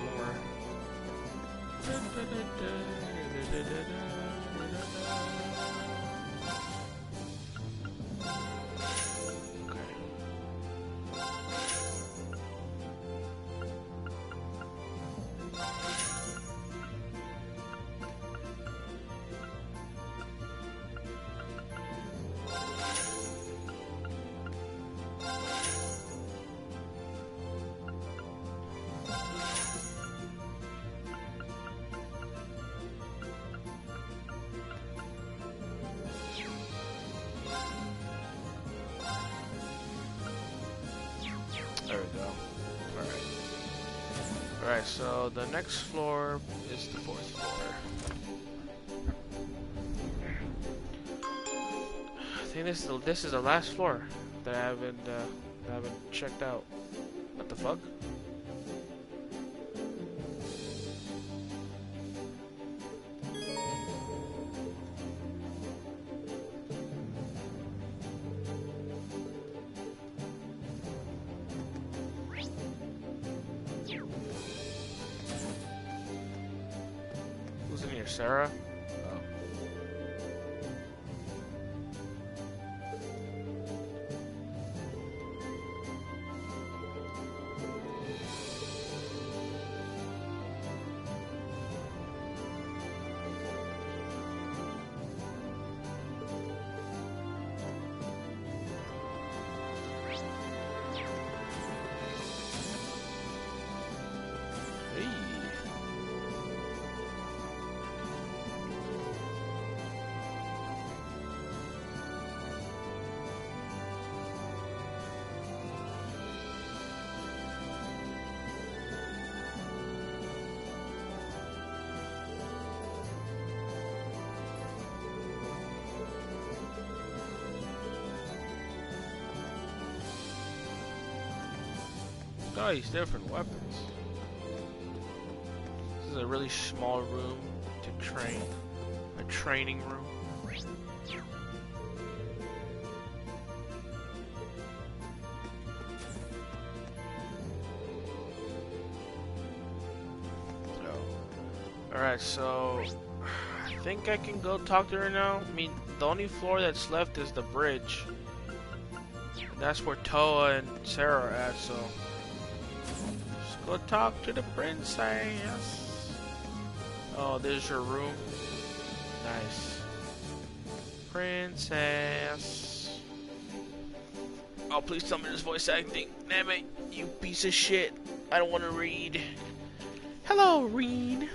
There we go. Alright. Alright, so the next floor is the 4th floor. I think this is the last floor that I haven't checked out. What the fuck? Sarah? Oh. Oh, these different weapons. This is a really small room to train. A training room. Alright, so I think I can go talk to her now. I mean, the only floor that's left is the bridge. That's where Toa and Sarah are at, so let's go talk to the princess. Oh, there's your room. Nice. Princess. Oh, please tell me there's voice acting. Damn it, you piece of shit. I don't want to read. Hello, Reed.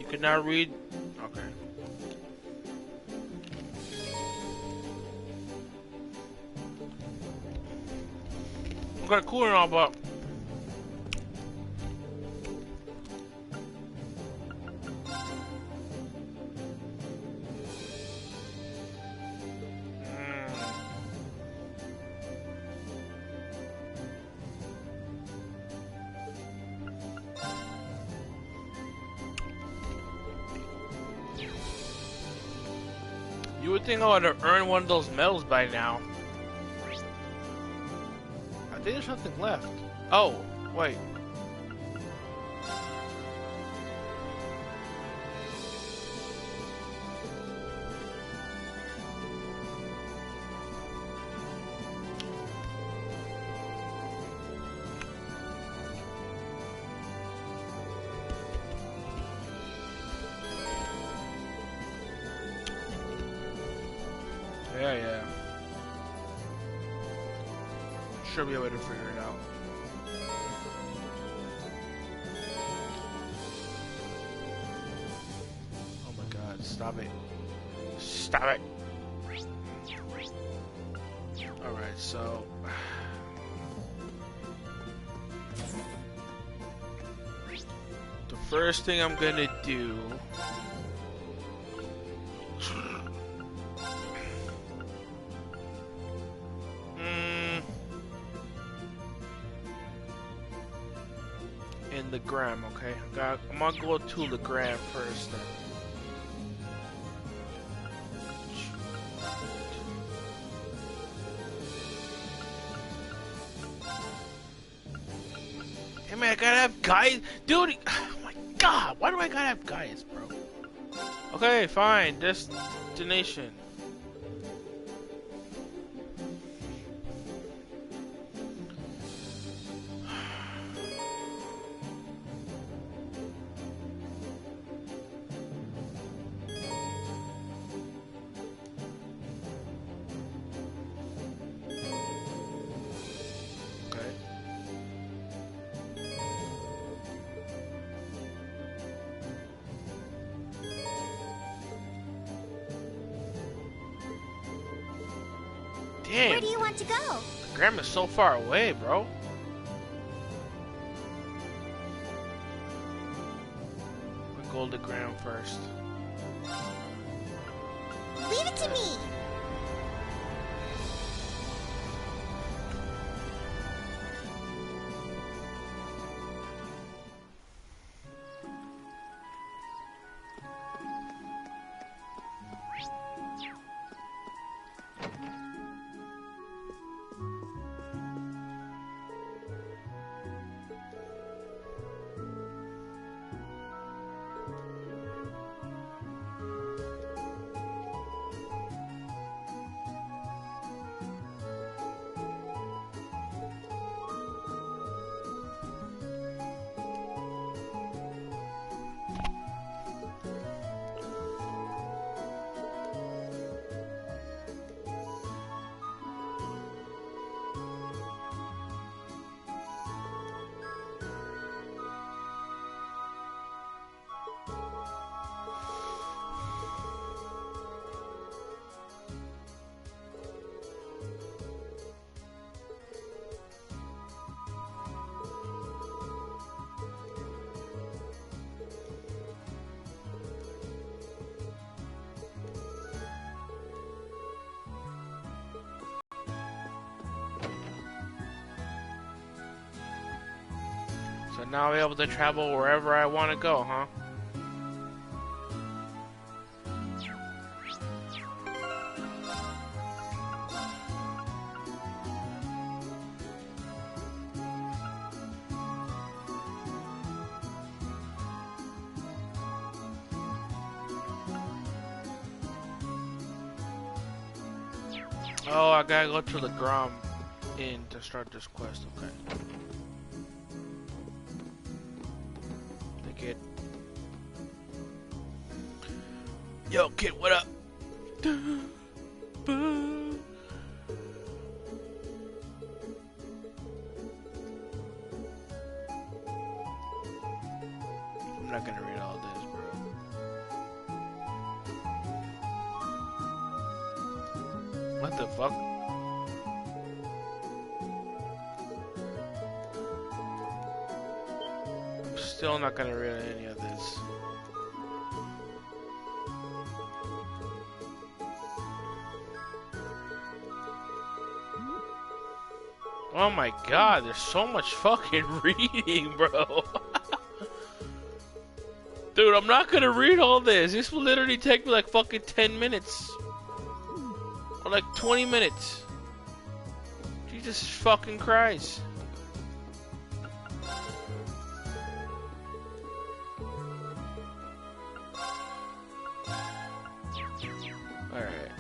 Could not read. Okay. I'm kind of cool and all, but you would think I would have earned one of those medals by now. I think there's something left. Oh, wait. Yeah. Should be a way to figure it out. Stop it. Stop it. Alright, so... the first thing I'm gonna do... in the gram, okay? I'm gonna go to the gram first then. Hey man, I gotta have guys, dude. Oh my god, why do I gotta have guys, bro? Okay, fine. Destination. Damn. Where do you want to go? The gram is so far away, bro. We'll go to the gram first. Leave it to me. So now I'll be able to travel wherever I want to go, huh? Oh, I gotta go to the Grom Inn to start this quest, okay. The kid. Yo, kid, what up? I'm not gonna read all this, bro. What the fuck? I'm still not gonna read any of this. Oh my god, there's so much fucking reading, bro. Dude, I'm not gonna read all this. This will literally take me like fucking 10 minutes. Or like 20 minutes. Jesus fucking Christ. Alright.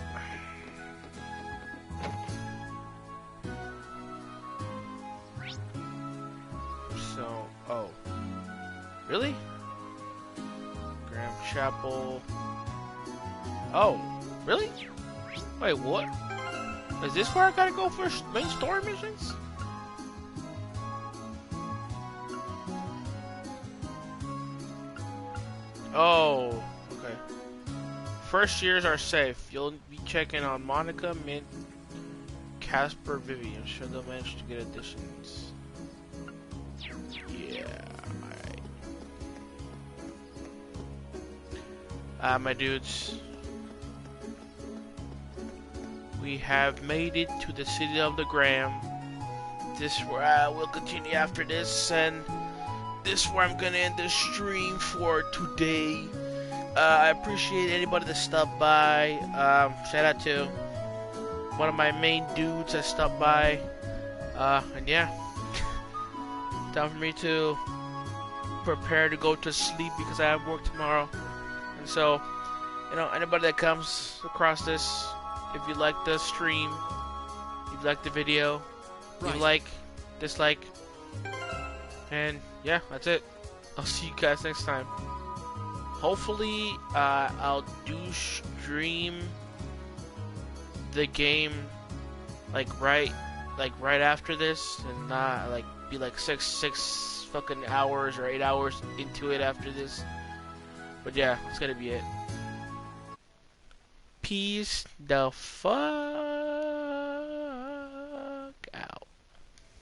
So, oh. Really? Graham Chapel. Oh, really? Wait, what? Is this where I gotta go for main story missions? Oh, okay. First years are safe. You'll be checking on Monica, Mint, Casper, Vivi. I'm sure they'll manage to get additions. Yeah, alright. My dudes. We have made it to the city of the Gram. This is where I will continue after this, and this is where I'm gonna end the stream for today. I appreciate anybody that stopped by. Shout out to one of my main dudes that stopped by. And yeah, time for me to prepare to go to sleep because I have work tomorrow. And so, you know, anybody that comes across this, if you like the stream, if you like the video, you like, dislike, and yeah, that's it. I'll see you guys next time. Hopefully, I'll do stream the game like right after this, and not like be like six fucking hours or 8 hours into it after this. But yeah, it's gonna be it. Peace the fuck.